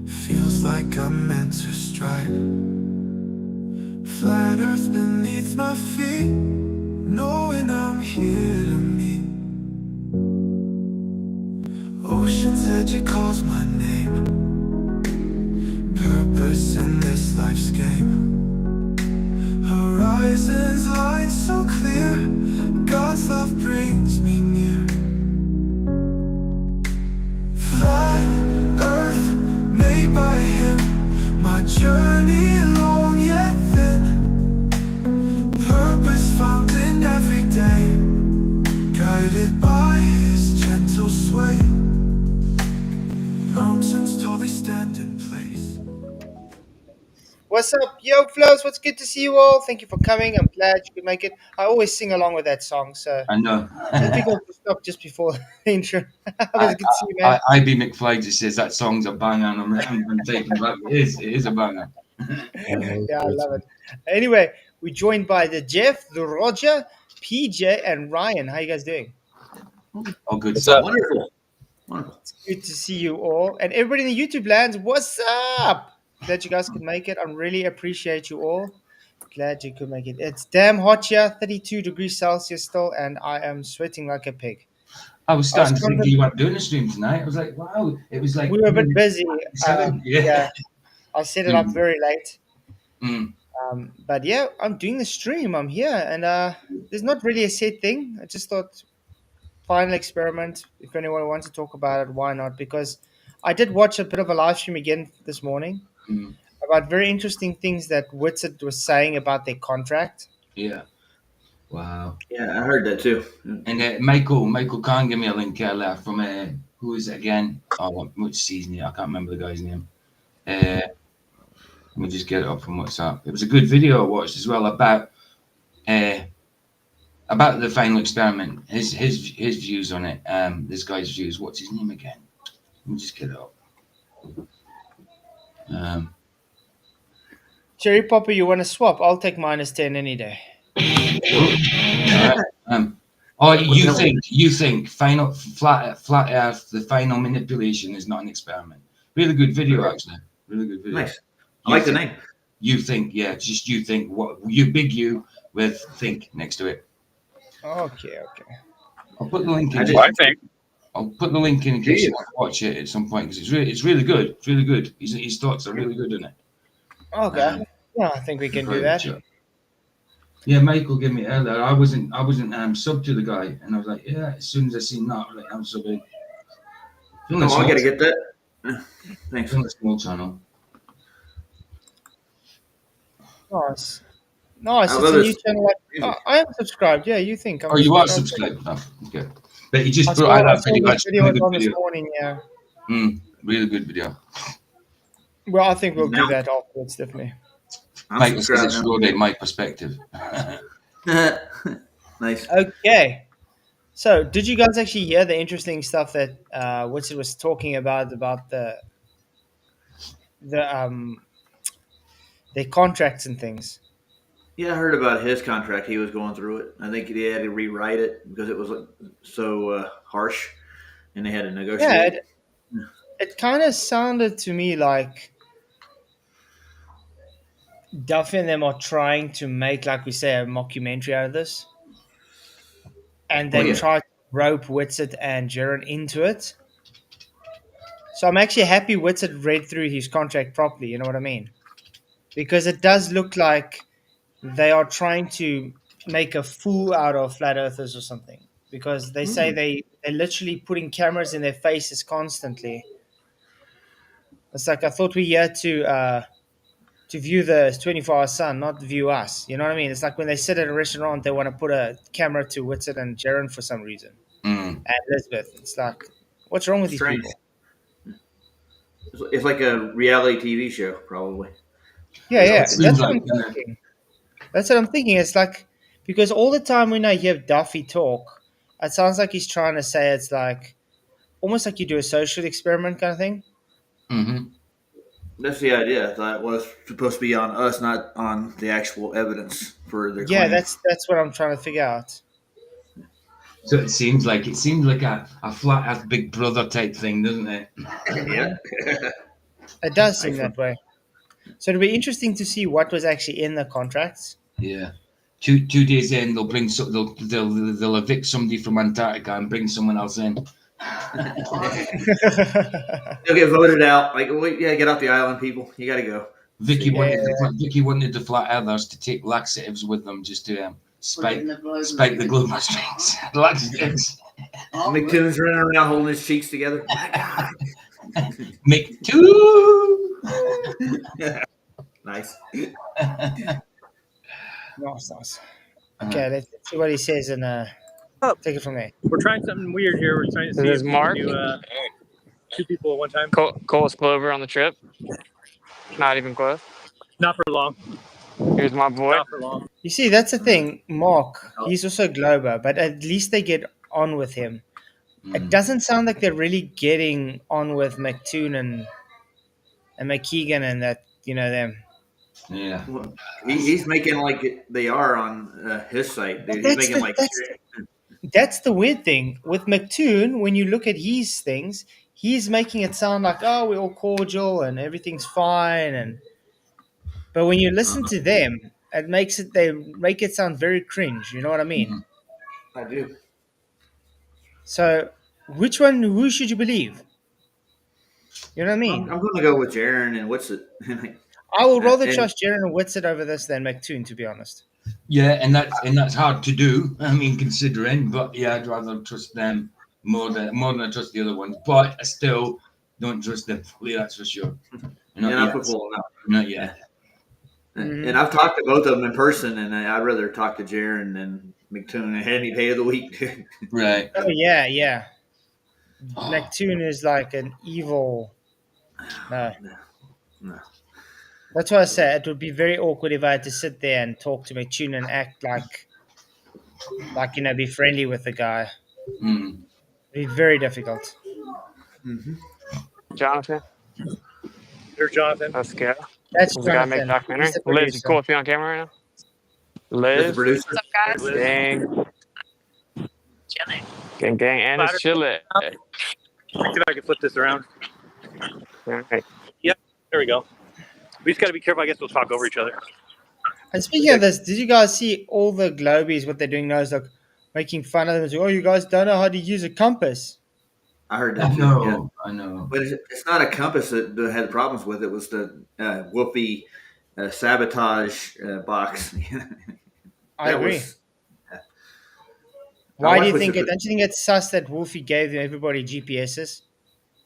Feels like I'm meant to strike. Flat earth beneath my feet, knowing I'm here to meet. Ocean's edge, it calls my name. Purpose in this life's game. Horizons line so clear, God's love brings me near. Flat earth made by him, my journey long yet thin. Purpose found in every day, guided by his gentle sway. Mountains tall, they stand in place. What's up, yo, Flows? What's good to see you all. Thank you for coming. I'm glad you could make it. I always sing along with that song, so I know. it's difficult to stop just before the intro. But it's good to see you, man. IB McFly just says that song's a banger, and I'm taking it back. It is a banger. Yeah, I love it. Anyway, we're joined by the Jeff, the Roger, PJ, and Ryan. How you guys doing? Oh, good. What's up? Wonderful. Wonderful. It's good to see you all. And everybody in the YouTube lands, what's up? Glad you guys could make it. I really appreciate you all. Glad you could make it. It's damn hot here, 32 degrees Celsius still, and I am sweating like a pig. I was starting to think you weren't doing the stream tonight. I was like, wow. It was like We were a bit busy. Yeah. I set it up very late. Mm. But yeah, I'm doing the stream. I'm here, and there's not really a set thing. I just thought final experiment. If anyone wants to talk about it, why not? Because I did watch a bit of a live stream again this morning about very interesting things that Witsit was saying about their contract. Yeah. Wow. Yeah, I heard that too. And Michael Khan gave me a link earlier from who is it again? Oh, which season? I can't remember the guy's name. Let me just get it up from WhatsApp. It was a good video I watched as well about the final experiment. His views on it. This guy's views. What's his name again? Let me just get it up. Cherry Popper, you want to swap? I'll take -10 any day. You think final flat Earth, the final manipulation is not an experiment? Really good video, actually. Really good video. Nice. I like the name. You think, yeah, just you think. What you big you with think next to it. Okay. I'll put the link in. I'll put the link in case you want to watch it at some point because it's really good. It's really good. His thoughts are really good in it. Okay. Yeah, I think we can do that. Yeah, Michael gave me earlier. I wasn't sub to the guy, and I was like, yeah. As soon as I seen that, I was like, I'm subbing. I gotta get that. Thanks. On a small channel. Nice. It's a new channel. I am subscribed. Yeah, you think? You are subscribed? Oh, okay. But he just brought out that video. Video this morning. Yeah. Really good video. Well, I think we'll do that afterwards, definitely. Mike says it's really my perspective. Nice. Okay. So, did you guys actually hear the interesting stuff that Witsit was talking about their contracts and things? Yeah, I heard about his contract. He was going through it. I think he had to rewrite it because it was so harsh, and they had to negotiate. Yeah, it kind of sounded to me like Duffy and them are trying to make, like we say, a mockumentary out of this, and they try to rope Witsit and Jaron into it. So I'm actually happy Witsit read through his contract properly. You know what I mean? Because it does look like they are trying to make a fool out of flat earthers or something. Because they say they're literally putting cameras in their faces constantly. It's like, I thought we're here to view the 24-hour sun, not view us. You know what I mean? It's like when they sit at a restaurant, they want to put a camera to Witsit and Jaron for some reason. And Elizabeth. It's like, what's wrong with these people? It's like a reality TV show, probably. Yeah. That's what I'm thinking. That's what I'm thinking. It's like, because all the time when I hear Duffy talk, it sounds like he's trying to say it's like, almost like you do a social experiment kind of thing. Mm-hmm. That's the idea. That was supposed to be on us, not on the actual evidence for their claim. Yeah, that's what I'm trying to figure out. So it seems like a flat Earth Big Brother type thing, doesn't it? Yeah. It does seem Nice that one. way. So it'll be interesting to see what was actually in the contracts. Yeah. 2 days in, they'll bring they'll evict somebody from Antarctica and bring someone else in. They'll get voted out. Like, well, yeah, get off the island, people. You got to go. Vicky See. wanted the flat earthers to take laxatives with them just to spike the global strengths. Laxatives. McToon's running around holding his cheeks together. Make two. Nice. Nice. Okay, let's see what he says and take it from there. We're trying something weird here. We're trying to see This is if we Mark. can do 2 people at one time. Cole's Clover on the trip. Not even close. Not for long. Here's my boy. Not for long. You see, that's the thing. Mark, he's also Glober, but at least they get on with him. It doesn't sound like they're really getting on with McToon and McKeegan and that, them. Yeah. Well, he's making like they are on his site. Dude. He's making like. That's the weird thing. With McToon, when you look at his things, he's making it sound like, oh, we're all cordial and everything's fine. But when you listen to them, they make it sound very cringe. You know what I mean? I do. So, who should you believe? You know what I mean? I'm going to go with Jaron and what's it? I will rather trust Jaron and Whitsitt over this than McToon, to be honest. Yeah, and that's hard to do. I mean, considering, but yeah, I'd rather trust them more than I trust the other ones. But I still don't trust them fully. That's for sure. Not yet. Mm-hmm. And I've talked to both of them in person, and I'd rather talk to Jaron than McToon any day of the week. Right. Oh yeah. McToon is like an evil. No. That's why I said it would be very awkward if I had to sit there and talk to McToon and act like be friendly with the guy. It'd be very difficult. Mm-hmm. Jonathan. Here's Jonathan. Let's go. That's the guy make documentary. Liz, you cool if you're on camera right now? Liz. The producer. What's up, guys? Gang. Chilling. Gang, and it's chilling. See if I can flip this around. All right. Yep. There we go. We just got to be careful. I guess we'll talk over each other. And speaking of this, did you guys see all the Globies, what they're doing now is like making fun of them? Saying, oh, you guys don't know how to use a compass. I heard that. I know. But it's not a compass that had problems with it. It was the Whoopi sabotage box. I agree. Why do you think it? Don't you think it's sus that Wolfie gave everybody GPSs?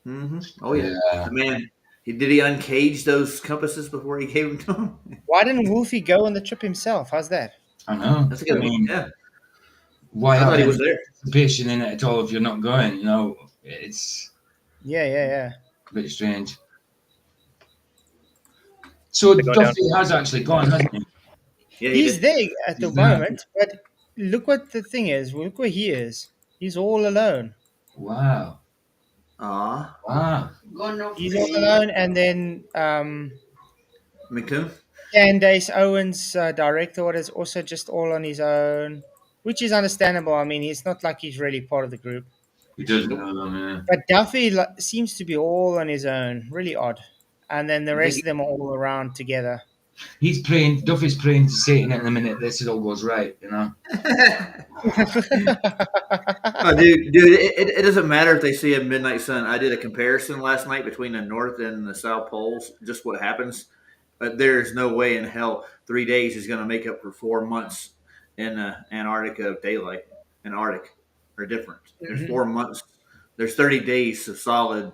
Mm-hmm. Oh yeah. The man. Did he uncage those compasses before he gave them to him? Why didn't Wolfie go on the trip himself? How's that? I know. That's a good one. Yeah. Why I thought he was there. Participation in it at all if you're not going? It's Yeah. a bit strange. So Duffy has actually gone, hasn't he? Yeah, he's there at the moment, but look what the thing is. Look where he is. He's all alone. Wow. Wow. He's all alone, and then McToon? Candace Owens, director, is also just all on his own, which is understandable. I mean, it's not like he's really part of the group. He doesn't know them, yeah. But Duffy seems to be all on his own. Really odd. And then the rest of them are all around together. He's praying. Duffy's praying to Satan at the minute this all goes right, Oh, dude, it doesn't matter if they see a midnight sun. I did a comparison last night between the North and the South Poles, just what happens. But there's no way in hell 3 days is going to make up for 4 months in Antarctica of daylight. In Arctic are different. There's 4 months. There's 30 days of solid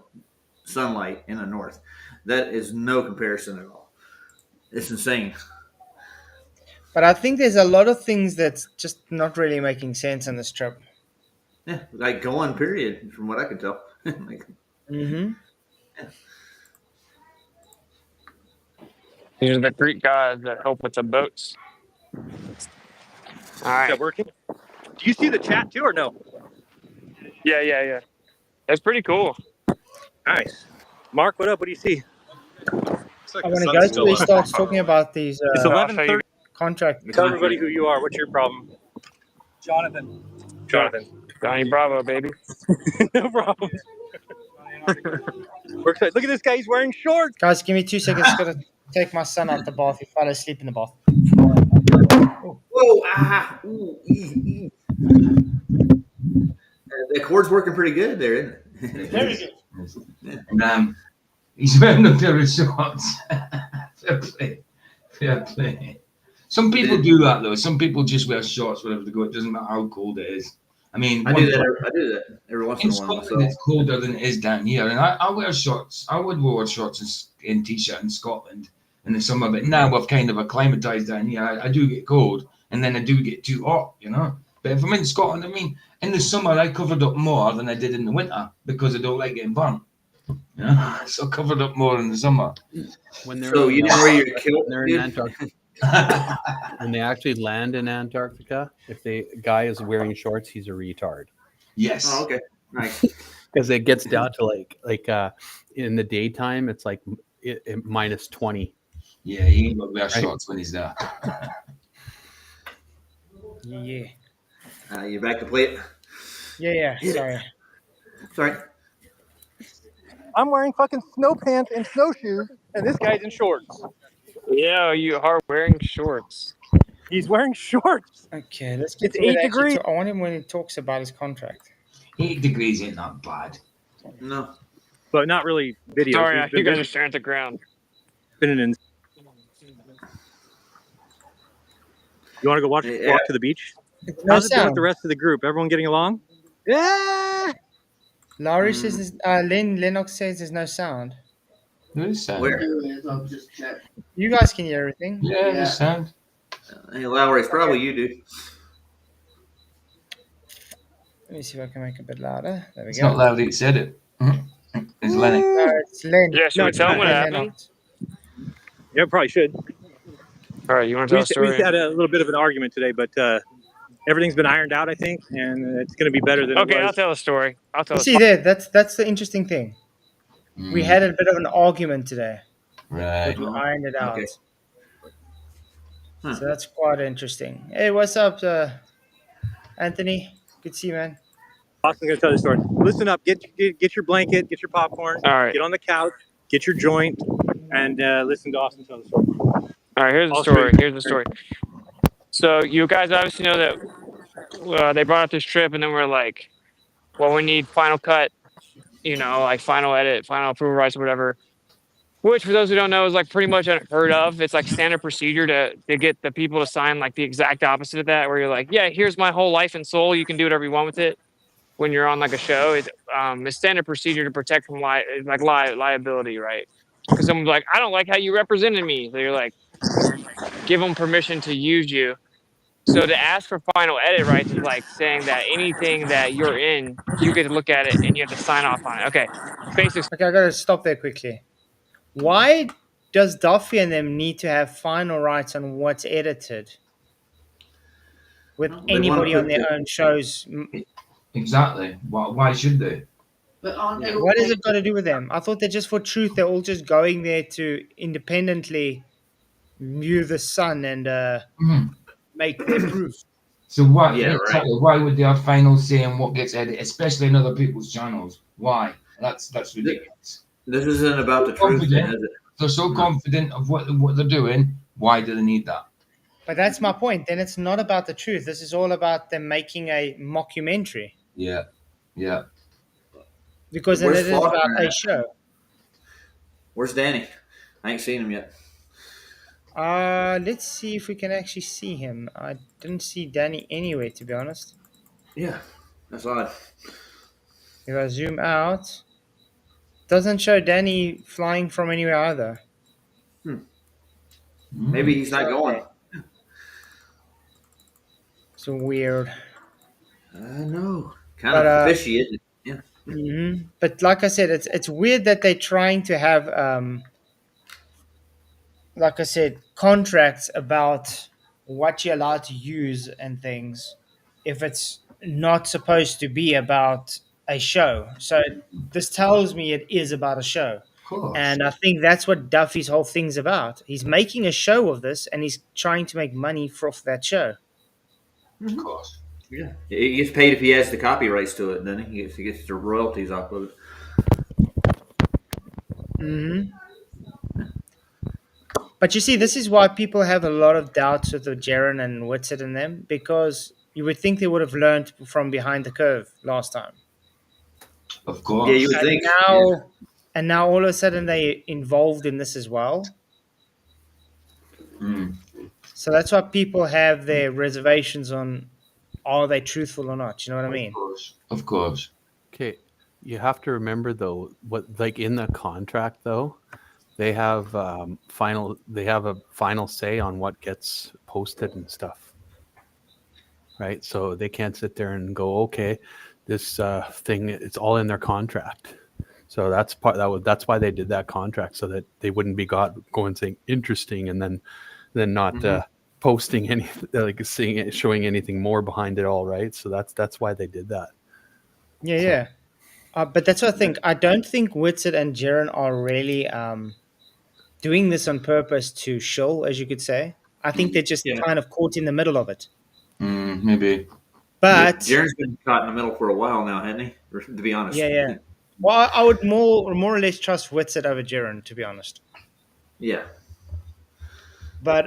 sunlight in the North. That is no comparison at all. It's insane. But I think there's a lot of things that's just not really making sense on this trip. Yeah, like going, period, from what I can tell. Mm-hmm. Yeah. These are the Greek guys that help with the boats. All right. Is that working? Do you see the chat too or no? Yeah. That's pretty cool. Nice. Mark, what up? What do you see? I want to go to where he starts talking about these It's 11:30. contract. Tell everybody who you are. What's your problem? Jonathan. Johnny Bravo, baby. No problem. We're excited. Look at this guy. He's wearing shorts. Guys, give me 2 seconds. Gotta take my son out the bath. He fell asleep in the bath. Whoa! Ah! Ooh, ee. The cord's working pretty good there, isn't it? Very good. And he's wearing a pair of shorts. Fair play. Fair play. Some people do that though. Some people just wear shorts wherever they go. It doesn't matter how cold it is. I mean, I do that every once in in a while. Scotland it's colder than it is down here, and I wear shorts. I would wear shorts and t-shirt in Scotland in the summer, but now we've kind of acclimatized down here. I do get cold, and then I do get too hot, you know. But if I'm in Scotland, I mean, in the summer I covered up more than I did in the winter because I don't like getting burnt. Yeah, so covered up more in the summer. When they're So you didn't wear your kilt? they're in dude? Antarctica. When they actually land in Antarctica, if the guy is wearing shorts, he's a retard Yes. Oh, okay, nice. because it gets down to like in the daytime, it's like minus 20. Yeah, he ain't got to wear shorts when he's there. Yeah. You back to play it? Yeah. Sorry. Sorry. I'm wearing fucking snow pants and snowshoes, and this guy's in shorts. Yeah, you are wearing shorts. He's wearing shorts. Okay, let's get It's to where 8 they actually degrees. I want him when he talks about his contract. 8 degrees ain't that bad. No. But not really video. Sorry, you guys are staring at the ground. You want to go walk to the beach? No How's it been with sound. the rest of the group? Everyone getting along? Yeah. Laurie says, Lennox says there's no sound. There is sound. Where? You guys can hear everything. Yeah, there's sound. Hey, Lowry, it's probably you, dude. Let me see if I can make it a bit louder. There we It's go. not loud, it said it. It's Lenny. No, it's Len. Yeah, should we tell him what happened? Lennox. Yeah, probably should. All right, you want to We tell a just story? had a little bit of an argument today, but everything's been ironed out, I think, and it's going to be better than Okay, it I'll was. tell a story. I'll tell You a see there, that's the interesting thing. Mm. We had a bit of an argument today, Right. but we ironed it out. Okay. Huh. So that's quite interesting. Hey, what's up, Anthony? Good to see you, man. Austin's going to tell the story. Listen up. Get your blanket. Get your popcorn. All right. Get on the couch. Get your joint, and listen to Austin tell the story. All right, here's the All story. straight. Here's the story. So you guys obviously know that they brought up this trip, and then we're like, well, we need final cut, like final edit, final approval rights, or whatever. Which, for those who don't know, is like pretty much unheard of. It's like standard procedure to get the people to sign like the exact opposite of that, where you're like, yeah, here's my whole life and soul. You can do whatever you want with it. When you're on like a show, it's standard procedure to protect from liability, right? Because someone's like, I don't like how you represented me. So you're like, give them permission to use you. So to ask for final edit rights is like saying that anything that you're in, you get to look at it and you have to sign off on it. Okay, basic. Okay, I gotta stop there quickly. Why does Duffy and them need to have final rights on what's edited with Well, they anybody wanna on put their own shows? Exactly. Why should they? But aren't they? What has it got to do with them? I thought they're just for truth. They're all just going there to independently view the sun and Mhm. make their proof. So why? Yeah, Exactly. Why would they have final say in what gets edited, especially in other people's channels? Why? That's ridiculous. This isn't about the truth, then, is it? They're so confident of what they're doing. Why do they need that? But that's my point. Then it's not about the truth. This is all about them making a mockumentary Yeah. Yeah. because then Where's it is about Faulkner a at? show. Where's Danny? I ain't seen him yet. Let's see if we can actually see him. I didn't see Danny anywhere, to be honest. Yeah, that's odd. If I zoom out, doesn't show Danny flying from anywhere either. Maybe he's not going. It's weird. I know. Kind But, of fishy, isn't it? Yeah. But like I said, it's weird that they're trying to have, like I said, contracts about what you're allowed to use and things if it's not supposed to be about a show. So this tells me it is about a show. Of course. And I think that's what Duffy's whole thing's about. He's making a show of this and he's trying to make money off that show. Of course. Yeah, he gets paid if he has the copyrights to it. Then he gets the royalties off of it. Hmm. But you see, this is why people have a lot of doubts with the Jaren and Witsit and them, because you would think they would have learned from behind the curve last time. Of Yeah, you course. would And think. Yeah. now all of a sudden they involved in this as well. Mm. So that's why people have their reservations on, are they truthful or not? You know what I Of mean? course. Of course. Okay, you have to remember though, what like in the contract though, they have they have a final say on what gets posted and stuff, right? So they can't sit there and go, okay, this thing, it's all in their contract. So that's why they did that contract, so that they wouldn't be going saying interesting and then not posting any, like seeing it, showing anything more behind it all, right? So that's why they did that. Yeah, So, yeah. But that's what I think. I don't think Witsit and Jaren are really doing this on purpose to show, as you could say. I think they're just Yeah. kind of caught in the middle of it. Maybe. But Jaren's been caught in the middle for a while now, hasn't he? To be honest. yeah, yeah. Well, I would more or less trust Witsit over Jaren, to be honest. Yeah. But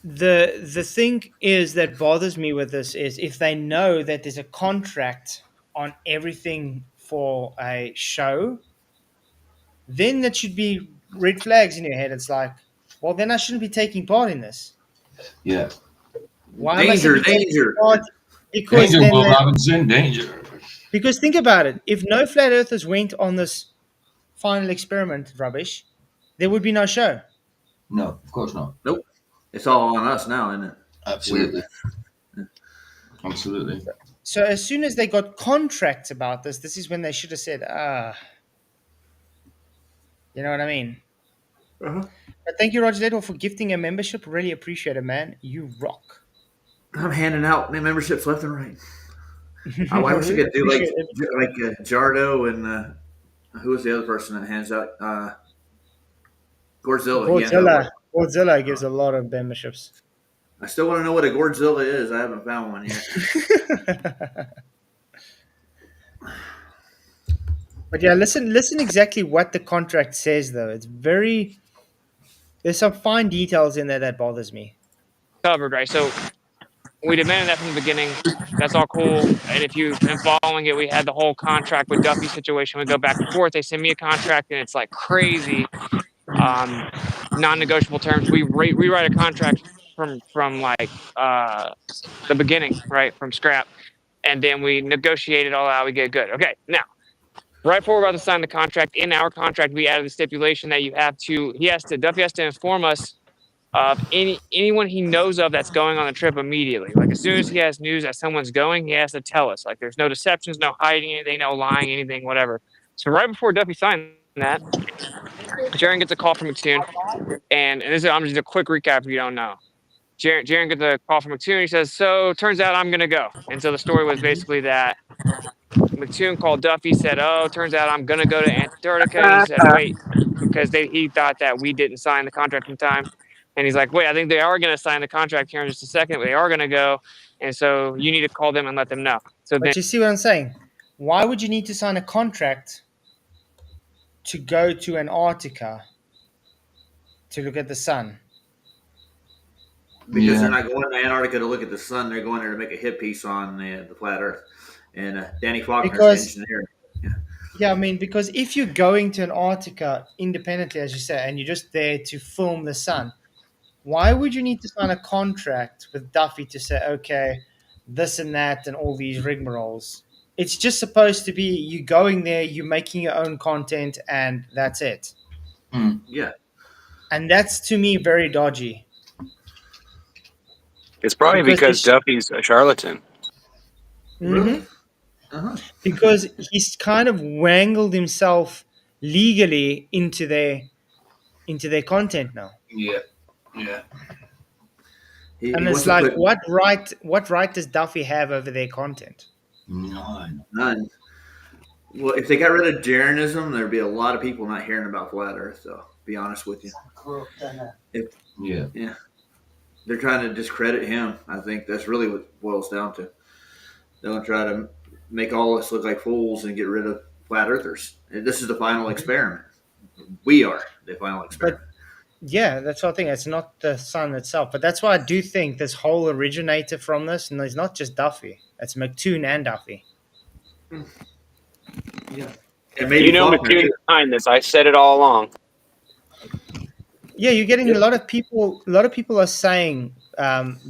the thing is that bothers me with this is if they know that there's a contract on everything for a show, then that should be red flags in your head. It's like, well, then I shouldn't be taking part in this. Yeah. Why must I Danger, be taking danger. part? Because Danger, then Will Robinson. Danger. because think about it. If no flat earthers went on this final experiment rubbish, there would be no show. No, of course not. Nope. It's all on us now, isn't it? Absolutely. Absolutely. So as soon as they got contracts about this is when they should have said, you know what I mean? Uh-huh. But thank you, Roger Ledwell, for gifting a membership. Really appreciate it, man. You rock. I'm handing out memberships left and right. I wish you Really could do appreciate it. Jardo and who was the other person that hands out? Godzilla. He hands out Godzilla gives a lot of memberships. I still want to know what a Godzilla is. I haven't found one yet. But yeah, listen exactly what the contract says though. It's very there's some fine details in there that bothers me. Covered, right? So we demanded that from the beginning. That's all cool. And if you've been following it, we had the whole contract with Duffy situation. We go back and forth. They send me a contract, and it's like crazy, non-negotiable terms. We rewrite a contract from like the beginning, right, from scrap, and then we negotiate it all out. We get good. Okay, now right before we're about to sign the contract, in our contract, we added the stipulation that Duffy has to inform us of anyone he knows of that's going on the trip immediately. Like as soon as he has news that someone's going, he has to tell us. Like there's no deceptions, no hiding anything, no lying anything, whatever. So right before Duffy signed that, Jaren gets a call from McToon, and this is I'm just a quick recap if you don't know. Jaren gets a call from McToon. He says, "So turns out I'm gonna go." And so the story was basically that McToon called Duffy, said, "Oh, turns out I'm gonna go to Antarctica." And he said, "Wait," because he thought that we didn't sign the contract in time. And he's like, "Wait, I think they are going to sign the contract here in just a second. They are going to go, and so you need to call them and let them know." So But then, you see what I'm saying? Why would you need to sign a contract to go to Antarctica to look at the sun? Because they're not going to Antarctica to look at the sun. They're going there to make a hit piece on the flat Earth. And Danny Faulkner's the Because engineer. yeah, I mean, because if you're going to Antarctica independently, as you say, and you're just there to film the sun, why would you need to sign a contract with Duffy to say, okay, this and that and all these rigmaroles? It's just supposed to be you going there, you making your own content, and that's it. Yeah. And that's to me very dodgy. It's probably because Duffy's a charlatan. Really? Uh-huh. Because he's kind of wangled himself legally into their content now. Yeah. Yeah. And it's like, what right does Duffy have over their content? None. Well, if they got rid of Jarenism, there'd be a lot of people not hearing about flat Earth. So, be honest with you. Yeah. Yeah. They're trying to discredit him. I think that's really what it boils down to. They're going to try to make all us look like fools and get rid of flat earthers. This is the final experiment. We are the final But experiment. yeah, that's what I think. It's not the sun itself, but that's why I do think this whole originator from this, and it's not just Duffy. It's McToon and Duffy. Yeah. And maybe You know, Faulkner too. McTune's behind this. I said it all along. Yeah, you're getting Yep. a lot of people. A lot of people are saying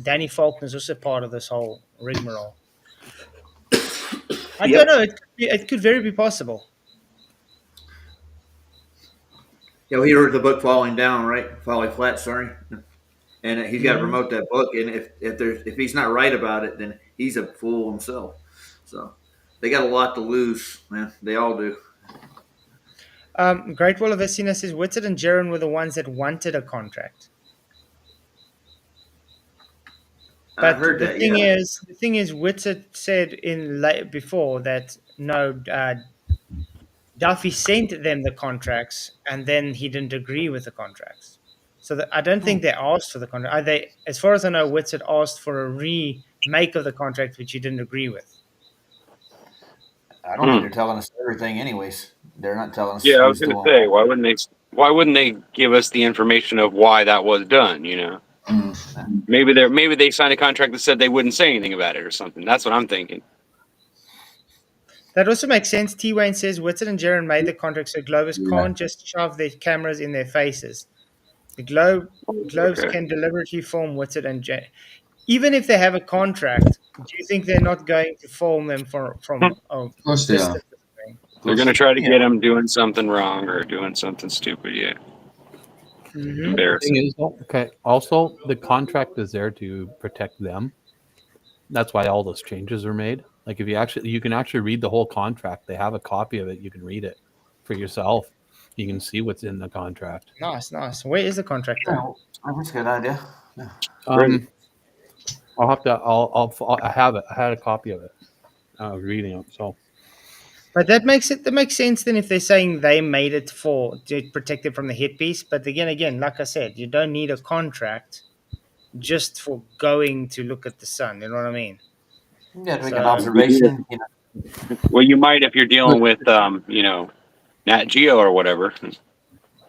Danny Faulkner is also part of this whole rigmarole. I don't Yep. know. It could very be possible. You know, he wrote the book Falling Down, right? Falling Flat, sorry. And he's got to Mhm. promote that book. And if he's not right about it, then he's a fool himself. So they got a lot to lose, man. They all do. Great Wall of Essina says Whitted and Jaron were the ones that wanted a contract. I But heard that. Yeah. the thing is, Whitted said before that no, Duffy sent them the contracts, and then he didn't agree with the contracts. So I don't think they asked for the contract. They, as far as I know, Whitted asked for a remake of the contract, which he didn't agree with. I don't think they're telling us everything, anyways. They're not telling us Yeah, I was who's going to doing say, what. why wouldn't they give us the information of why that was done? You know, maybe they signed a contract that said they wouldn't say anything about it or something. That's what I'm thinking. That also makes sense. T. Wayne says Whitted and Jaron made the contract so Globers Yeah. can't just shove their cameras in their faces. The Globes Okay. can deliberately film Whitted and Jaron. Even if they have a contract, do you think they're not going to film them from a Of course they are. distance? Of They're course going to they try to Yeah. get him doing something wrong or doing something stupid. Yeah, Mm-hmm. The thing embarrassing. is, okay. Also, the contract is there to protect them. That's why all those changes are made. Like if you can actually read the whole contract. They have a copy of it. You can read it for yourself. You can see what's in the contract. Nice. Where is the contract though? Yeah, that's a good idea. Yeah. Um, I'll have to. I have it. I had a copy of it. I was reading it. So But that makes sense then if they're saying they made it to protect it from the hit piece. But again, like I said, you don't need a contract just for going to look at the sun. You know what I mean? Yeah, to make an So observation. Well, you might if you're dealing with, Nat Geo or whatever.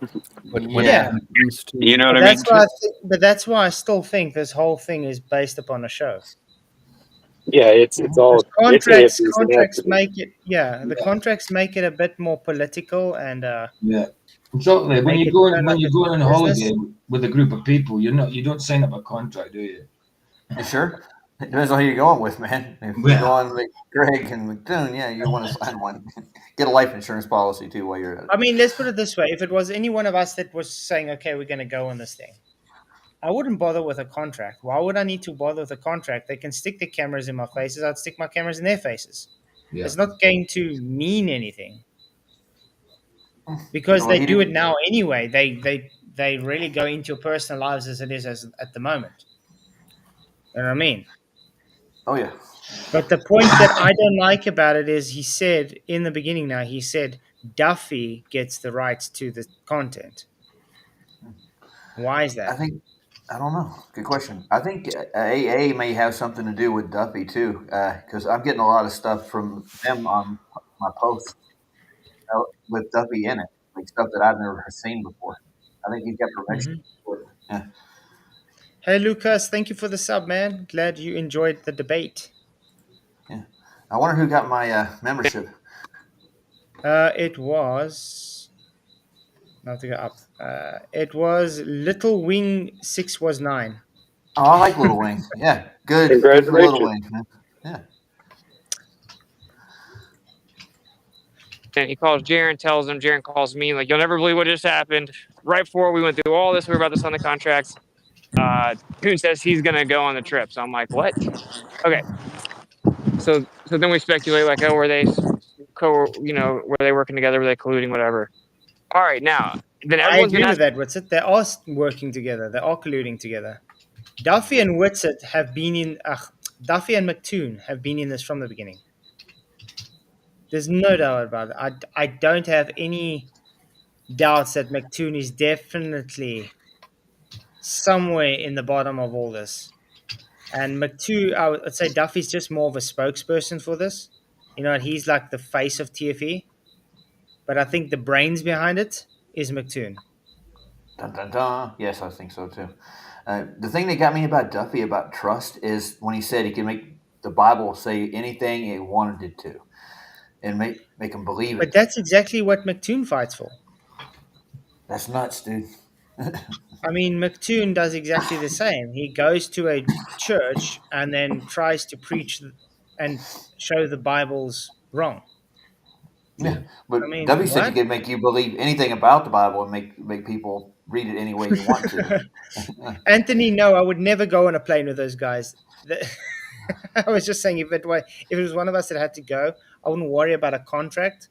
but when yeah, Yeah. it comes You know to what but I mean? that's why I still think this whole thing is based upon a show. Yeah, it's Because all it's a contracts make it the contracts make it a bit more political and Yeah. Exactly. When make you it go sound when like you it's go a on business. holiday with a group of people, you don't sign up a contract, do you? You sure? It depends on who you're going with, man. If you're Yeah. going with Greg and McDoon, yeah, you want to sign one. Get a life insurance policy too while you're at it. I mean, let's put it this way: if it was any one of us that was saying, "Okay, we're going to go on this thing," I wouldn't bother with a contract. Why would I need to bother with a contract? They can stick the cameras in my faces. I'd stick my cameras in their faces. Yeah. It's not going to mean anything because Well, they he do it didn't. now anyway. They really go into your personal lives as it is as at the moment. You know what I mean? Oh yeah. But the point that I don't like about it is he said in the beginning now, he said Duffy gets the rights to the content. Why is I that? think I don't know. Good question. I think AA may have something to do with Duffy too, because I'm getting a lot of stuff from them on my posts with Duffy in it, like stuff that I've never seen before. I think he's got permission. Mhm. Yeah, Hey, Lucas, thank you for the sub, man. Glad you enjoyed the debate. yeah. I wonder who got my membership. It was not to go up. It was Little Wing 6 was 9. Oh, I like Little Wing. Yeah, good. Good for Little Congratulations. Wing. Man. Yeah. And he calls Jaron, tells him. Jaron calls me, like, you'll never believe what just happened. Right before we went through all this, we were about to sign the contracts. Coon says he's gonna go on the trip. So I'm like, what? Okay. So then we speculate, like, oh, were they were they working together? Were they colluding? Whatever. All right, now then I everyone's been agree with asking. that, Witsit. They are working together. They are colluding together. Duffy and Witsit have been in. Duffy and McToon have been in this from the beginning. There's no doubt about it. I don't have any doubts that McToon is definitely somewhere in the bottom of all this. And McTwo, I would say Duffy's just more of a spokesperson for this. You know, he's like the face of TFE, but I think the brains behind it is McToon. Dun, dun, dun. Yes, I think so too. The thing that got me about Duffy about trust is when he said he can make the Bible say anything he wanted it to, and make him believe But it. that's exactly what McToon fights for. That's nuts, dude. I mean, McToon does exactly the same. He goes to a church and then tries to preach and show the Bible's wrong. Yeah, but I mean, Duffy said he what? could make you believe anything about the Bible and make people read it any way you want to. Anthony, no, I would never go on a plane with those guys. I was just saying, if it was one of us that had to go, I wouldn't worry about a contract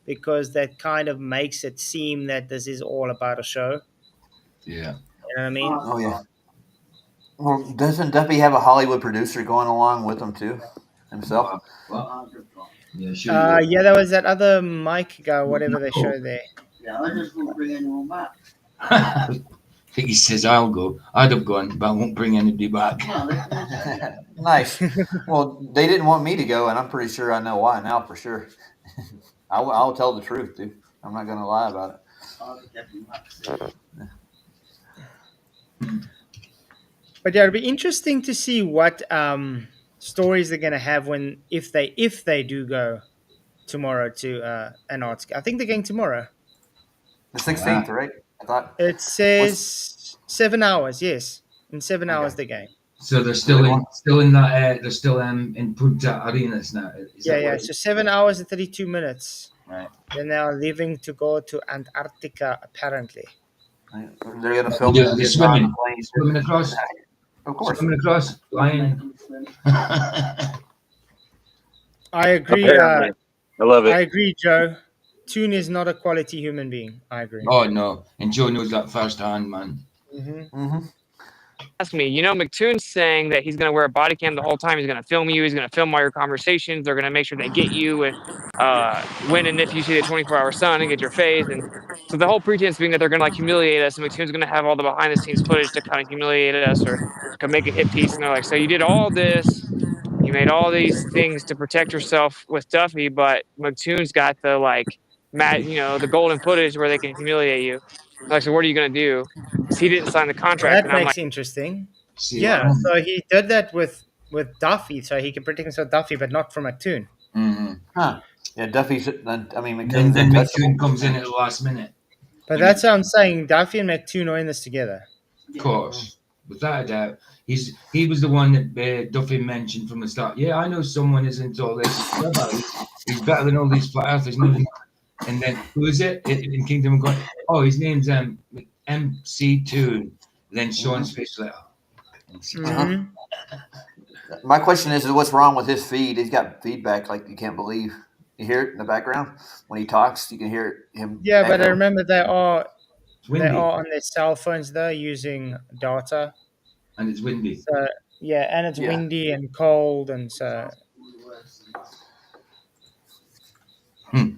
because that kind of makes it seem that this is all about a show. Yeah. You know what I mean? Oh yeah. Well, doesn't Duffy have a Hollywood producer going along with him too, himself? What? Yeah, sure. Yeah, there was that other Mike guy, whatever they showed there. Yeah, I just won't bring anyone back. I think he says I'll go. I'd have gone, but I won't bring anybody back. Nice. Well, they didn't want me to go, and I'm pretty sure I know why now for sure. I'll tell the truth, dude. I'm not going to lie about it. But yeah, it'll be interesting to see what stories they're going to have if they do go tomorrow to Antarctica. I think they're going tomorrow. The 16th, right? I thought It says 7 hours. Yes, in 7 hours they're going. So they're still in that. They're still in Punta Arenas now. Yeah. So 7 hours and 32 minutes. Right. They're now leaving to go to Antarctica, apparently. they're going to film Yeah, it they're swimming. planes. Swimming across. Of course. Swimming across. Flying. I agree. Apparently. I love I it. agree, Joe. Toon is not a quality human being. I agree. Oh no! And Joe knows that firsthand, man. Mm-hmm. Ask me, McToon's saying that he's going to wear a body cam the whole time. He's going to film you. He's going to film all your conversations. They're going to make sure they get you and when and if you see the 24-hour sun and get your face. And so the whole pretense being that they're going to like humiliate us, and McToon's going to have all the behind the scenes footage to kind of humiliate us or to make a hit piece. And they're like, so you did all this. You made all these things to protect yourself with Duffy, but McToon's got the the golden footage where they can humiliate you. Like, so what are you going to do? Because he didn't sign the contract. That And I'm makes like, it interesting. See, Yeah, so he did that with Duffy, so he can protect himself Duffy, but not from McToon. Mm-hmm. Huh. Yeah, Duffy's. Then McToon's McToon comes in at the last minute. But that's what I'm saying. Duffy and McToon are in this together. Of course, without a doubt. He was the one that Duffy mentioned from the start. Yeah, I know someone is into all this. He's better than all these flat earthers. And then who is it in Kingdom of God? Oh, his name's MC Toon. Then Sean's face like, Mm-hmm. My question is what's wrong with his feed? He's got feedback like you can't believe. You hear it in the background when he talks. You can hear him. Yeah, but I echo. remember they are windy. on their cell phones though, using data. And it's windy. So yeah, and it's windy and cold, and so.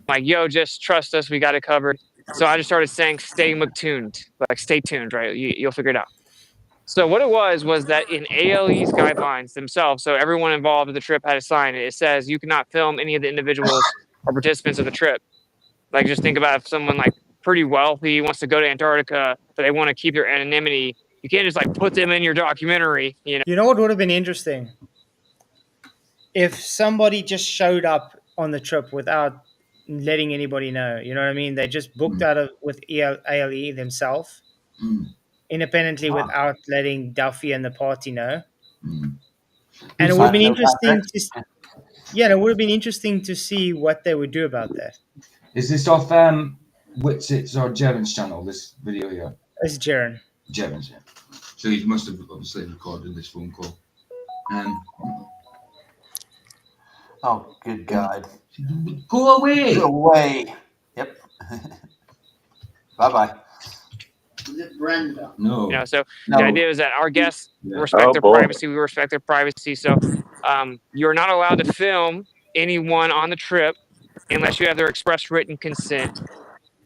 Like, yo, just trust us. We got it covered. So I just started saying, stay McTooned. Like, stay tuned, right? You'll figure it out. So what it was that in ALE's guidelines themselves, so everyone involved in the trip had to sign it. It says you cannot film any of the individuals or participants of the trip. Like, just think about if someone like pretty wealthy wants to go to Antarctica, but they want to keep their anonymity. You can't just like put them in your documentary, You know what would have been interesting? If somebody just showed up on the trip without letting anybody know. You know what I mean? They just booked out with ALE themselves. Independently without letting Duffy and the party know. And it would have been interesting it would have been interesting to see what they would do about that. Is this off Witsit's or Jevon's channel, this video here? It's Jaren. Jevon's, yeah. So he must have obviously recorded this phone call. Oh, good God. Go away! Go away. Yep. Bye-bye. Is it Brenda? No. So the idea is that our guests respect their privacy. We respect their privacy. So you're not allowed to film anyone on the trip unless you have their express written consent.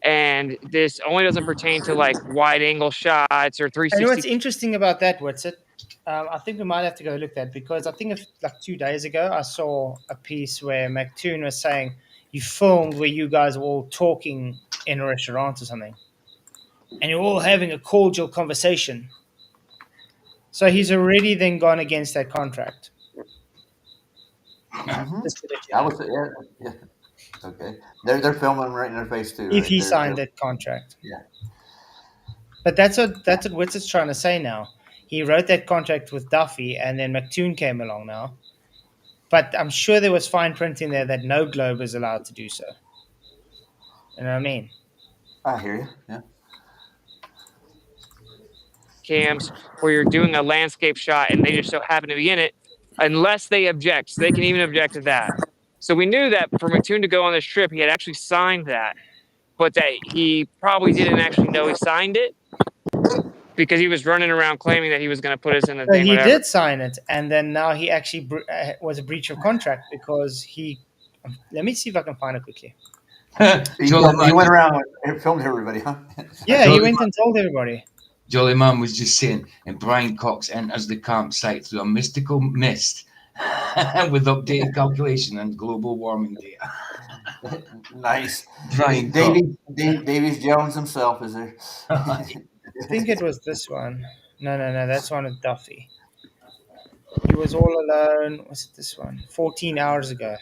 and this only doesn't pertain to like wide angle shots or And what's 360. interesting about that, Whitsit, I think we might have to go look at that, because I think like 2 days ago I saw a piece where McToon was saying you filmed where you guys were all talking in a restaurant or something, and you're all having a cordial conversation. So he's already then gone against that contract. Just to let you I know. was yeah. Okay, they're filming right in their face too. If Right? he signed that contract. Yeah. But that's what Witsit's trying to say now. He wrote that contract with Duffy, and then McToon came along now. But I'm sure there was fine print in there that no Globe is allowed to do so. You know what I mean? I hear you. Yeah. Cams where you're doing a landscape shot and they just so happen to be in it, unless they object. So they can even object to that. So we knew that for McToon to go on this trip, he had actually signed that, but that he probably didn't actually know he signed it because he was running around claiming that he was going to put us in the So thing. he Whatever. did sign it, and then now he actually was a breach of contract because he. Let me see if I can find it quickly. He went around and filmed everybody, huh? Yeah, he went and told everybody. Jolly Man was just saying, and Brian Cox enters the campsite through a mystical mist with updated calculation and global warming data. Nice. Brian Davies Jones himself is there. I think it was this one. No, that's one of Duffy. He was all alone. Was it this one? 14 hours ago.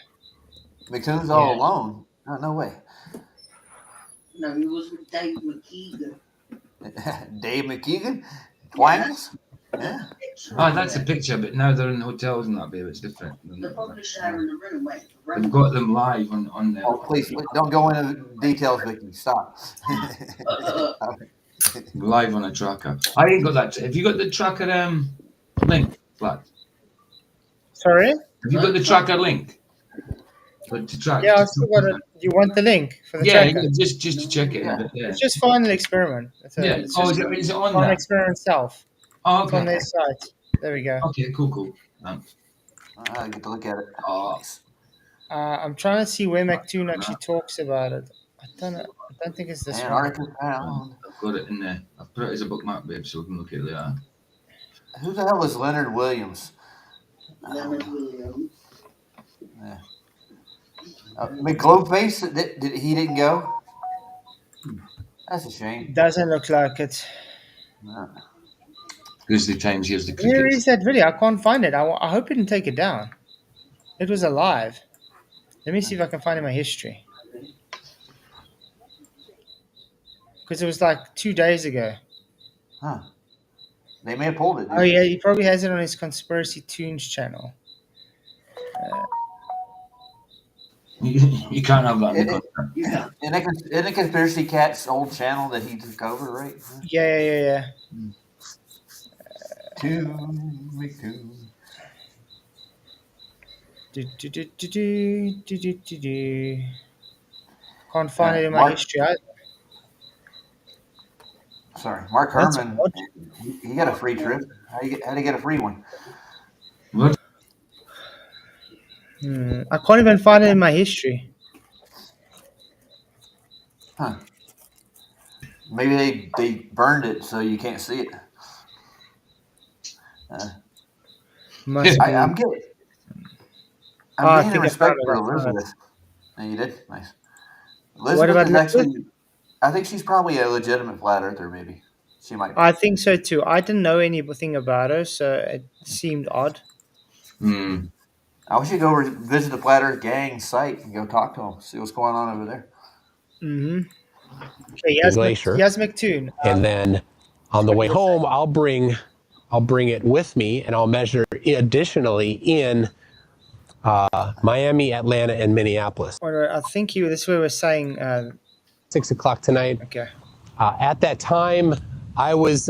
McToon's all alone. Oh, no way. No, he was with Dave McKeegan. Dave McKeegan? Twangles? Yeah. Oh, that's a picture, but now they're in hotels and that, babe. It's different. The publisher having the runaway. They've got them live on there. Oh, please, don't go into details, Vicky. Stop. Live on a tracker. I ain't got that. Have you got the tracker link, Flat? Sorry? Have you got the tracker link? To track? Yeah, I still got it. You want the link for the tracker? Yeah, just to check it. Yeah. It's just final experiment. It's Is it on final there? experiment itself. Oh, It's on okay. their site. There we go. Okay, cool. Thanks. I get to look at it. Oh. Nice. I'm trying to see where McToon actually talks about it. I don't think it's this one. Antarctica found. I've got it in there. I've put it as a bookmark, babe, so we can look at it later. Who the hell is Leonard Williams? Leonard Williams. Yeah. McGlobeface, he didn't go? That's a shame. Doesn't look like it. No. Grizzly Times, here's the Where cricket. is that video? I can't find it. I hope you didn't take it down. It was alive. Let me see if I can find it in my history. Because it was like 2 days ago. Huh. They may have pulled it. Oh, yeah, he probably has it on his Conspiracy Tunes channel. You can't have that in the contract. Yeah. Isn't it Conspiracy Cat's old channel that he took over, right? Yeah. McToon. Can't find it in my Mark- history either. Sorry, Mark That's Herman. odd. He got a free trip. How do you get a free one? What? I can't even find it in my history. Huh. Maybe they burned it so you can't see it. Must be. I'm getting. I I'm gaining think I respect found it. for I found it. Elizabeth. And you did? Nice. What Elizabeth about is Elizabeth? actually. I think she's probably a legitimate flat earther. Maybe she might. Be. I think so too. I didn't know anything about her, so it seemed odd. I wish you go visit the Flat Earth Gang site and go talk to them, see what's going on over there. Mm-hmm. Okay, Yas McToon. And then on the way home, I'll bring it with me, and I'll measure additionally in Miami, Atlanta, and Minneapolis. I think this is where we're saying. 6 o'clock tonight. Okay. At that time, I was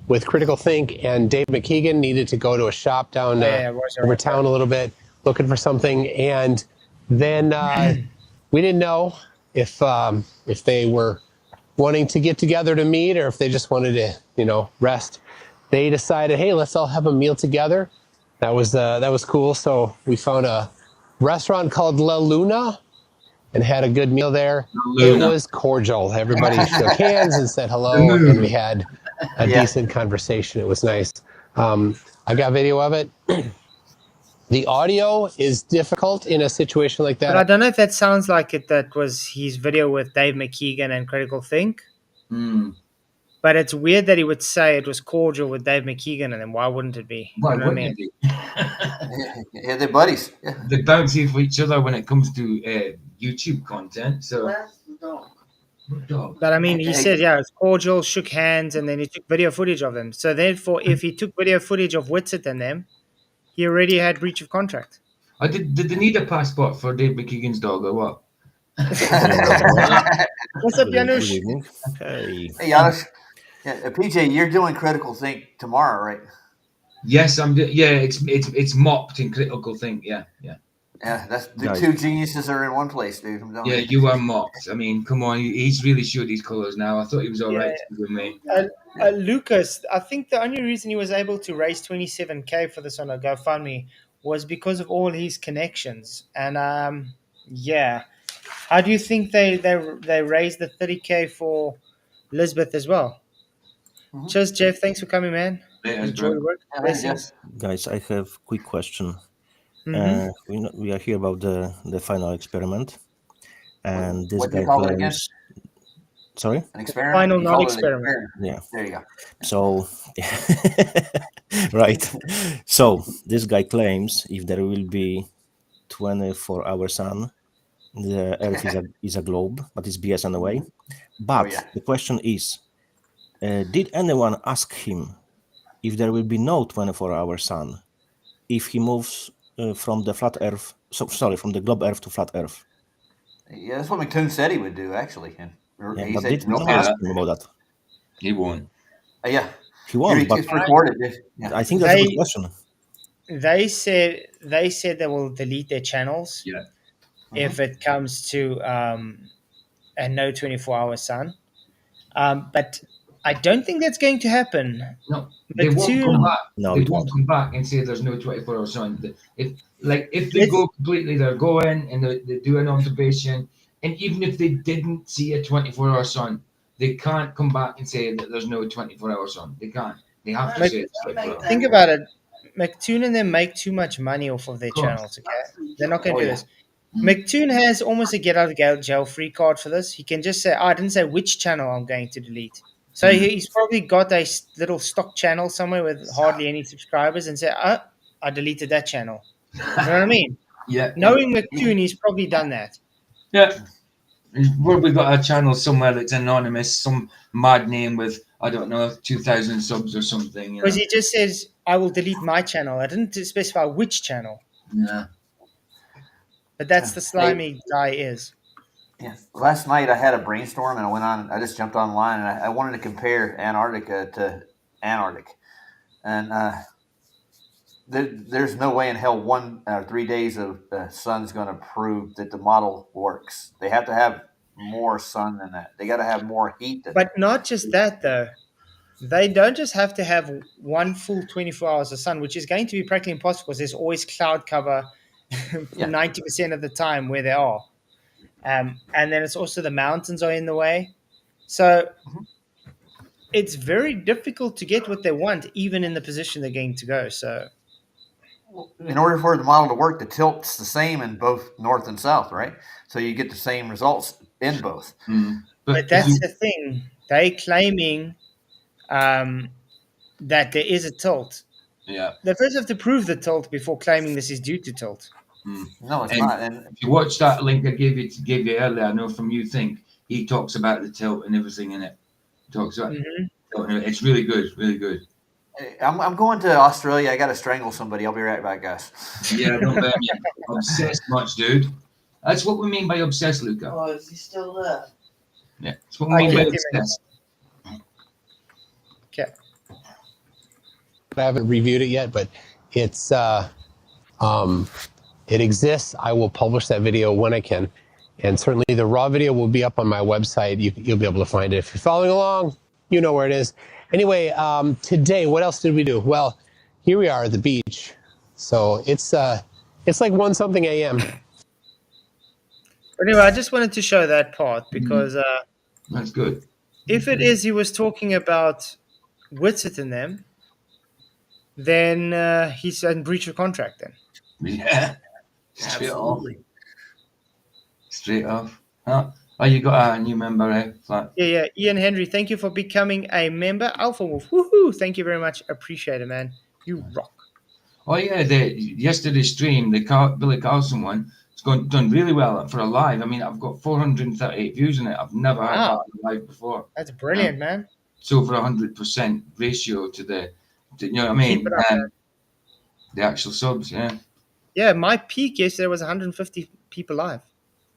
with Critical Think, and Dave McKeegan needed to go to a shop down over town a little bit, looking for something, and then we didn't know if they were wanting to get together to meet or if they just wanted to, rest. They decided, hey, let's all have a meal together. That was cool. So we found a restaurant called La Luna and had a good meal there. Luna. It was cordial. Everybody shook hands and said hello, and we had a decent conversation. It was nice. I got video of it. The audio is difficult in a situation like that. But I don't know if that sounds like it. That was his video with Dave McKeegan and Critical Think. But it's weird that he would say it was cordial with Dave McKeegan, and then why wouldn't it be? Why You know what I wouldn't mean? it be? Yeah, they're buddies. Yeah. They bounce off each other when it comes to YouTube content. So, That's the dog. But I mean, he said, yeah, it's cordial, shook hands, and then he took video footage of them. So therefore, if he took video footage of Whitsett and them, he already had breach of contract. did they need a passport for Dave McKeegan's dog or what? What's up, Janusz? Hey. Hey, Janusz. Yeah, PJ, you're doing Critical Think tomorrow, right? Yes, it's mocked in Critical Think. Yeah. That's the two geniuses are in one place, dude. Yeah, you are mocked. I mean, come on, he's really showed his colours now. I thought he was all right with me. Lucas, I think the only reason he was able to raise 27K for this on a GoFundMe was because of all his connections. And how do you think they raised the 30K for Lisbeth as well? Cheers, Jeff. Thanks for coming, man. Enjoy your work. Guys, I have a quick question. We are here about the final experiment, and this guy claims. Sorry? An experiment? Final not experiment. Yeah. There you go. So, right. So, this guy claims if there will be 24-hour sun, the Earth is a globe, but it's BS anyway. But the question is, did anyone ask him if there will be no 24-hour sun if he moves from the flat Earth, from the globe Earth to flat Earth? Yeah, that's what McToon said he would do, actually. But did no ask him about that? He won't. Yeah. He won't, but recorded. I think that's a good question. They said they will delete their channels if it comes to a no 24-hour sun. But I don't think that's going to happen. No, they won't come back. No, they won't come back and say there's no 24-hour sun. If they go completely, they're going and they do an observation. And even if they didn't see a 24-hour sun, they can't come back and say that there's no 24-hour sun. They can't. They have to say it's 24 hours. Think about it. McToon and them make too much money off of their channels. Okay, they're not going to do this. McToon has almost a get out of jail free card for this. He can just say, I didn't say which channel I'm going to delete. So he's probably got a little stock channel somewhere with hardly any subscribers and say, I deleted that channel. You know what I mean? Yeah. Knowing McToon, he's probably done that. Yeah. Well, we've got a channel somewhere that's anonymous, some mad name with, I don't know, 2,000 subs or something. Because he just says, I will delete my channel. I didn't specify which channel. Yeah. But that's the slimy guy is. Yeah. Last night I had a brainstorm and I just jumped online and I wanted to compare Antarctica to Antarctic. And there's no way in hell 3 days of sun's going to prove that the model works. They have to have more sun than that. They got to have more heat than But not just that, though. They don't just have to have one full 24 hours of sun, which is going to be practically impossible because there's always cloud cover 90% of the time where they are. And then it's also the mountains are in the way. So it's very difficult to get what they want, even in the position they're going to go. So in order for the model to work, the tilt's the same in both north and south, right? So you get the same results in both. But that's the thing. They're claiming that there is a tilt. Yeah. They first have to prove the tilt before claiming this is due to tilt. No, it's not. And if you watch that link I gave you earlier, I know from You Think, he talks about the tilt and everything in it. He talks about it's really good, really good. I'm going to Australia. I got to strangle somebody. I'll be right back, guys. Yeah, don't blame you. Obsessed much, dude. That's what we mean by obsessed, Luca. Oh, is he still there? Yeah, that's what we mean by obsessed. Okay. I haven't reviewed it yet, but it's it exists. I will publish that video when I can, and certainly the raw video will be up on my website. You'll be able to find it if you're following along. You know where it is. Anyway, today, what else did we do? Well, here we are at the beach. So it's like 1-something a.m. Anyway, I just wanted to show that part because That's good. if it is he was talking about Witsit in them, then he's in breach of contract then. Yeah. Absolutely. Straight off. Oh, you got a new member, Flat? Yeah. Ian Henry, thank you for becoming a member. Alpha Wolf, woohoo! Thank you very much. Appreciate it, man. You rock. Oh yeah, yesterday's stream, the Billy Carlson one, it's done really well for a live. I mean, I've got 438 views on it. I've never had that live before. That's brilliant, man. It's over 100% ratio to the, you know what I mean? Keep it up, man. The actual subs, yeah. Yeah, my peak yesterday was 150 people live.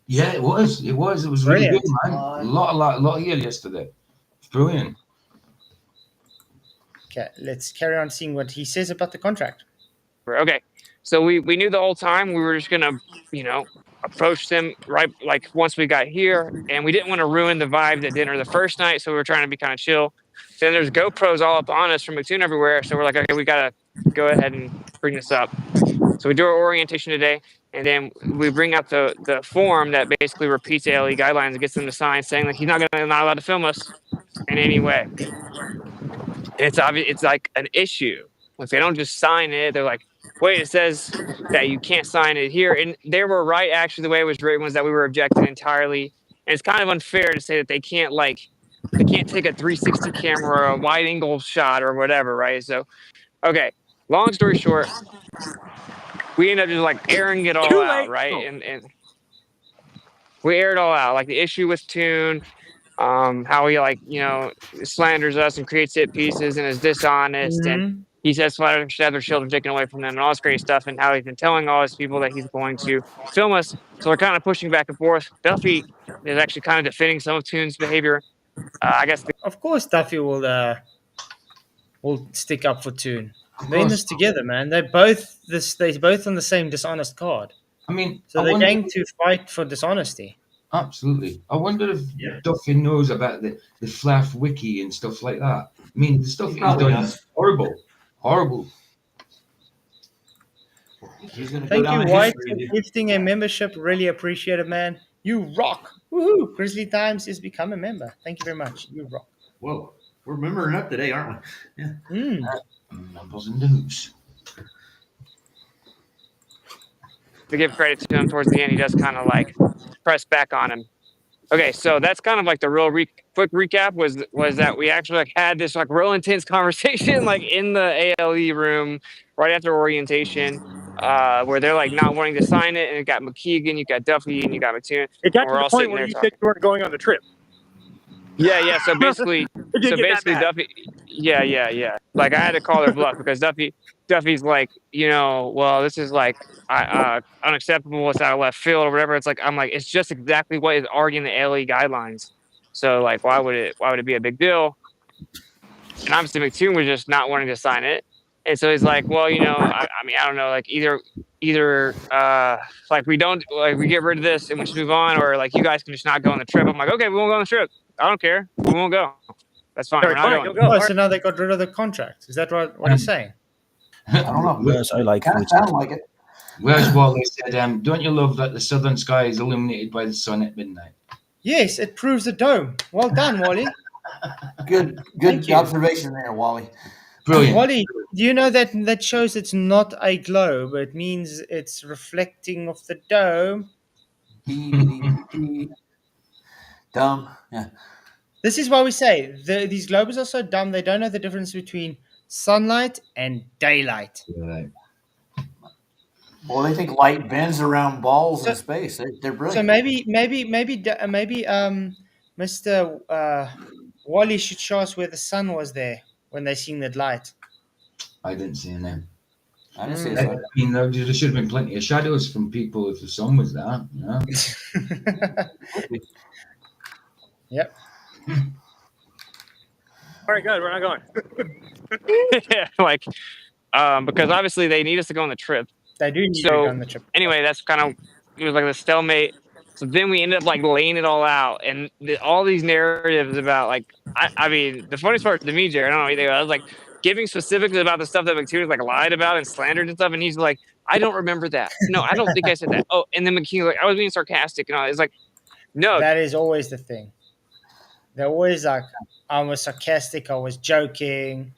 Yeah, it was. It was Brilliant. really good, man. A lot here yesterday. It's brilliant. Okay, let's carry on seeing what he says about the contract. Okay, so we knew the whole time we were just gonna, approach them right like once we got here, and we didn't want to ruin the vibe at dinner the first night, so we were trying to be kind of chill. Then there's GoPros all up on us from McToon everywhere, so we're like, okay, we gotta go ahead and bring this up. So we do our orientation today, and then we bring out the form that basically repeats the LE guidelines and gets them to sign, saying that he's not allowed to film us in any way. And it's obvious, it's like an issue. If they don't just sign it, they're like, wait, it says that you can't sign it here. And they were right, actually, the way it was written was that we were objecting entirely. And it's kind of unfair to say that they can't take a 360 camera or a wide angle shot or whatever, right? So, okay, long story short, we end up just like airing it all out, right? And we air it all out, like the issue with Toon, how he slanders us and creates hit pieces and is dishonest, and he says Flat should have their children taken away from them and all this great stuff, and how he's been telling all his people that he's going to film us. So we're kind of pushing back and forth. Duffy is actually kind of defending some of Toon's behavior. I guess. Of course, Duffy will stick up for Toon. They're in this together, man. They're both on the same dishonest card. I mean, so they're going to fight for dishonesty. Absolutely. I wonder if Duffy knows about the Flaff wiki and stuff like that. I mean, the stuff he's done is horrible. Horrible. Thank you, White, for gifting a membership. Really appreciate it, man. You rock. Woohoo! Grizzly Times is become a member. Thank you very much. You rock. Whoa. We're membering up today, aren't we? Yeah. Numbers and news. To give credit to him towards the end, he does kind of like press back on him. Okay, so that's kind of like the real quick recap was that we actually like had this like real intense conversation like in the ALE room right after orientation, where they're like not wanting to sign it, and it got McKeegan, you got Duffy, and you got McToon. It got to the point where you said you weren't going on the trip. Yeah. So basically, Duffy. Yeah. Like I had to call their bluff because Duffy's like, well, this is like unacceptable. It's out of left field or whatever. It's like I'm like, it's just exactly what is already in the LE guidelines. So like, why would it be a big deal? And obviously McToon was just not wanting to sign it. And so he's like, well, I don't know, like either like we get rid of this and we just move on, or like you guys can just not go on the trip. I'm like, okay, we won't go on the trip. I don't care. We won't go. That's fine. We're not going. Oh, so now they got rid of the contract. Is that what he's saying? I don't know. Yes, I like it. Sound like it. Where's Wally said, don't you love that the southern sky is illuminated by the sun at midnight? Yes, it proves the dome. Well done, Wally. Good observation there, Wally. Brilliant. Wally, do you know that shows it's not a globe? It means it's reflecting off the dome. Dumb. Yeah. This is why we say these globes are so dumb. They don't know the difference between sunlight and daylight. Right. Well, they think light bends around balls in space. They're brilliant. So maybe Mr. Wally should show us where the sun was there when they seen that light. I didn't see a name. I didn't see a I mean, there should have been plenty of shadows from people if the sun was there. Yep. All right, good. We're not going. Yeah, like, because obviously they need us to go on the trip. They do need to go on the trip. Anyway, that's kind of, it was like the stalemate. So then we ended up like laying it all out, and all these narratives about like, I mean, the funniest part to me, Jared, I don't know anything about it, I was like giving specifics about the stuff that McToon like lied about and slandered and stuff, and he's like, I don't remember that. No, I don't think I said that. Oh, and then McKean like, I was being sarcastic and all. It's like, no. That is always the thing. They're always like, I was sarcastic, I was joking.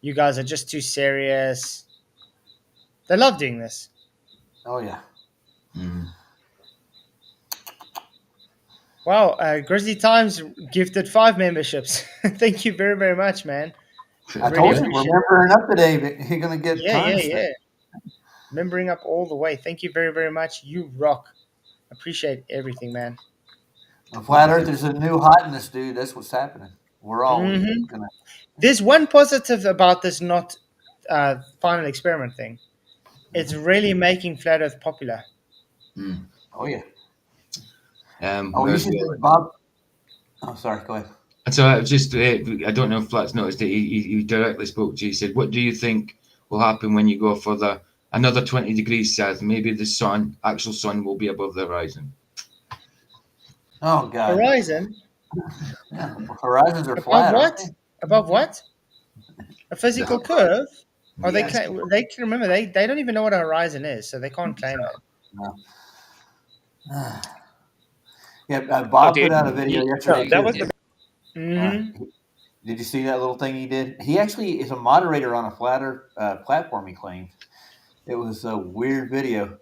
You guys are just too serious. They love doing this. Oh yeah. Wow, Grizzly Times gifted 5 memberships. Thank you very, very much, man. I told you, we're membering up today, but you're going to get Yeah. Membering up all the way. Thank you very, very much. You rock. Appreciate everything, man. The Flat Earthers are the new hotness, dude. That's what's happening. We're all gonna. There's one positive about this not final experiment thing. It's really making Flat Earth popular. Oh yeah. You should Bob. Oh, sorry. Go ahead. So I just, I don't know if Flat's noticed it. He directly spoke to you. He said, "What do you think will happen when you go further, another 20 degrees south? Maybe the actual sun, will be above the horizon." Oh God. Horizon. Yeah, horizons are above flat. What? Above what? A physical curve? Or Yes. they can remember they don't even know what a horizon is, so they can't claim it. No. Yeah, Bob put out a video yesterday. That was the. Did you see that little thing he did? He actually is a moderator on a Flat Earth platform, he claimed. It was a weird video.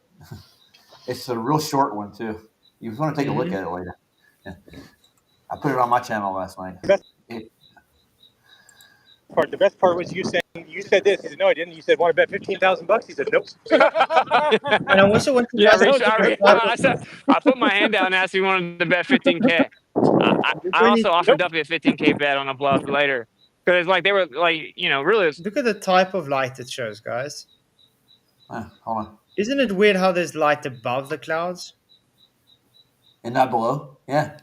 It's a real short one, too. You want to take a look at it later. Yeah. I put it on my channel last night. The best part was you said this. He said, no, I didn't. You said, want to bet $15,000? He said, nope. And I also went to I put my hand down and asked if he wanted to bet 15K. I also offered Duffy a 15K bet on a bluff later. Because like they were like, really. Look at the type of light it shows, guys. Hold on. Isn't it weird how there's light above the clouds? And not below? Yeah.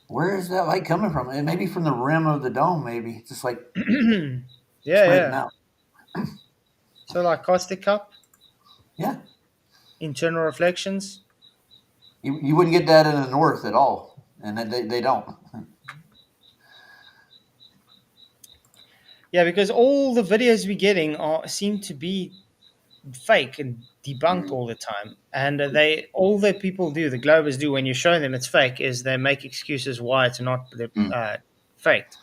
Where is that light coming from? It may be from the rim of the dome, maybe. It's just like yeah. So like caustic cup? Yeah. Internal reflections? You wouldn't get that in the north at all. And they don't. Yeah, because all the videos we're getting seem to be fake and debunked all the time. And all that people do, the Globers do, when you show them it's fake, is they make excuses why it's not faked.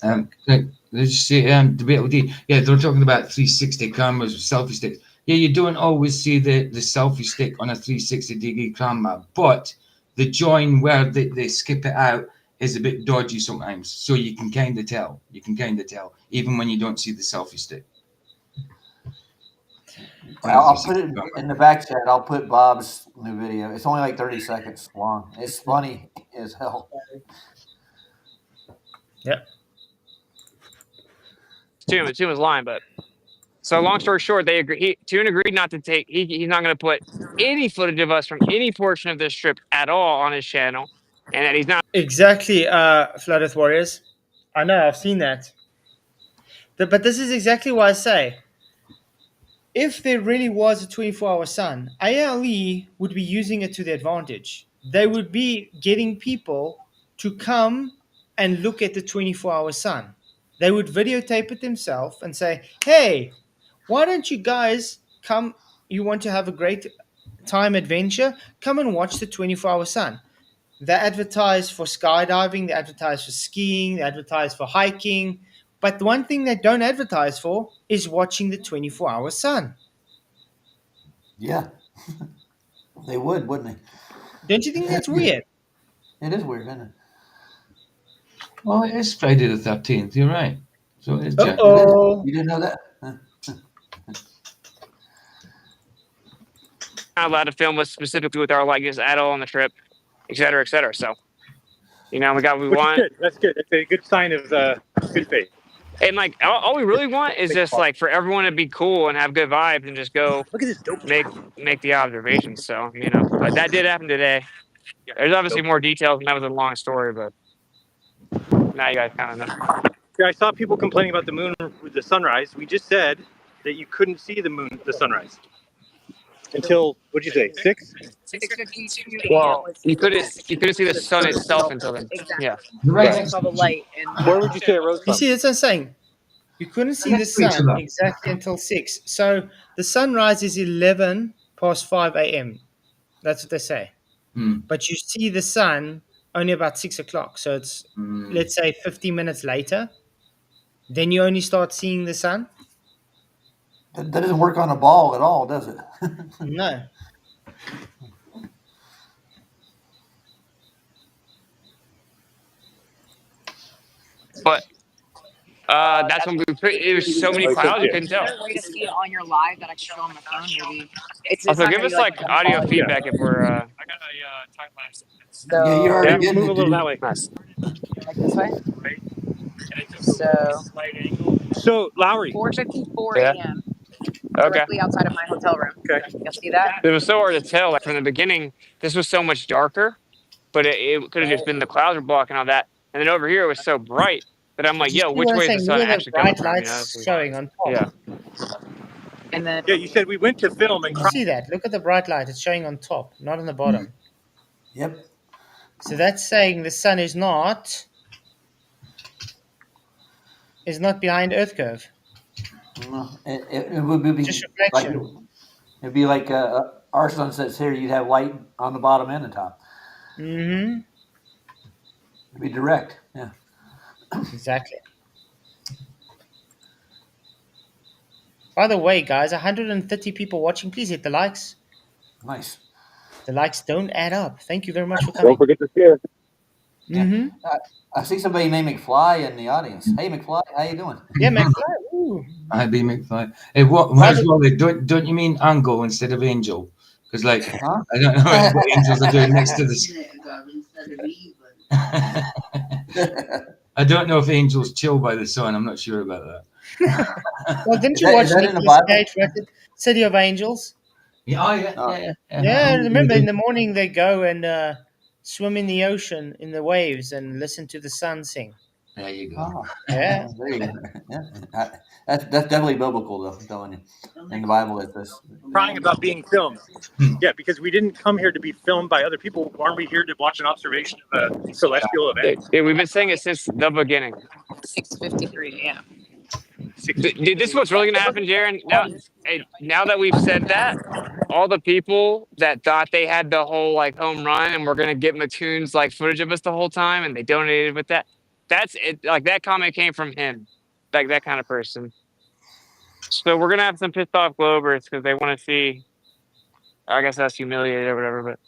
Let's see, they're talking about 360 cameras with selfie sticks. Yeah, you don't always see the selfie stick on a 360-degree camera, but the join where they skip it out is a bit dodgy sometimes. So you can kind of tell. Even when you don't see the selfie stick. I'll put it in the back chat. I'll put Bob's new video. It's only like 30 seconds long. It's funny as hell. Yep. Tune was lying, but so long story short, they agree. Tune agreed not to take. He's not going to put any footage of us from any portion of this trip at all on his channel, and that he's not exactly. Flat Earth Warriors, I know, I've seen that. But this is exactly why I say, if there really was a 24-hour sun, ALE would be using it to their advantage. They would be getting people to come and look at the 24-hour sun. They would videotape it themselves and say, hey, why don't you guys come? You want to have a great time adventure? Come and watch the 24-hour sun. They advertise for skydiving, they advertise for skiing, they advertise for hiking. But the one thing they don't advertise for is watching the 24-hour sun. Yeah. They would, wouldn't they? Don't you think that's weird? It is weird, isn't it? Well, it is Friday the 13th. You're right. So it is Jack. Uh-oh. You didn't know that? not allowed to film us specifically with our likeness at all on the trip, et cetera, et cetera. So, we got what we want. That's good. That's a good sign of good faith. And like all we really want is just like for everyone to be cool and have good vibes and just go look at this dope make the observations. So but that did happen today. There's obviously more details, and that was a long story, but now you guys kind of know. Yeah, I saw people complaining about the moon with the sunrise. We just said that you couldn't see the sunrise until what'd you say? 6? 6:52. Well, you couldn't see the sun itself until then. Exactly. Yeah. Right. I saw the light. And where would you say it rose from? You see, that's what I'm saying. You couldn't see the sun exactly until 6. So the sunrise is 11 past 5 a.m. That's what they say. But you see the sun only about 6 o'clock. So it's, let's say, 50 minutes later. Then you only start seeing the sun. That doesn't work on a ball at all, does it? No. But that's when it was so many clouds you couldn't tell. Is there a way to see it on your live that I can show on my phone? Maybe it's also not give gonna us be like audio quality. feedback if we're. I got a time lapse. So Yeah, you're already getting move it, a little dude. that way. Nice. Like this way. So Lowry, 4:54 Yeah. a.m. Okay. Directly outside of my hotel room. Okay. You'll see that. It was so hard to tell. Like from the beginning, this was so much darker, but it could have just been the clouds were blocking all that. And then over here it was so bright that I'm like, You yo, see which what I'm way is the saying? sun Look at the actually coming bright from? lights showing on top. Yeah. And then you said we went to film and You see that? Look at the bright light. It's showing on top, not on the bottom. Yep. So that's saying the sun is not behind Earth curve. No, it would be Just like reflection. it'd be like our sunsets here. You'd have light on the bottom and the top. Mm-hmm. It'd be direct. Yeah. Exactly. By the way, guys, 130 people watching. Please hit the likes. Nice. The likes don't add up. Thank you very much for coming. Don't forget to share. Mm-hmm. I see somebody named McFly in the audience. Hey, McFly, how you doing? Yeah, McFly. Ooh. I'd be McFly. Hey, what? Where's Wally? Don't you mean Angle instead of Angel? Because like I don't know what angels are doing next to this. I don't know if angels chill by the sun. I'm not sure about that. Well, didn't you watch Nicolas Cage, City of Angels? Yeah, Yeah, remember in the morning they go and swim in the ocean in the waves and listen to the sun sing. There you go. Oh, Yeah. there you go. Yeah. That's definitely biblical, though. I'm telling you. In the Bible, it's this. crying about being filmed. Yeah, because we didn't come here to be filmed by other people. Aren't we here to watch an observation of a celestial event? Yeah, we've been saying it since the beginning. 6:53 a.m. Dude, this is what's really going to happen, Jaron. Now that we've said that, all the people that thought they had the whole like home run and we're going to get Mattoon's like footage of us the whole time and they donated with that. That's it. Like that comment came from him, like that kind of person. So we're going to have some pissed off Globers because they want to see, I guess that's humiliated or whatever. But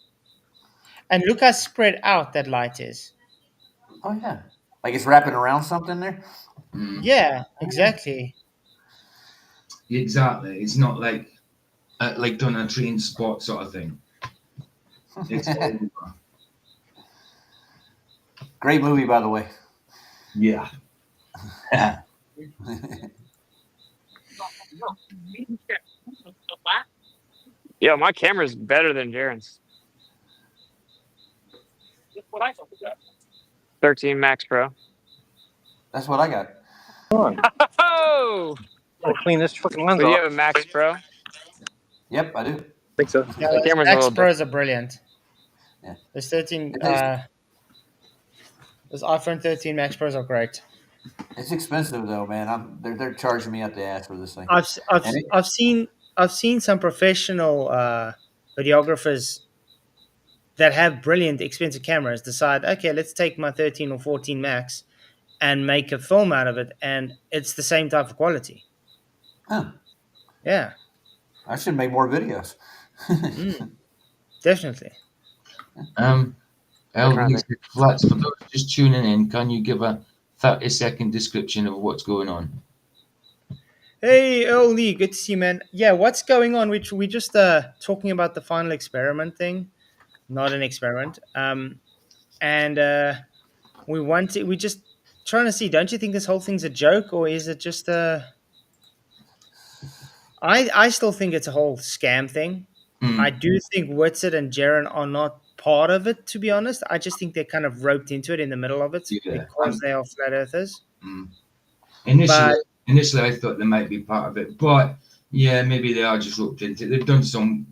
and look how spread out that light is. Oh, yeah. Like it's wrapping around something there? Yeah, exactly. Exactly. It's not like done a train spot sort of thing. It's Great movie, by the way. Yeah. yeah, my camera's better than Jaron's. 13 Max Pro. That's what I got. Oh! I'll clean this fucking lens So off. you have a Max Pro? Yep, I do. Think so. Yeah, The camera's a Max little Pros are brilliant. Yeah. Those 13, It is. those iPhone 13 Max Pros are great. It's expensive though, man. They're charging me up the ass for this thing. I've seen some professional videographers that have brilliant expensive cameras decide, okay, let's take my 13 or 14 Max and make a film out of it, and it's the same type of quality. Huh. Yeah. I should make more videos. Definitely. Flats, for those just tuning in, can you give a 30-second description of what's going on? Hey, Earl Lee, good to see you, man. Yeah, what's going on? We just talking about the final experiment thing, not an experiment. And we just trying to see. Don't you think this whole thing's a joke, or is it just a? I still think it's a whole scam thing. I do think Whitsett and Jaron are not part of it, to be honest. I just think they're kind of roped into it in the middle of it because they are flat earthers. Initially, I thought they might be part of it, but yeah, maybe they are just roped into it. They've done some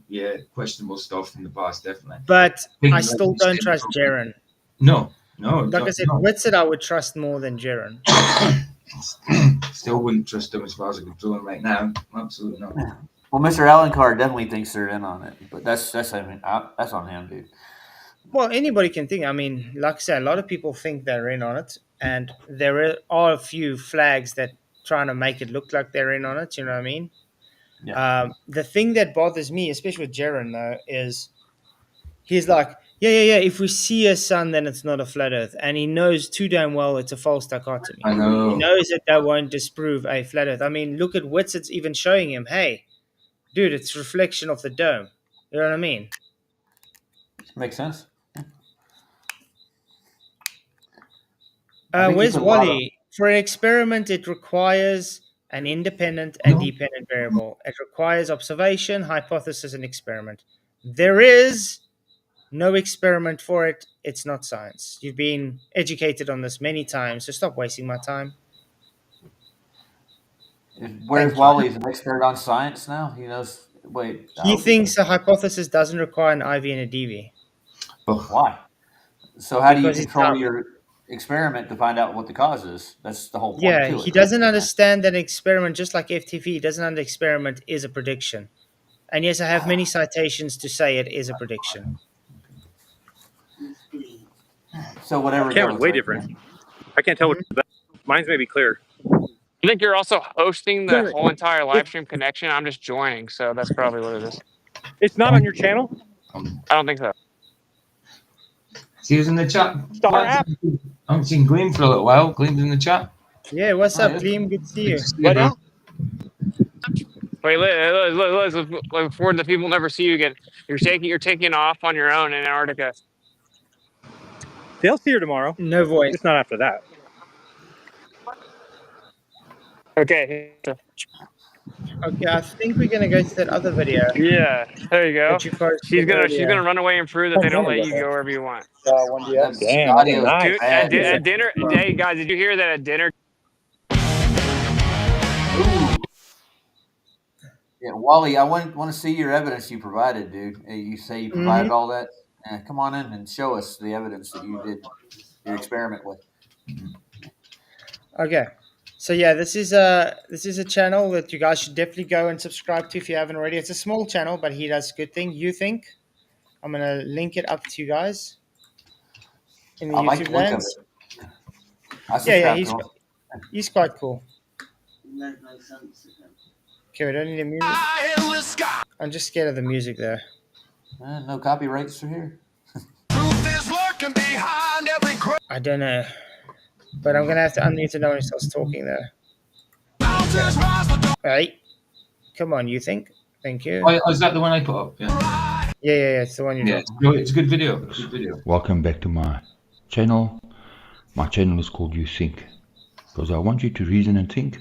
questionable stuff in the past, definitely. But I still don't trust Jaron. No. Like I said, Whitsett I would trust more than Jaron. Still wouldn't trust them as far as I could throw them right now. Absolutely not. Well, Mr. Alencar definitely thinks they're in on it, but that's on him, dude. Well, anybody can think. I mean, like I said, a lot of people think they're in on it, and there are a few flags that trying to make it look like they're in on it. You know what I mean? Yeah. The thing that bothers me, especially with Jaron, though, is he's like, yeah. If we see a sun, then it's not a flat Earth, and he knows too damn well it's a false dichotomy. I know. He knows that won't disprove a flat Earth. I mean, look at Witset's even showing him, hey, dude, it's reflection of the dome. You know what I mean? Makes sense. Where's Wally? For an experiment, it requires an independent and dependent variable. It requires observation, hypothesis, and experiment. There is no experiment for it. It's not science. You've been educated on this many times, so stop wasting my time. Where's Wally? He's an expert on science now. He knows. Wait. He thinks a hypothesis doesn't require an IV and a DV. Why? So how do you control your experiment to find out what the cause is? That's the whole point. Yeah, he doesn't understand that an experiment, just like FTV, doesn't understand experiment is a prediction. And yes, I have many citations to say it is a prediction. So whatever. Camera's way different. I can't tell what mine's maybe clear. I think you're also hosting the whole entire live stream connection. I'm just joining, so that's probably what it is. It's not on your channel? I don't think so. See who's in the chat? Star app. I haven't seen Gleam for a little while. Gleam's in the chat. Yeah, what's up, Gleam? Good to see you. What now? Wait, Liz, before the people never see you again, you're taking off on your own in Antarctica. They'll see her tomorrow. No voice. It's not after that. Okay. Okay, I think we're gonna go to that other video. Yeah, there you go. She's gonna earlier. run away and prove that they don't let you go wherever you want. Damn, nice. At dinner, hey guys, did you hear that at dinner? Yeah, Wally, I want to see your evidence you provided, dude. You say you provided all that. Come on in and show us the evidence that you did your experiment with. Okay. So yeah, this is a channel that you guys should definitely go and subscribe to if you haven't already. It's a small channel, but he does good thing. You think? I'm gonna link it up to you guys in the YouTube lands. Yeah, he's quite cool. Okay, we don't need the music. I'm just scared of the music there. No copyrights are here. I don't know. But I'm going to have to unmute to know when he starts talking there. Right. Come on, you think? Thank you. Oh, is that the one I put up? Yeah, it's the one you did. It's a good video. Welcome back to my channel. My channel is called You Think. Because I want you to reason and think,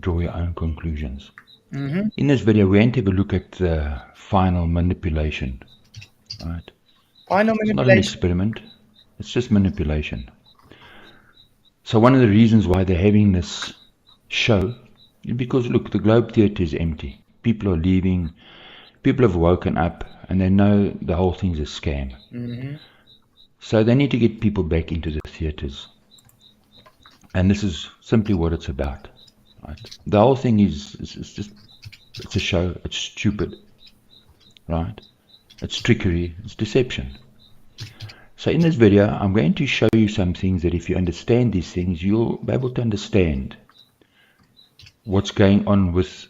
draw your own conclusions. In this video, we're going to have a look at the final manipulation. Right? Final manipulation. It's not an experiment. It's just manipulation. So one of the reasons why they're having this show is because, look, the Globe Theatre is empty. People are leaving. People have woken up and they know the whole thing's a scam. So they need to get people back into the theatres. And this is simply what it's about. Right? The whole thing is just, it's a show. It's stupid. Right? It's trickery. It's deception. So in this video, I'm going to show you some things that if you understand these things, you'll be able to understand what's going on with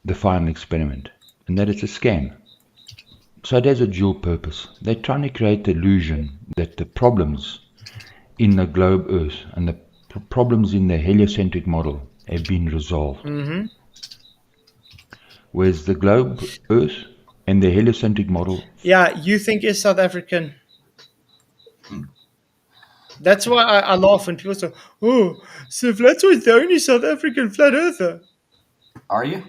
the final experiment, and that it's a scam. So it has a dual purpose. They're trying to create the illusion that the problems in the globe Earth and the problems in the heliocentric model have been resolved. Whereas the globe Earth and the heliocentric model... Yeah, you think is South African. That's why I laugh when people say, "Oh, so Flatzoid's the only South African flat earther." Are you?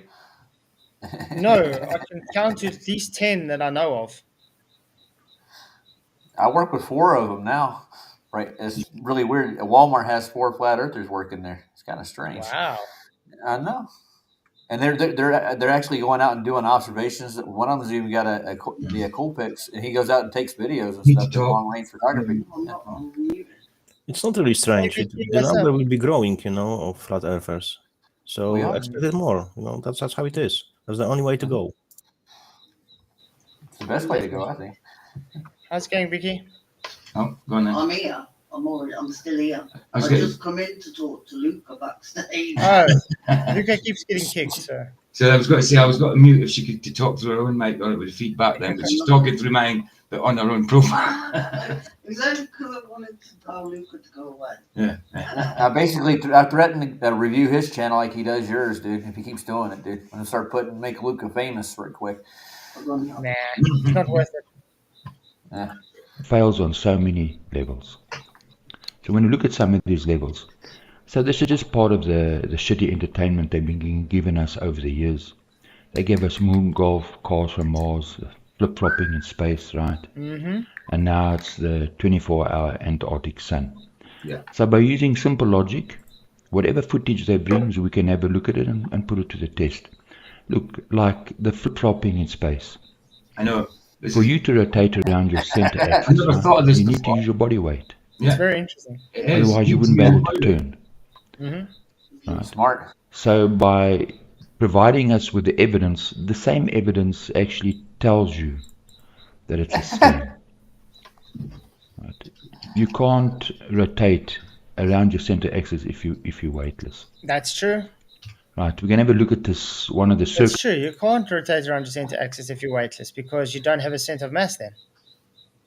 No, I can count to at least 10 that I know of. I work with 4 of them now. Right, it's really weird. Walmart has 4 flat earthers working there. It's kind of strange. Wow. I know. And they're actually going out and doing observations. One of them's even got the Coolpix, and he goes out and takes videos and stuff. Long range photography. It's not really strange. The number will be growing, of flat earthers. So expect it more. That's how it is. That's the only way to go. It's the best way to go, I think. How's it going, Vicky? Oh, go on then. I'm here. I'm still here. I just come in to talk to Luca backstage. Oh, Luca keeps getting kicked, so. So I was going to say I was going to mute if she could to talk through her own mic or it would feedback then, but she's talking through mine, but on her own profile. It was only because I wanted to tell Luca to go away. Yeah. Basically, I threatened to review his channel like he does yours, dude. If he keeps doing it, dude, I'm gonna start make Luca famous right quick. Nah, it's not worth it. Yeah. Fails on so many levels. So when you look at some of these levels, so this is just part of the shitty entertainment they've been giving us over the years. They gave us moon golf, cars from Mars, flip-flopping in space, right? Mm-hmm. And now it's the 24-hour Antarctic sun. Yeah. So by using simple logic, whatever footage they bring, we can have a look at it and put it to the test. Look, like the flip-flopping in space. I know. For you to rotate around your center axis, you need to use your body weight. Yeah. It's very interesting. Otherwise, you wouldn't be able to turn. Mm-hmm. Right. Smart. So by providing us with the evidence, the same evidence actually tells you that it's a scam. Right. You can't rotate around your center axis if you're weightless. That's true. Right. We're gonna have a look at this one of the circles. It's true. You can't rotate around your center axis if you're weightless because you don't have a center of mass then.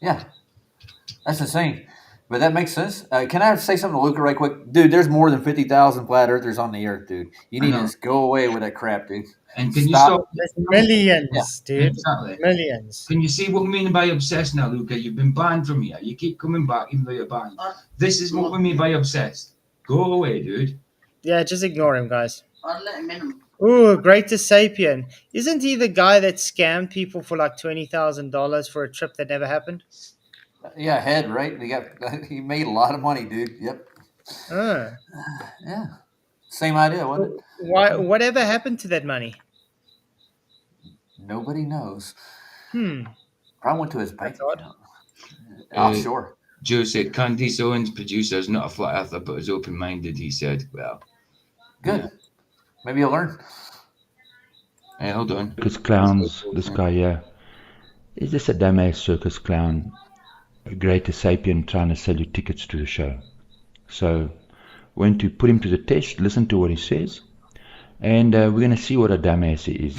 Yeah, that's insane. But that makes sense. Can I say something to Luca right quick? Dude, there's more than 50,000 flat earthers on the earth, dude. You need to just go away with that crap, dude. And can you stop? There's millions, dude. Exactly. Millions. Can you see what we mean by obsessed now, Luca? You've been banned from here. You keep coming back even though you're banned. This is what we mean by obsessed. Go away, dude. Yeah, just ignore him, guys. I'll let him in. Ooh, Greatest Sapien. Isn't he the guy that scammed people for like $20,000 for a trip that never happened? Yeah, head, right? He made a lot of money, dude. Yep. Yeah. Same idea, wasn't it? Whatever happened to that money? Nobody knows. Probably went to his bank account. Offshore. Joe said Candice Owens, producer, is not a flat earther, but is open-minded. He said, "Well, good. Yeah. Maybe you'll learn." Hey, hold on. Circus clowns. This guy here is just a dumbass circus clown. A Greatest Sapien trying to sell you tickets to the show. So, we're going to put him to the test, listen to what he says, and we're going to see what a dumbass he is.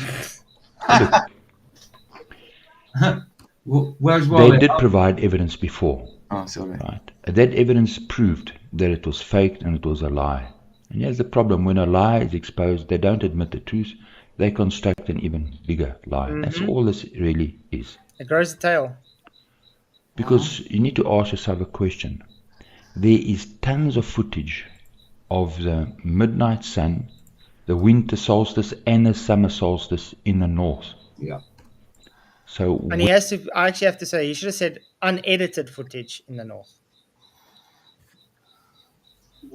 Where's They did provide evidence before. Oh, sorry. Right. That evidence proved that it was fake and it was a lie. And here's the problem. When a lie is exposed, they don't admit the truth. They construct an even bigger lie. Mm-hmm. That's all this really is. It grows the tail. Because you need to ask yourself a question. There is tons of footage of the midnight sun, the winter solstice, and the summer solstice in the north. Yeah. So and I actually have to say, he should have said unedited footage in the north.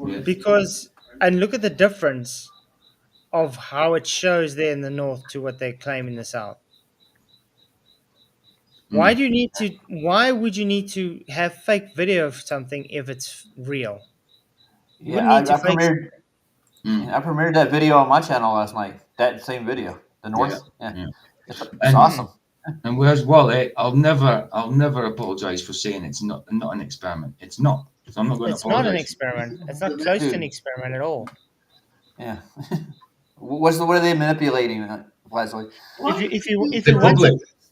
Yeah. Because, and look at the difference of how it shows there in the north to what they claim in the south. Why would you need to have fake video of something if it's real? Yeah, I premiered that video on my channel last night. That same video, the north. Yeah. It's awesome. And whereas Wally, I'll never apologize for saying it's not an experiment. It's not. So I'm not going to apologize. It's not an experiment. It's not close to an experiment at all. Yeah. What are they manipulating? Flatzoid?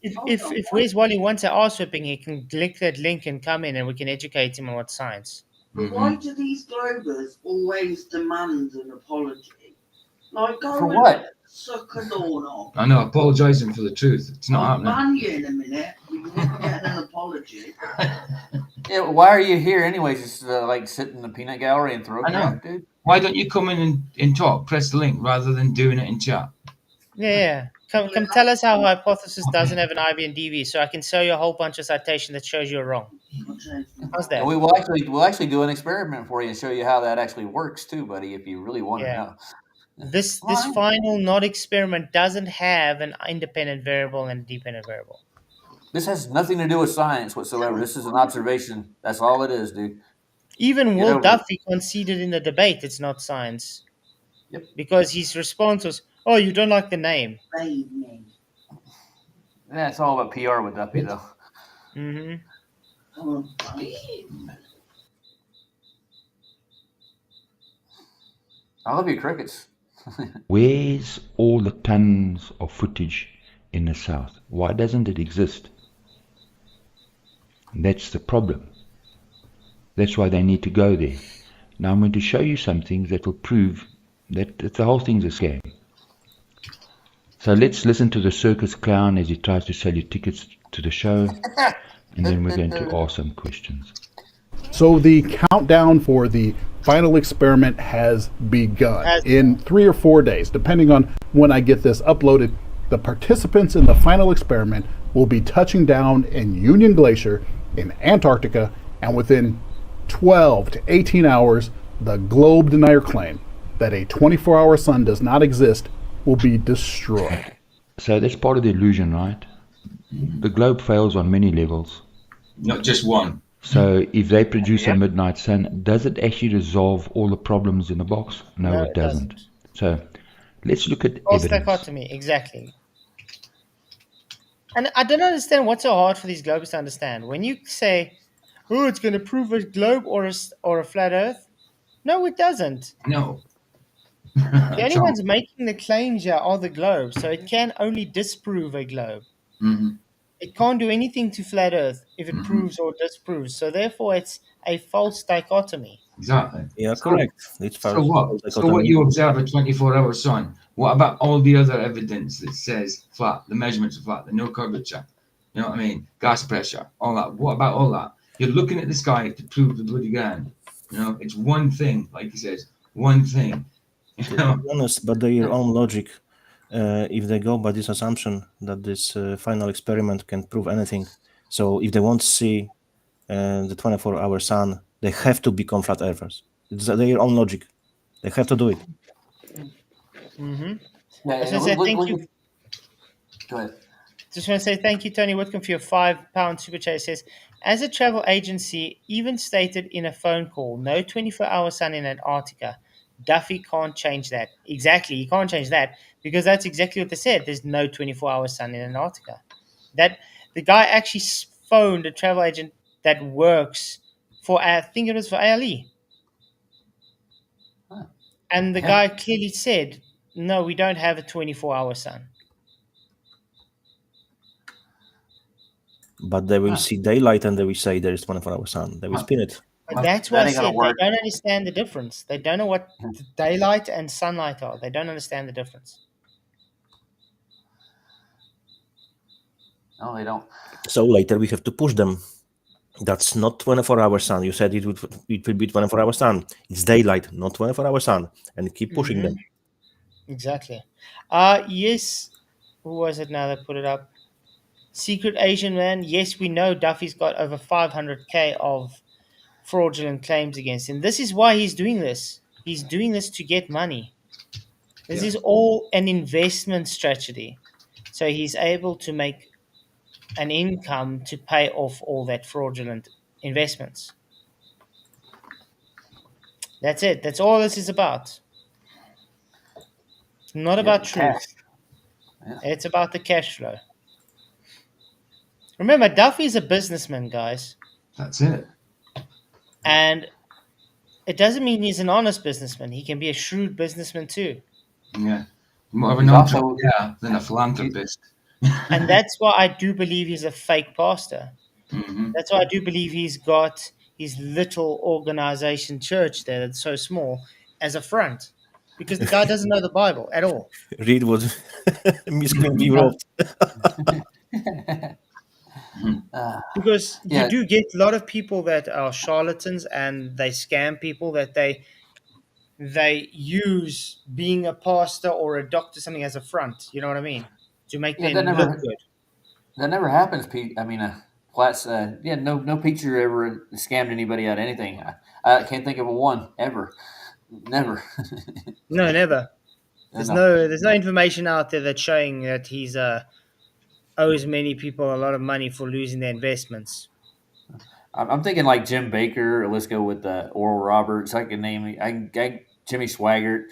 If Where's Wally wants an arse whipping, he can click that link and come in, and we can educate him on what's science. But why do these Globers always demand an apology? Like, go for what? Suck a doorknob. I know, apologising for the truth. It's not happening. I'll ban you in a minute. We won't get an apology. Yeah, why are you here anyways? Just like sit in the peanut gallery and throw crap, dude? Why don't you come in and talk? Press the link rather than doing it in chat. Yeah. Come tell us how Hypothesis doesn't have an IB and DV, so I can show you a whole bunch of citation that shows you're wrong. How's that? And we'll actually do an experiment for you and show you how that actually works too, buddy, if you really want to know. This final not experiment doesn't have an independent variable and a dependent variable. This has nothing to do with science whatsoever. This is an observation. That's all it is, dude. Even Will Duffy conceded in the debate it's not science. Yep. Because his response was, "Oh, you don't like the name." Yeah, it's all about PR with Duffy, though. Mm-hmm. I love you, crickets. Where's all the tons of footage in the south? Why doesn't it exist? That's the problem. That's why they need to go there. Now I'm going to show you something that will prove that the whole thing's a scam. So let's listen to the circus clown as he tries to sell you tickets to the show, and then we're going to ask some questions. So the countdown for the final experiment has begun. In 3 or 4 days, depending on when I get this uploaded, the participants in the final experiment will be touching down in Union Glacier in Antarctica, and within 12 to 18 hours, the globe denier claim that a 24-hour sun does not exist will be destroyed. So that's part of the illusion, right? The globe fails on many levels. Not just one. So if they produce a midnight sun, does it actually resolve all the problems in the box? No, it doesn't. So let's look at False evidence. dichotomy, exactly. And I don't understand what's so hard for these globes to understand. When you say, "Oh, it's going to prove a globe or a flat Earth," no, it doesn't. No. The only ones making the claims here are the globe, so it can only disprove a globe. Mm-hmm. It can't do anything to flat Earth if it proves or disproves. So therefore, it's a false dichotomy. Exactly. Yeah, correct. It's So what? So what you observe a 24-hour sun? What about all the other evidence that says flat? The measurements are flat. The no curvature. You know what I mean? Gas pressure. All that. What about all that? You're looking at the sky to prove the bloody ground. You know, it's one thing, like he says, one thing. To be honest, but their own logic, if they go by this assumption that this final experiment can prove anything, so if they want to see the 24-hour sun, they have to become flat earthers. It's their own logic. They have to do it. Mm-hmm. Yeah, I just want to say thank you. Go ahead. Just want to say thank you, Tony Whitcomb, for your £5 super chat. It says, as a travel agency even stated in a phone call, no 24-hour sun in Antarctica. Duffy can't change that. Exactly, he can't change that because that's exactly what they said. There's no 24-hour sun in Antarctica. That the guy actually phoned a travel agent that works for, I think it was for ALE. Huh. And the guy clearly said, no, we don't have a 24-hour sun. But they will see daylight and they will say there is 24-hour sun. They will spin it. But that's why I said they don't understand the difference. They don't know what daylight and sunlight are. They don't understand the difference. No, they don't. So later we have to push them. That's not 24-hour sun. You said it will be 24-hour sun. It's daylight, not 24-hour sun. And keep pushing them. Exactly. Yes. Who was it now that put it up? Secret Asian Man. Yes, we know Duffy's got over 500K of fraudulent claims against him. This is why he's doing this. He's doing this to get money. This is all an investment strategy. So he's able to make an income to pay off all that fraudulent investments. That's it. That's all this is about. It's not about truth. Yeah. It's about the cash flow. Remember, Duffy's a businessman, guys. That's it. And it doesn't mean he's an honest businessman. He can be a shrewd businessman too. Yeah. More of an entrepreneur than a philanthropist. And that's why I do believe he's a fake pastor. Mm-hmm. That's why I do believe he's got his little organization church there that's so small as a front. Because the guy doesn't know the Bible at all. Read what Miss Quimby wrote. Because you do get a lot of people that are charlatans and they scam people, that they use being a pastor or a doctor something as a front. You know what I mean? To make them look good. That never happens, Pete. I mean, Platts. No preacher ever scammed anybody out of anything. I can't think of a one ever. Never. No, never. There's no information out there that's showing that he's owes many people a lot of money for losing their investments. I'm thinking like Jim Baker. Or let's go with Oral Roberts. I can name. Jimmy Swaggart.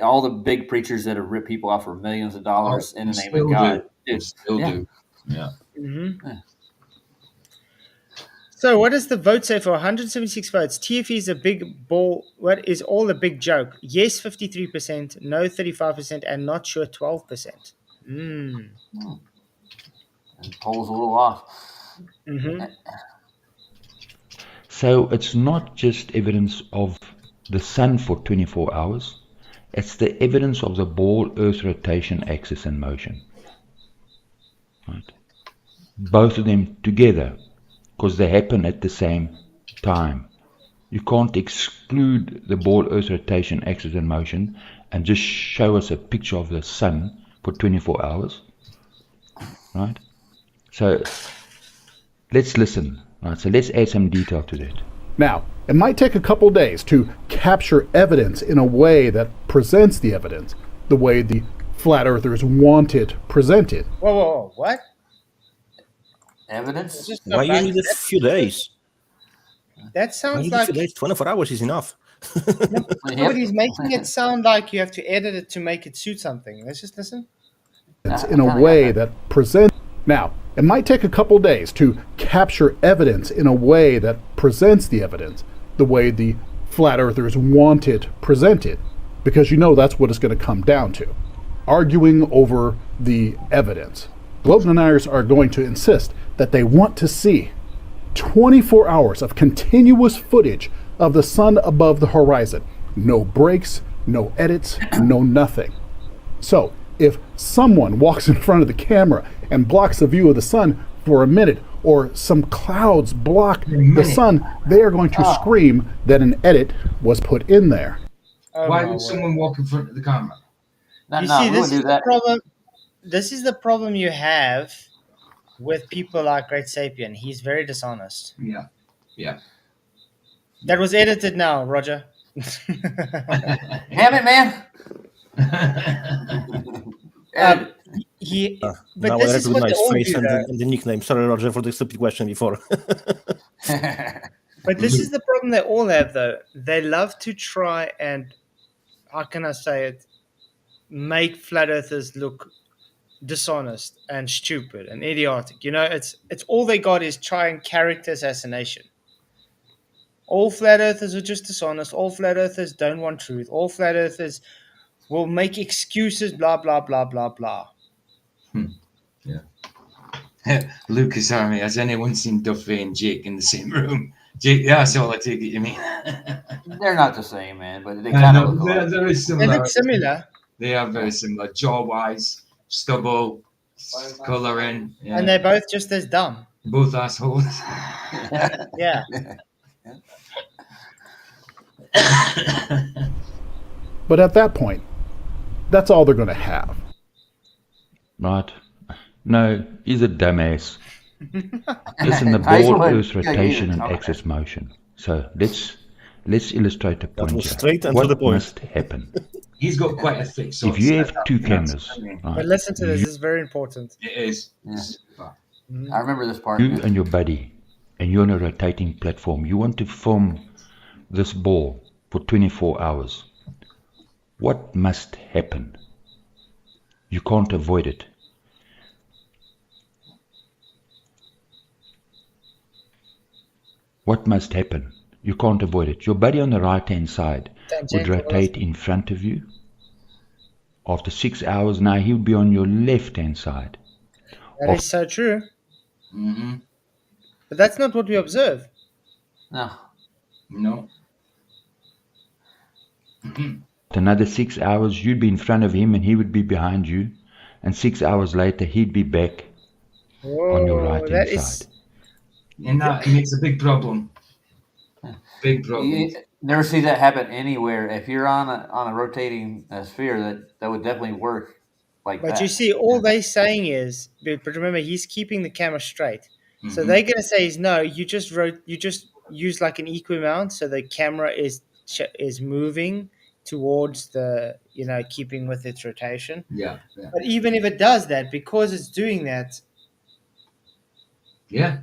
All the big preachers that have ripped people off for millions of dollars in the name of God. Still do. Yeah. Mm-hmm. Yeah. So, what does the vote say for 176 votes? TFE is a big ball. What is all a big joke? Yes, 53%, no, 35%, and not sure, 12%. And polls a little off. Mm-hmm. So it's not just evidence of the sun for 24 hours. It's the evidence of the ball Earth rotation axis in motion. Right? Both of them together, because they happen at the same time. You can't exclude the ball Earth rotation axis in motion and just show us a picture of the sun for 24 hours. Right? So let's listen. Right? So let's add some detail to that. Now, it might take a couple days to capture evidence in a way that presents the evidence the way the flat earthers want it presented. Whoa, what? Evidence? Why you need a few days? That sounds like 24 hours is enough. Nobody's making it sound like you have to edit it to make it suit something. Let's just listen. In a way that presents. Now, it might take a couple days to capture evidence in a way that presents the evidence the way the flat earthers want it presented, because that's what it's going to come down to. Arguing over the evidence. Globe deniers are going to insist that they want to see 24 hours of continuous footage of the sun above the horizon. No breaks, no edits, no nothing. So, if someone walks in front of the camera and blocks the view of the sun for a minute, or some clouds block the sun, they are going to scream that an edit was put in there. Why would someone walk in front of the camera? You see, this is the problem. This is the problem you have with people like Great Sapien. He's very dishonest. Yeah. That was edited now, Roger. Damn it, man! But now this I is what recognize they all face do, and the nickname. Sorry, Roger, for the stupid question before. But this is the problem they all have, though. They love to try and, how can I say it, make flat earthers look dishonest and stupid and idiotic. It's all they got is trying character assassination. All flat earthers are just dishonest. All flat earthers don't want truth. All flat earthers will make excuses, blah, blah, blah, blah, blah. Yeah. Lucas Army, has anyone seen Duffy and Jake in the same room? Jake, that's all I take it you mean. They're not the same, man, but they kind of look alike. They're similar. They look similar. They are very similar. Jaw-wise, stubble, colouring. Yeah. And they're both just as dumb. Both assholes. Yeah. But at that point, that's all they're going to have. Right. No, he's a dumbass. Listen, the ball Earth rotation and axis motion. So let's illustrate the point here. Straight and what to the point. must happen? He's got quite a thick If you have two cameras, right, But listen to this. This is very important. It is. Yeah. I remember this part. you and your buddy, and you're on a rotating platform, you want to film this ball for 24 hours. What must happen? You can't avoid it. What must happen? You can't avoid it. Your buddy on the right-hand side would rotate in front of you. After 6 hours, now he would be on your left-hand side. That is so true. Mm-hmm. But that's not what we observe. No. Another 6 hours, you'd be in front of him and he would be behind you. And 6 hours later, he'd be back on your right-hand side. And that makes a big problem. Big problem. You never see that happen anywhere. If you're on a rotating sphere, that would definitely work like that. But you see, all they're saying is, but remember, he's keeping the camera straight. Mm-hmm. So they're going to say is, no, you just use like an equi-mount, so the camera is moving towards the, keeping with its rotation. Yeah. But even if it does that, because it's doing that. Yeah.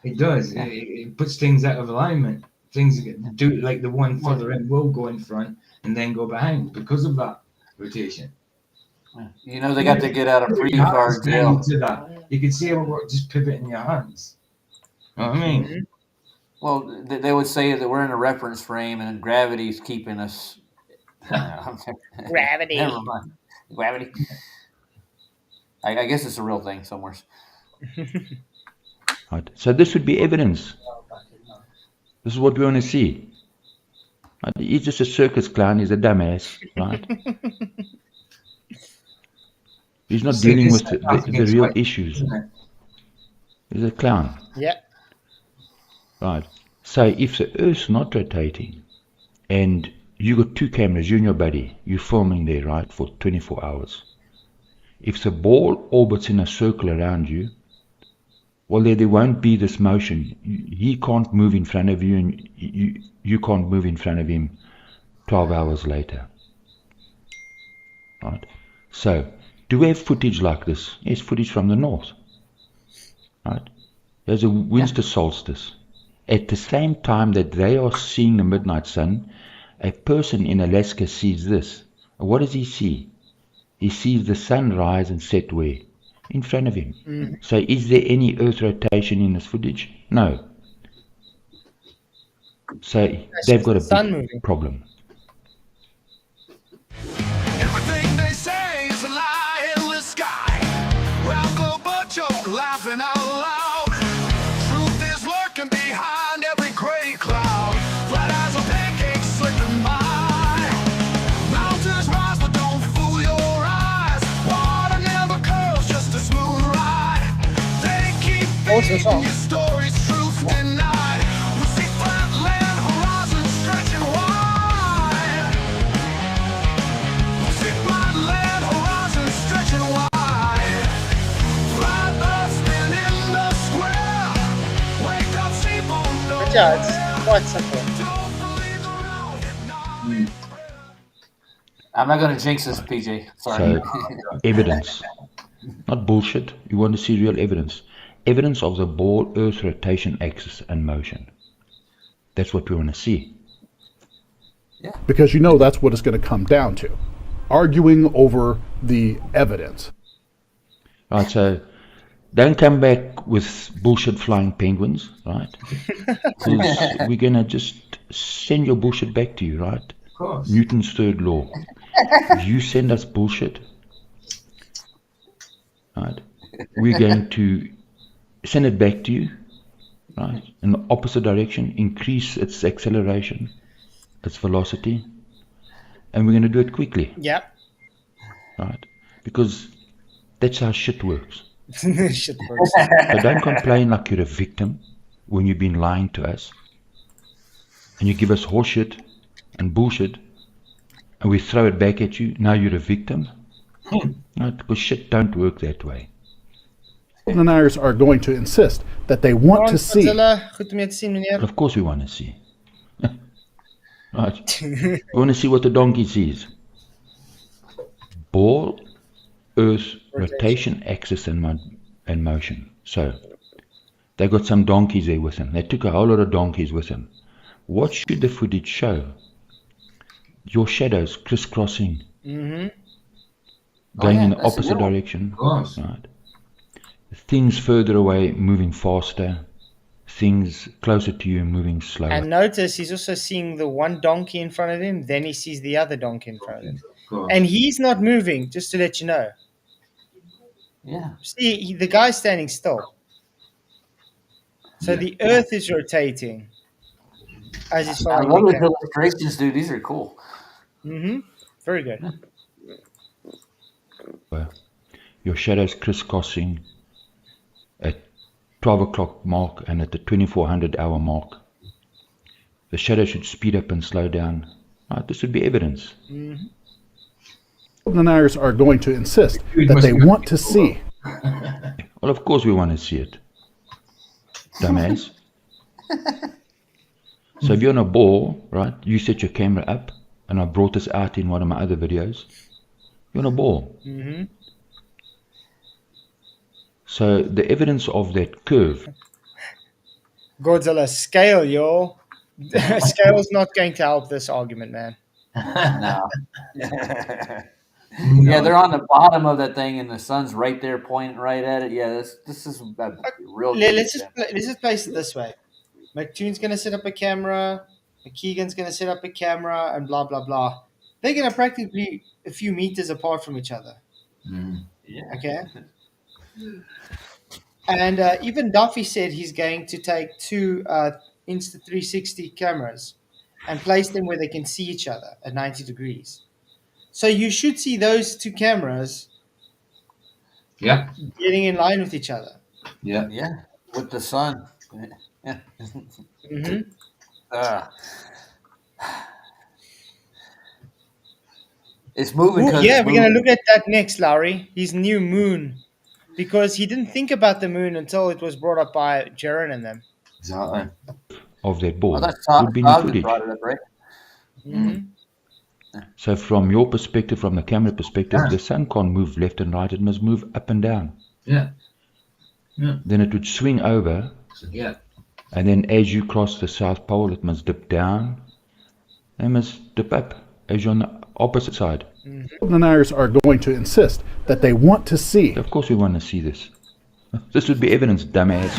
It does. It puts things out of alignment. Things do like the one further in will go in front and then go behind because of that rotation. You know, they got to get out of free Your card hands down jail. to that. You can see how it works, just pivoting your hands. You know what I mean? Well, they would say that we're in a reference frame and gravity's keeping us. Gravity. Never mind. Gravity. I guess it's a real thing somewhere. Right. So this would be evidence. This is what we want to see. Right? He's just a circus clown. He's a dumbass, right? He's not dealing with the real issues. He's a clown. Yeah. Right. So if the Earth's not rotating and you got two cameras, you and your buddy, you're filming there, right, for 24 hours. If the ball orbits in a circle around you, well, there won't be this motion. He can't move in front of you, and you can't move in front of him 12 hours later. Right? So, do we have footage like this? Yes, footage from the north. Right? There's a winter solstice. At the same time that they are seeing the midnight sun, a person in Alaska sees this. What does he see? He sees the sun rise and set where? In front of him. So is there any Earth rotation in this footage? No. So they've got a big problem. Everything they say is a lie in the sky. Well, go but joke, laughing out loud. Truth is lurking behind every gray cloud. Flat as a pancake slipping by. Mountains rise, but don't fool your eyes. Water never curls, just a smooth ride. They keep feeding your stories, truth denied. We see flatland horizons stretching wide. We see flatland horizons stretching wide. Flat Earth spinning the square. Wake up, people, know. Yeah, it's quite simple. I'm not going to jinx this, PJ. Sorry. So, evidence. Not bullshit. You want to see real evidence. Evidence of the ball Earth rotation axis and motion. That's what we want to see. Yeah. Because you know that's what it's going to come down to. Arguing over the evidence. Right, so don't come back with bullshit flying penguins, right? Because we're going to just send your bullshit back to you, right? Of course. Newton's third law. If you send us bullshit, right, we're going to send it back to you, right, in the opposite direction, increase its acceleration, its velocity, and we're going to do it quickly. Yep. Right? Because that's how shit works. Shit works. So don't complain like you're a victim when you've been lying to us, and you give us horseshit and bullshit, and we throw it back at you. Now you're a victim. Right? Because shit don't work that way. Deniers are going to insist that they want to see. Of course we want to see. Right. We want to see what the donkey sees. Ball, Earth, rotation, axis, and motion. So, they got some donkeys there with them. They took a whole lot of donkeys with them. What should the footage show? Your shadows crisscrossing. Going in the opposite direction. Right. Things further away moving faster. Things closer to you moving slower. And notice he's also seeing the one donkey in front of him, then he sees the other donkey in front of him. And he's not moving, just to let you know. Yeah. See, the guy's standing still. So the Earth is rotating as he's I following love the the camera. illustrations, dude. These are cool. Very good. Your shadows crisscrossing at 12 o'clock mark and at the 2400 hour mark. The shadow should speed up and slow down. Right, this would be evidence. Deniers are going to insist that they want to see. Well, of course we want to see it. Dumbass. So if you're on a ball, right, you set your camera up, and I brought this out in one of my other videos. You're on a ball. So the evidence of that curve, Godzilla, scale, yo. Scale's not going to help this argument, man. No. Yeah, they're on the bottom of that thing, and the sun's right there, pointing right at it. Yeah, this is a real good Let's example. just place it this way. McToon's going to set up a camera. McKeegan's going to set up a camera, and blah blah blah. They're going to practically a few meters apart from each other. Yeah. Okay. And even Duffy said he's going to take two Insta360 cameras and place them where they can see each other at 90 degrees. So you should see those two cameras getting in line with each other. Yeah, with the sun. Yeah. It's moving. Ooh, yeah, we're going to look at that next, Larry. His new moon. Because he didn't think about the moon until it was brought up by Jaron and them. Exactly. Of that ball Well, would be in the Todd footage. brought it up, right? So from your perspective, from the camera perspective, the sun can't move left and right. It must move up and down. Yeah. Then it would swing over. Yeah. And then as you cross the South Pole, it must dip down. It must dip up as you're on the opposite side. Deniers are going to insist that they want to see. Of course we want to see this. This would be evidence, dumbass.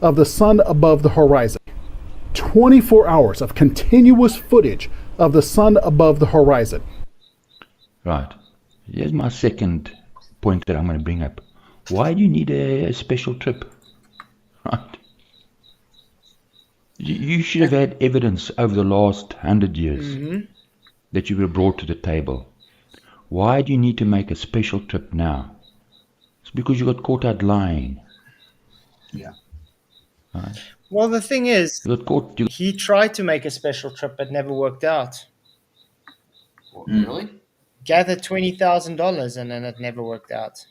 Of the sun above the horizon. 24 hours of continuous footage of the sun above the horizon. Right. Here's my second point that I'm going to bring up. Why do you need a special trip? Right. You should have had evidence over the last 100 years that you were brought to the table. Why do you need to make a special trip now? It's because you got caught out lying. Yeah. Right. Well, the thing is, You got caught. he tried to make a special trip, but never worked out. Well, really? Gathered $20,000 and then it never worked out.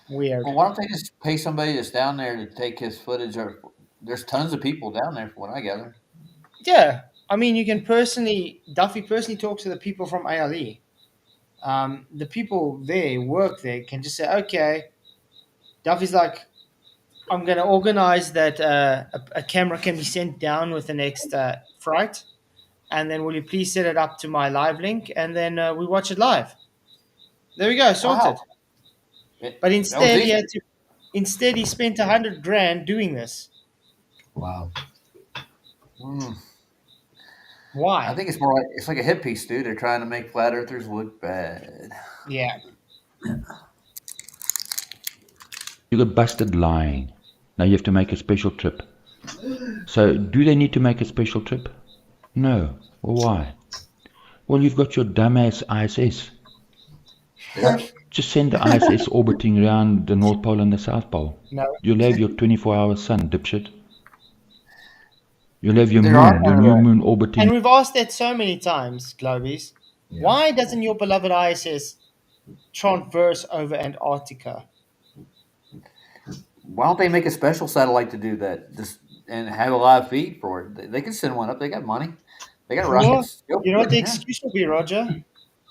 Weird. Well, why don't they just pay somebody that's down there to take his footage? Or there's tons of people down there, from what I gather. Yeah, I mean, you can Duffy personally talks to the people from ALE. The people there, work there, can just say, okay, Duffy's like, I'm going to organize that a camera can be sent down with the next flight, and then will you please set it up to my live link, and then we watch it live. There we go, sorted. Wow. But instead, he spent $100,000 doing this. Wow. Why? I think it's more like it's like a hit piece, dude. They're trying to make flat earthers look bad. Yeah. You got busted lying. Now you have to make a special trip. So do they need to make a special trip? No. Well, why? Well, you've got your dumbass ISS. Just send the ISS orbiting around the North Pole and the South Pole. No. You'll have your 24-hour sun, dipshit. You'll have your moon, your new moon orbiting. And we've asked that so many times, Globies. Yeah. Why doesn't your beloved ISS traverse over Antarctica? Why don't they make a special satellite to do that? Just and have a live feed for it. They can send one up. They got money. They got rockets. You know what the excuse will be, Roger?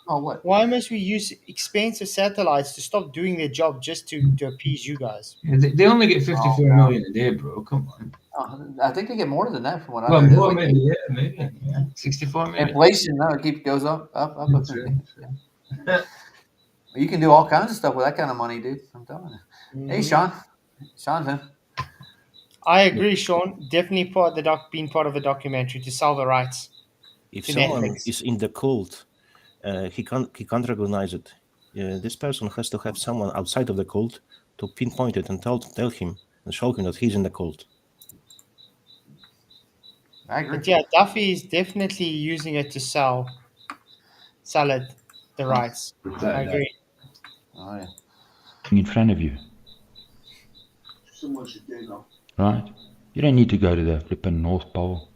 Oh, what? Why must we use expensive satellites to stop doing their job just to appease you guys? Yeah, they only get 54 million a day, bro. Come on. I think they get more than that from what I heard. Well, maybe. 64 million. Inflation, no, it goes up. You can do all kinds of stuff with that kind of money, dude. I'm telling you. Hey, Sean. Sean's in. I agree, Sean. Definitely being part of a documentary to sell the rights. If someone is in the cult, he can't recognize it. This person has to have someone outside of the cult to pinpoint it and tell him and show him that he's in the cult. I agree. But yeah, Duffy is definitely using it to sell it, the rights. I agree. Oh, yeah. In front of you. Right? You don't need to go to the flippin' North Pole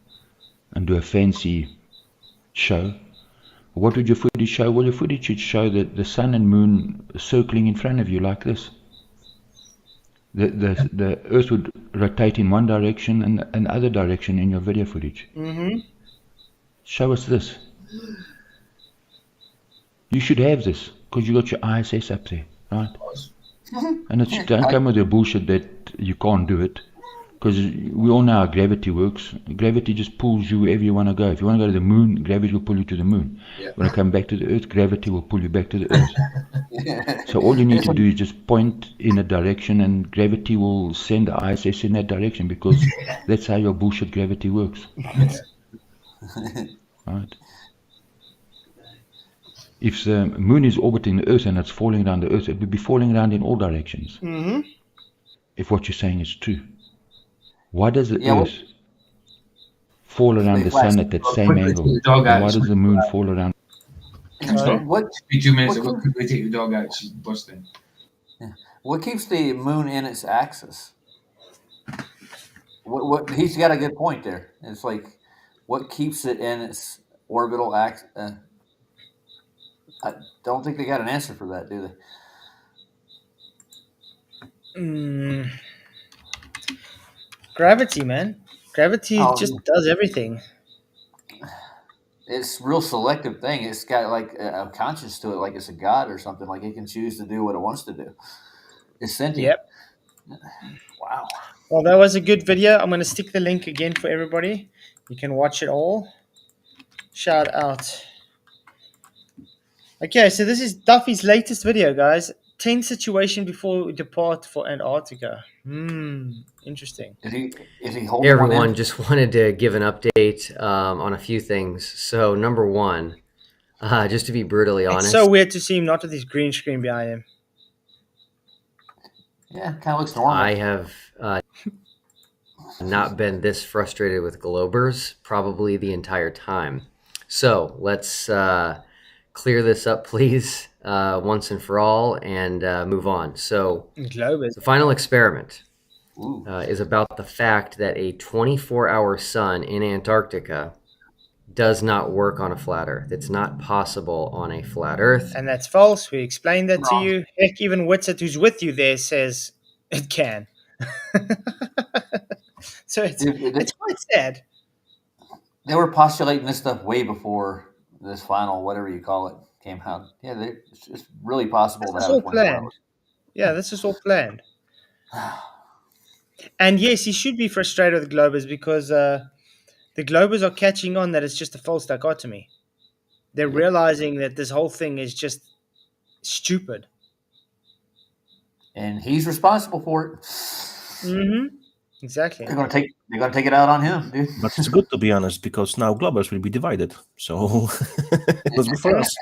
and do a fancy show. What would your footage show? Well, your footage should show the sun and moon circling in front of you like this. The Earth would rotate in one direction and another direction in your video footage. Mm-hmm. Show us this. You should have this because you got your ISS up there, right? And it's, don't come with your bullshit that you can't do it, because we all know how gravity works. Gravity just pulls you wherever you want to go. If you want to go to the moon, gravity will pull you to the moon. Yeah. You want to come back to the earth, gravity will pull you back to the earth. So all you need to do is just point in a direction and gravity will send the ISS in that direction, because that's how your bullshit gravity works. Right? If the moon is orbiting the earth and it's falling around the earth, it would be falling around in all directions. Mm-hmm. If what you're saying is true. Why does the earth fall around the sun at that same angle? And why does the moon fall around? What? 2 minutes ago, quickly take the dog out. She's busting. What keeps the moon in its axis? What he's got a good point there. It's like, what keeps it in its orbital axis? I don't think they got an answer for that, do they? Gravity, man. Gravity just does everything. It's a real selective thing. It's got like a conscience to it, like it's a god or something. Like it can choose to do what it wants to do. It's sentient. Yep. Wow. Well, that was a good video. I'm going to stick the link again for everybody. You can watch it all. Shout out. Okay, so this is Duffy's latest video, guys. 10 situation before we depart for Antarctica. Interesting. Is he Hey holding everyone, just wanted to give an update on a few things. So number one, just to be brutally honest. It's so weird to see him not with his green screen behind him. Yeah, kind of looks normal. I have not been this frustrated with Globers probably the entire time. So let's clear this up, please, once and for all, and move on. So the final experiment is about the fact that a 24-hour sun in Antarctica does not work on a flat Earth. It's not possible on a flat Earth. And that's false. We explained that to you. Heck, even Witsit, who's with you there, says it can. So it's quite sad. They were postulating this stuff way before this final, whatever you call it, came out. Yeah, it's really possible This to is have all 24 planned. hours. Yeah, this is all planned. And yes, he should be frustrated with Globers because the Globers are catching on that it's just a false dichotomy. They're realizing that this whole thing is just stupid. And he's responsible for it. Mm-hmm. Exactly. They're gonna take it out on him, dude. But it's good, to be honest, because now Globers will be divided. So that's good for us.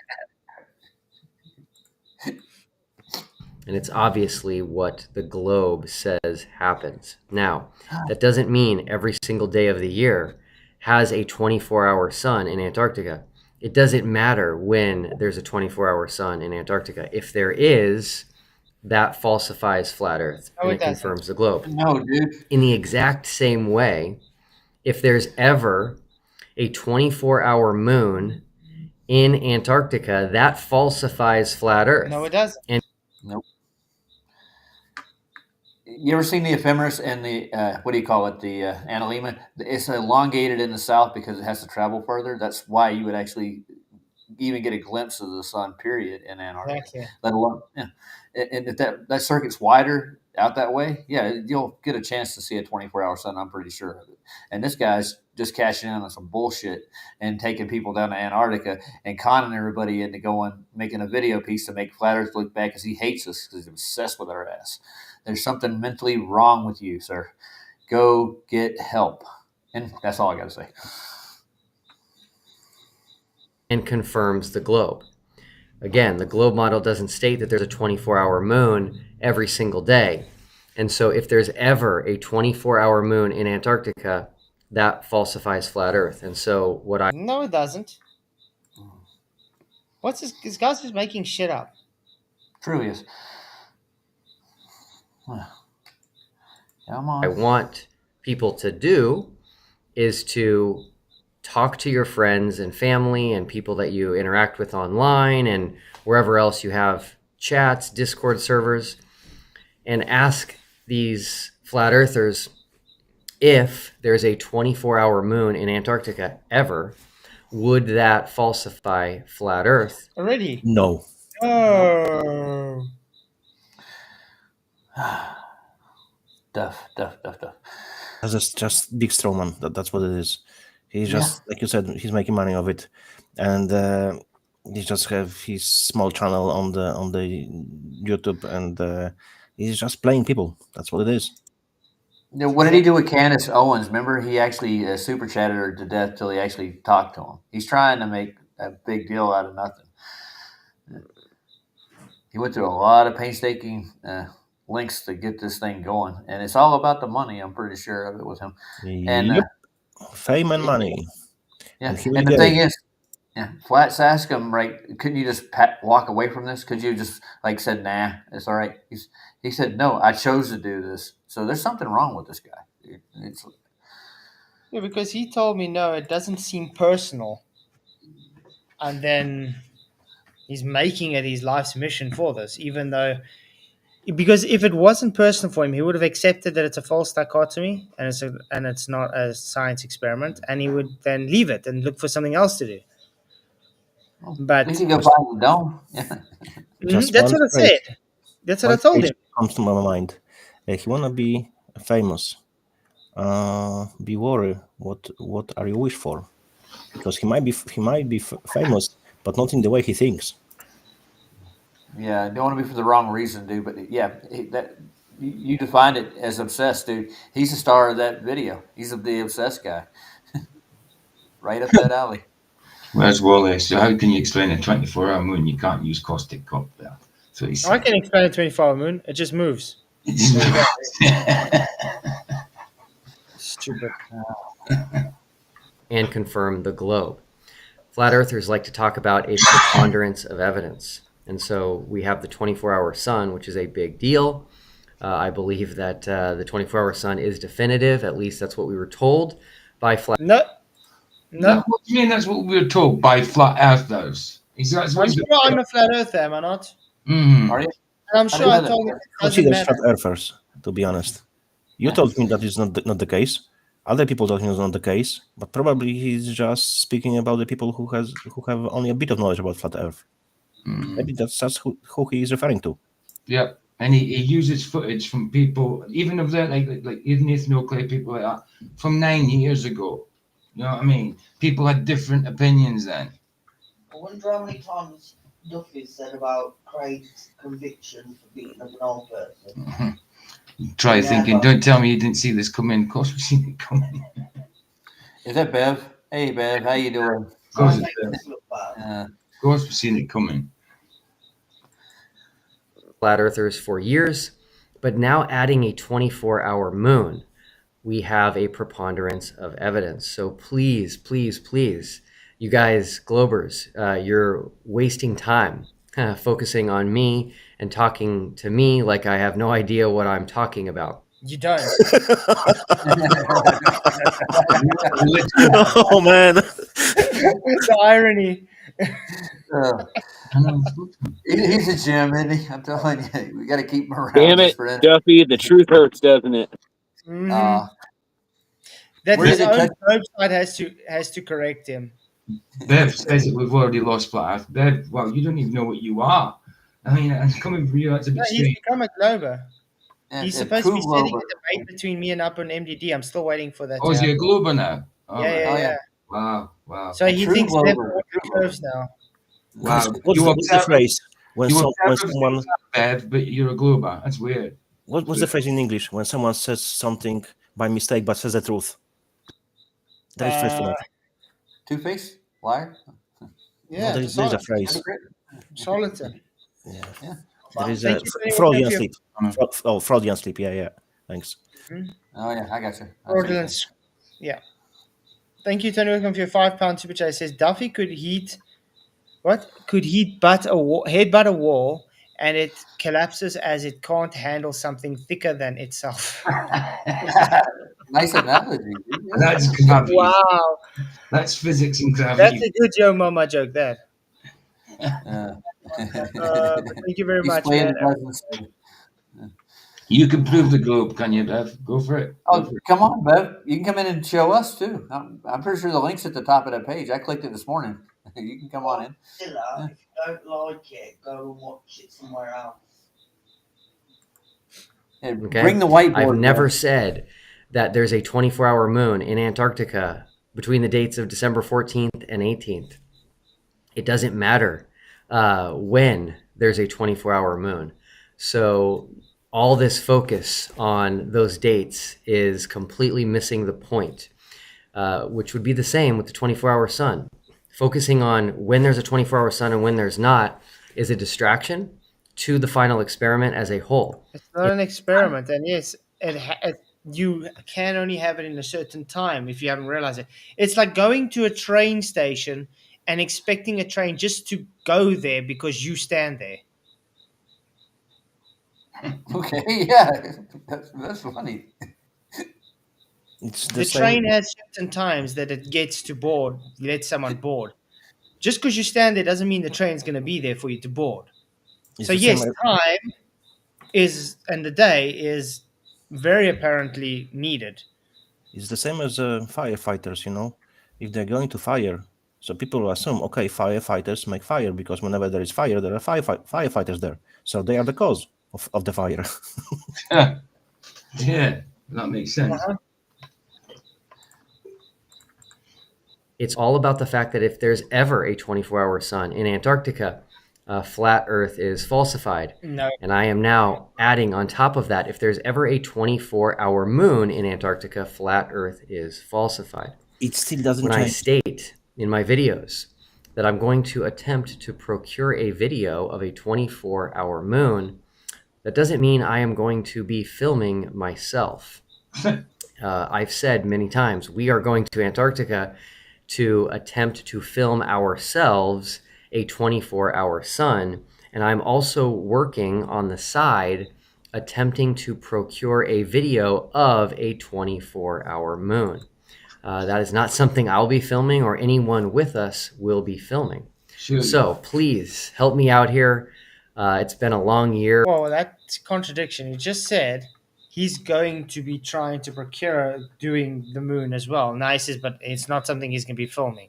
And it's obviously what the globe says happens. Now, that doesn't mean every single day of the year has a 24-hour sun in Antarctica. It doesn't matter when there's a 24-hour sun in Antarctica. If there is, that falsifies flat Earth and it confirms the globe. No, dude. In the exact same way, if there's ever a 24-hour moon in Antarctica, that falsifies flat Earth. No, it doesn't. And nope. You ever seen the ephemeris and the what do you call it? The analemma. It's elongated in the south because it has to travel further. That's why you would actually even get a glimpse of the sun. Period in Antarctica. Exactly. Let alone, and if that circuit's wider out that way, yeah, you'll get a chance to see a 24-hour sun. I'm pretty sure of it. And this guy's just cashing in on some bullshit and taking people down to Antarctica and conning everybody into making a video piece to make Flat Earth look bad because he hates us because he's obsessed with our ass. There's something mentally wrong with you, sir. Go get help. And that's all I got to say. and confirms the globe. Again, the globe model doesn't state that there's a 24-hour moon every single day. And so if there's ever a 24-hour moon in Antarctica, that falsifies flat Earth. And so what I... No, it doesn't. What's this guy's just making shit up. True is. Come on. I want people to do is to talk to your friends and family and people that you interact with online and wherever else you have chats, Discord servers, and ask these flat earthers if there's a 24-hour moon in Antarctica ever, Would that falsify flat Earth? Already? No. Oh. Duff. That's just big strawman. That's what it is. He's Yeah. just, like you said, he's making money of it, and he just have his small channel on the YouTube, and he's just playing people. That's what it is. What did he do with Candace Owens? Remember, he actually super chatted her to death till he actually talked to him. He's trying to make a big deal out of nothing. He went through a lot of painstaking links to get this thing going, and it's all about the money. I'm pretty sure of it with him. And Yep. Fame and money. yeah, And, and the thing is, yeah, Flats asked him, right? Couldn't you just walk away from this? Could you just like said, nah, it's all right? He said, no, I chose to do this. So there's something wrong with this guy. Yeah, because he told me no, it doesn't seem personal, and then he's making it his life's mission for this, even though. Because if it wasn't personal for him, he would have accepted that it's a false dichotomy and it's not a science experiment, and he would then leave it and look for something else to do. But we can go find the dome. That's what I said. That's what I told him. Comes to my mind. He wanna be famous. Be worried. What are you wish for? Because he might be famous, but not in the way he thinks. Yeah, don't want to be for the wrong reason, dude. But yeah, you defined it as obsessed, dude. He's the star of that video. He's the obsessed guy, right up that alley. Where's Wally? So how can you explain a 24-hour moon? You can't use caustic copper there. So I can explain a 24-hour moon. It just moves. Stupid. And confirm the globe. Flat earthers like to talk about a preponderance of evidence. And so we have the 24-hour sun, which is a big deal. I believe that the 24-hour sun is definitive. At least that's what we were told by flat. No. What do you mean? That's what we were told by flat earthers. I'm a flat earther, am I not? Mm-hmm. Are you? I'm sure I told you. Consider flat earthers, to be honest. You told me that is not the case. Other people told me it's not the case, but probably he's just speaking about the people who have only a bit of knowledge about flat Earth. Maybe that's who he is referring to. Yeah, and he uses footage from people, even of that, like even Ethno-Clay, people like that, from 9 years ago. You know what I mean? People had different opinions then. I wonder how many times Duffy said about Craig's conviction for beating up an old person. Try thinking, don't tell me you didn't see this coming. Of course we've seen it coming. Is that Bev? Hey, Bev, how you doing? Of course it's Bev. Of course we've seen it coming. Flat earthers for years, but now adding a 24-hour moon, we have a preponderance of evidence. So please, you guys, Globers, you're wasting time focusing on me and talking to me like I have no idea what I'm talking about. You don't. Oh man, the irony. He's a gem, isn't he? I'm telling you, we got to keep him around. Damn it, Duffy! The truth hurts, doesn't it? That his own website has to correct him. Bev says that we've already lost flat Earth. Bev, well, you don't even know what you are. I mean, and coming from you, that's a bit strange. He's become a Glober. He's supposed to be setting a debate between me and Up on MDD. I'm still waiting for that. Oh, is he a Glober now? Oh, yeah. Wow. So he thinks Bev curves now. Wow. What's the phrase when someone Bev, but you're a Glober? That's weird. What's the phrase in English when someone says something by mistake but says the truth? There is a phrase for that. Two-face? Liar? Yeah, no, there is a phrase. Charlatan. Yeah. There is a Freudian sleep. Freudian sleep. Yeah. Thanks. Oh yeah, I got you. Freudian. Yeah. Thank you, Tony. Welcome for your £5 super chat. It says Duffy could heat headbutt a wall and it collapses as it can't handle something thicker than itself. Nice analogy. That's gravity. Wow. That's physics and gravity. That's a good Joe Mama joke there. Thank you very much, man. You can prove the globe, can you, Bev? Go for it. Go Oh, for it. come on, Bev. You can come in and show us too. I'm pretty sure the link's at the top of that page. I clicked it this morning. You can come on in. If you don't like it, go and watch it somewhere else. Okay? Bring the whiteboard. I've never Bev. said that there's a 24-hour moon in Antarctica between the dates of December 14th and 18th. It doesn't matter when there's a 24-hour moon. So all this focus on those dates is completely missing the point, which would be the same with the 24-hour sun. Focusing on when there's a 24-hour sun and when there's not is a distraction to the final experiment as a whole. It's not an experiment, and yes, you can only have it in a certain time if you haven't realized it. It's like going to a train station and expecting a train just to go there because you stand there. Okay, yeah, that's funny. It's The train has certain times that it gets to board, let someone board. Just because you stand there doesn't mean the train's going to be there for you to board. So yes, time is and the day is very apparently needed. It's the same as firefighters, you know. If they're going to fire, so people will assume, okay, firefighters make fire because whenever there is fire, there are firefighters there. So they are the cause of the fire. Yeah, that makes sense. It's all about the fact that if there's ever a 24-hour sun in Antarctica, flat Earth is falsified. No. And I am now adding on top of that, if there's ever a 24-hour moon in Antarctica, flat Earth is falsified. It still doesn't When I change. state in my videos that I'm going to attempt to procure a video of a 24-hour moon, that doesn't mean I am going to be filming myself. I've said many times, we are going to Antarctica to attempt to film ourselves a 24-hour sun, and I'm also working on the side attempting to procure a video of a 24-hour moon. That is not something I'll be filming or anyone with us will be filming. Sure. So please help me out here. It's been a long year. Well, that's contradiction. He just said he's going to be trying to procure doing the moon as well. Nice, but it's not something he's going to be filming.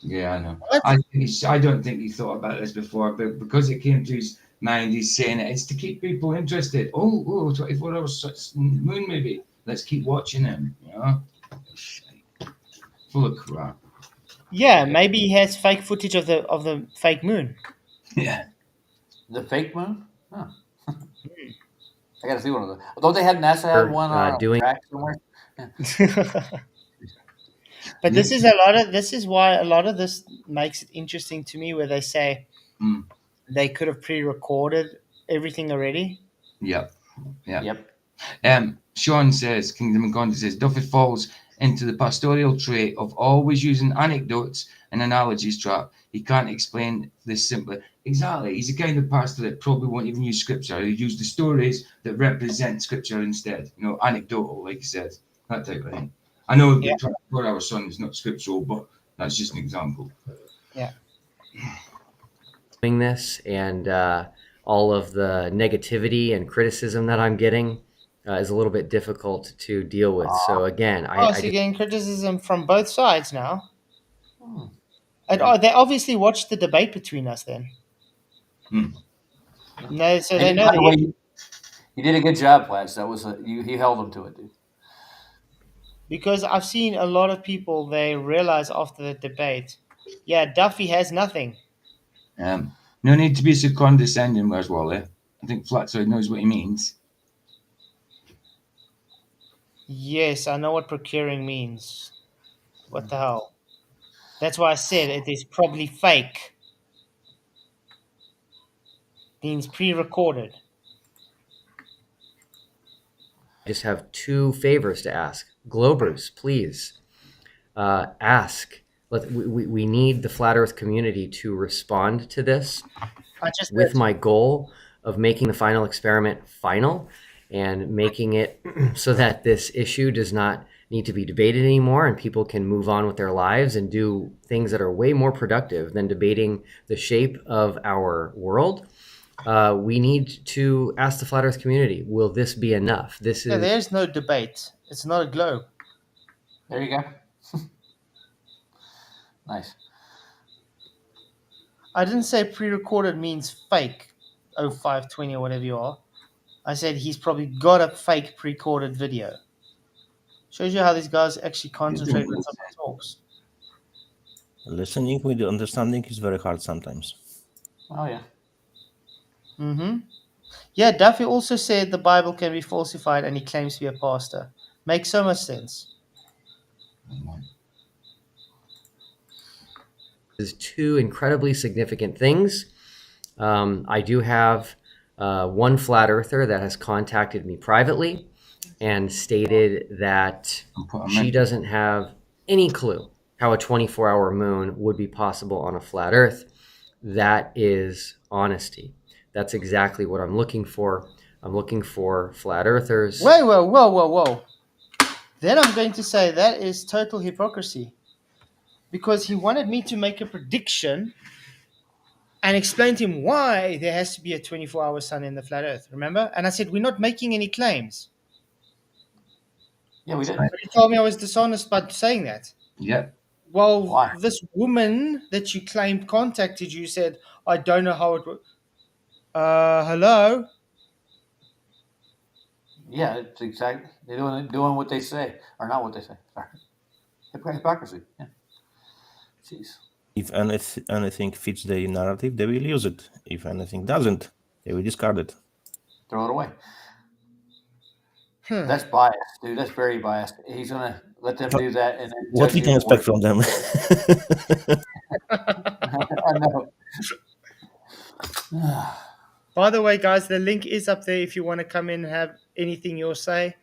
Yeah, I know. I don't think he thought about this before, but because it came to his mind, he's saying it's to keep people interested. 24 hours moon movie. Let's keep watching him. You know, full of crap. Yeah, maybe he has fake footage of the fake moon. Yeah. The fake moon? Huh. I gotta see one of those. Although they had NASA had one on doing track somewhere. Yeah. But this is why a lot of this makes it interesting to me, where they say they could have pre-recorded everything already. Yep. Yep. Sean says, Kingdom and Gandhi says, Duffy falls into the pastoral trait of always using anecdotes and analogies trap. He can't explain this simply. Exactly. He's the kind of pastor that probably won't even use scripture. He'll use the stories that represent scripture instead. You know, anecdotal, like he said. That type of thing. I know the 24-hour sun is not scriptural, but that's just an example. Yeah. Doing this and all of the negativity and criticism that I'm getting is a little bit difficult to deal with. So again, you're getting criticism from both sides now. And they obviously watched the debate between us then. No, so they know. You did a good job, Plats. That was he held them to it, dude. Because I've seen a lot of people, they realize after the debate, yeah, Duffy has nothing. No need to be so condescending, where's Wally? I think Flatzoid knows what he means. Yes, I know what procuring means. What the hell? That's why I said it is probably fake. Means pre-recorded. I just have two favors to ask. Globers, please ask. We need the Flat Earth community to respond to this with my goal of making the final experiment final and making it so that this issue does not need to be debated anymore and people can move on with their lives and do things that are way more productive than debating the shape of our world. We need to ask the flat Earth community: will this be enough? This is. There's no debate. It's not a globe. There you go. Nice. I didn't say pre-recorded means fake 0520 or whatever you are. I said he's probably got a fake pre-recorded video. Shows you how these guys actually concentrate when someone talks. Listening with the understanding is very hard sometimes. Oh, yeah. Mm-hmm. Yeah, Duffy also said the Bible can be falsified and he claims to be a pastor. Makes so much sense. Is two incredibly significant things. I do have one flat earther that has contacted me privately and stated that she doesn't have any clue how a 24-hour moon would be possible on a flat earth. That is honesty. That's exactly what I'm looking for. I'm looking for flat earthers. Whoa. Then I'm going to say that is total hypocrisy. Because he wanted me to make a prediction and explain to him why there has to be a 24-hour sun in the flat earth, remember? And I said, we're not making any claims. Yeah, we did. But he told me I was dishonest by saying that. Yeah. Well, Why? this woman that you claimed contacted you said, I don't know how it works. Hello? Yeah, it's exactly. They're doing what they say, or not what they say. Sorry. Hypocrisy. Yeah. Jeez. If anything fits the narrative, they will use it. If anything doesn't, they will discard it. Throw it away. That's biased, dude. That's very biased. He's gonna let them do that, and then what we can expect from them. I know. By the way, guys, the link is up there if you want to come in and have anything you'll say.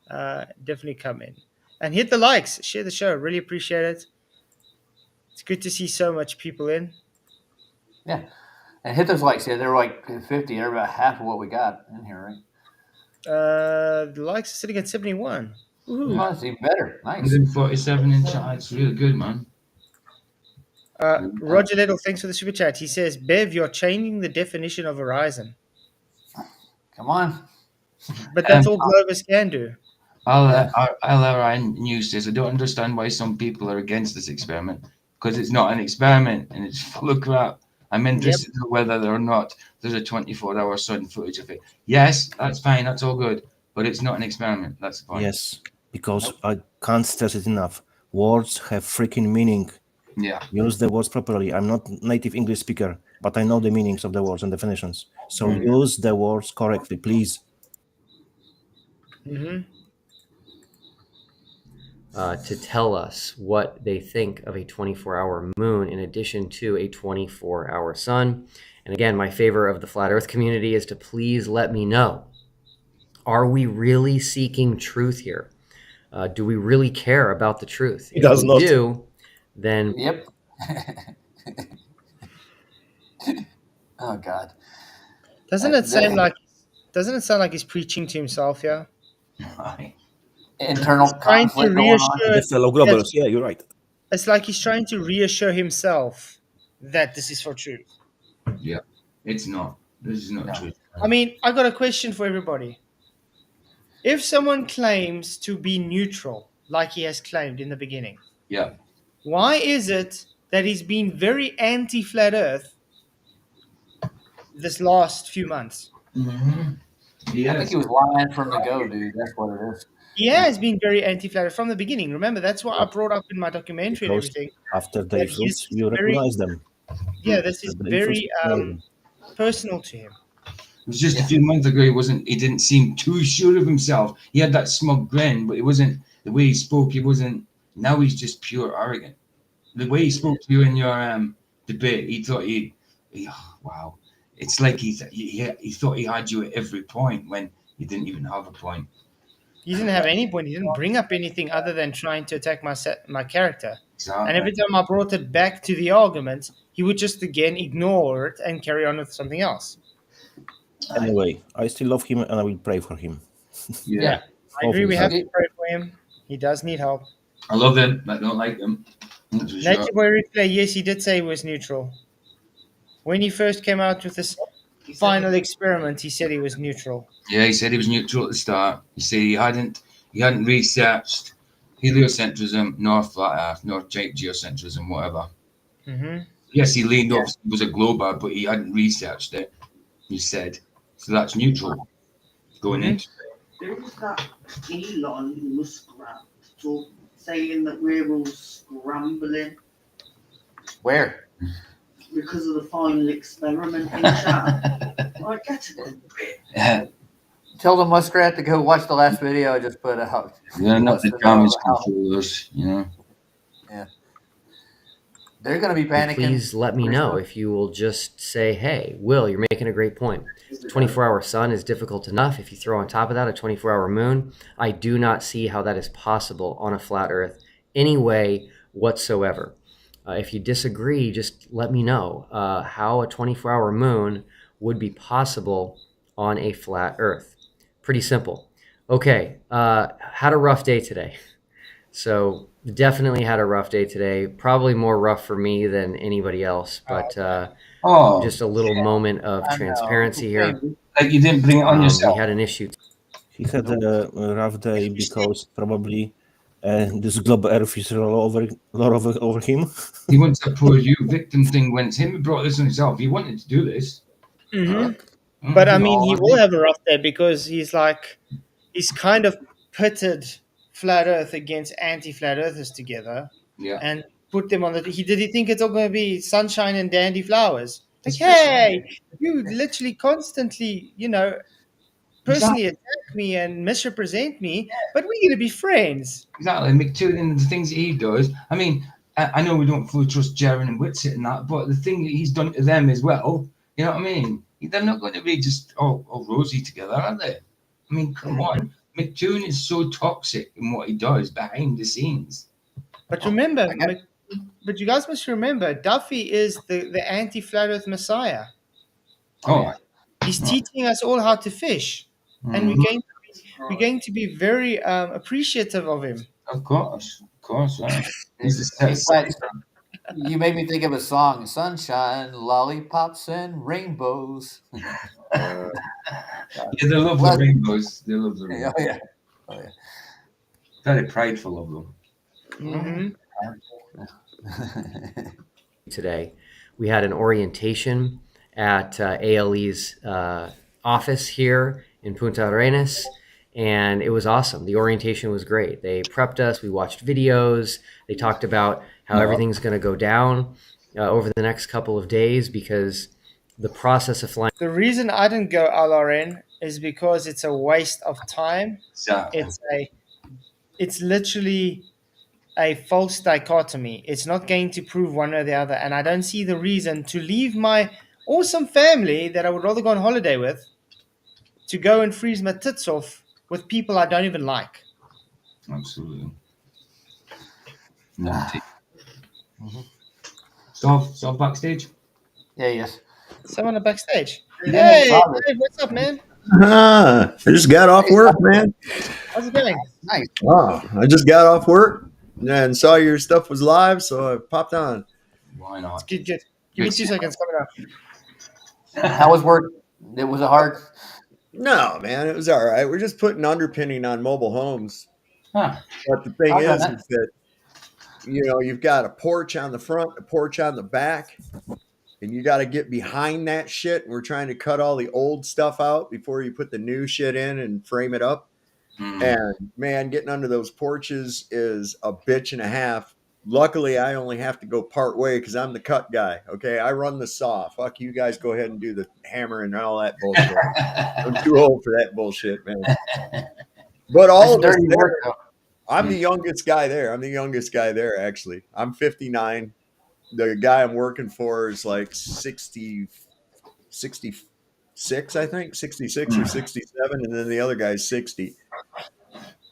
Definitely come in. And hit the likes. Share the show. Really appreciate it. It's good to see so much people in. Yeah. And hit those likes. Yeah, they're like 50. They're about half of what we got in here, right? The likes are sitting at 71. Oh, that's even better. Nice. 147 in chat. It's really good, man. Roger Little, thanks for the super chat. He says, Bev, you're changing the definition of horizon. Come on. But that's all Globus can do. LRI News says, I don't understand why some people are against this experiment, because it's not an experiment and it's full of crap. I'm interested in whether or not there's a 24-hour sun footage of it. Yes, that's fine. That's all good. But it's not an experiment. That's the point. Yes, because I can't stress it enough. Words have freaking meaning. Yeah. Use the words properly. I'm not native English speaker, but I know the meanings of the words and definitions. So use the words correctly, please. Mm-hmm. To tell us what they think of a 24-hour moon in addition to a 24-hour sun. And again, my favor of the flat earth community is to please let me know. Are we really seeking truth here? Do we really care about the truth? It does not. If we do, then... Yep. Oh, God. Doesn't it sound like he's preaching to himself here? Internal trying to reassure fellow Globers. Yeah, you're right. It's like he's trying to reassure himself that this is for truth. Yeah, it's not. This is not true. I mean, I got a question for everybody. If someone claims to be neutral, like he has claimed in the beginning, why is it that he's been very anti-flat Earth this last few months? Mm-hmm. Yes. I think he was lying from the go, dude. That's what it is. He has been very anti-flat Earth from the beginning. Remember, that's what I brought up in my documentary and everything. After the fruits, you recognize them. Yeah, this is very personal to him. It was just a few months ago. He didn't seem too sure of himself. He had that smug grin, but it wasn't the way he spoke. He wasn't. Now he's just pure arrogant. The way he spoke to you in your debate, he thought wow. It's like he thought he had you at every point when he didn't even have a point. He didn't have any point. He didn't bring up anything other than trying to attack my character. Exactly. And every time I brought it back to the argument, he would just again ignore it and carry on with something else. Anyway, I still love him and I will pray for him. Yeah, I agree. We have to pray for him. He does need help. I love them, but I don't like them. Nature Boy Replay, yes, he did say he was neutral. When he first came out with this, final experiment, he said he was neutral. Yeah, he said he was neutral at the start. He said he hadn't researched heliocentrism, nor flat Earth, nor geocentrism, whatever. Mm-hmm. Yes, he leaned off. He was a glober, but he hadn't researched it. He said so. That's neutral going into it. There was that Elon Muskrat saying that we're all scrambling. Where? Because of the final experiment in chat. I get it a bit. Tell the muskrat to go watch the last video I just put out. They're not the damage controllers, you know. Yeah. They're going to be panicking. Please let me know if you will just say, hey, Will, you're making a great point. The 24-hour sun is difficult enough. If you throw on top of that a 24-hour moon, I do not see how that is possible on a flat Earth any way whatsoever. If you disagree, just let me know how a 24-hour moon would be possible on a flat Earth. Pretty simple. Okay, had a rough day today. So definitely had a rough day today. Probably more rough for me than anybody else, but just a little moment of transparency here. Like you didn't bring it on yourself. We had an issue. He had a rough day because probably this globe Earth is all over him. He wants a poor you victim thing when it's him who brought this on himself. He wanted to do this. Mm-hmm. But I mean, he will have a rough day because he's kind of pitted flat Earth against anti-flat Earthers together, and put them on the. Did he think it's all going to be sunshine and dandy flowers? Like, hey, you literally constantly, personally attack me and misrepresent me, but we're going to be friends. Exactly, McToon and the things that he does. I mean, I know we don't fully trust Jaron and Whitsett and that, but the thing that he's done to them as well, you know what I mean? They're not going to be just all rosy together, are they? I mean, come on. McToon is so toxic in what he does behind the scenes. But remember, but you guys must remember, Duffy is the anti-flat Earth messiah. He's teaching us all how to fish, and we're going to be very appreciative of him. Of course, right. You made me think of a song: "Sunshine, lollipops, and rainbows." Yeah, they love the rainbows. They love the rainbows. Oh yeah. Very prideful of them. Mm-hmm. Today, we had an orientation at ALE's office here in Punta Arenas, and it was awesome. The orientation was great. They prepped us. We watched videos. They talked about how everything's going to go down over the next couple of days because the process of flying. The reason I didn't go LRN is because it's a waste of time. It's literally a false dichotomy. It's not going to prove one or the other, and I don't see the reason to leave my awesome family that I would rather go on holiday with to go and freeze my tits off with people I don't even like. Absolutely. So backstage? Yeah, yes. Someone backstage. Hey, what's up, man? I just got off work, man. How's it going? Nice. Wow, I just got off work and saw your stuff was live, so I popped on. Why not? Good. Give me 2 seconds. Coming up. How was work? It was a hard. No, man, it was all right. We're just putting underpinning on mobile homes. But the thing is that you've got a porch on the front, a porch on the back, and you got to get behind that shit. And we're trying to cut all the old stuff out before you put the new shit in and frame it up. And man, getting under those porches is a bitch and a half. Luckily, I only have to go part way because I'm the cut guy. Okay, I run the saw. Fuck you guys. Go ahead and do the hammer and all that bullshit. I'm too old for that bullshit, man. But all of us there, I'm the youngest guy there. Actually. I'm 59. The guy I'm working for is like 66, I think, 66 or 67, and then the other guy's 60.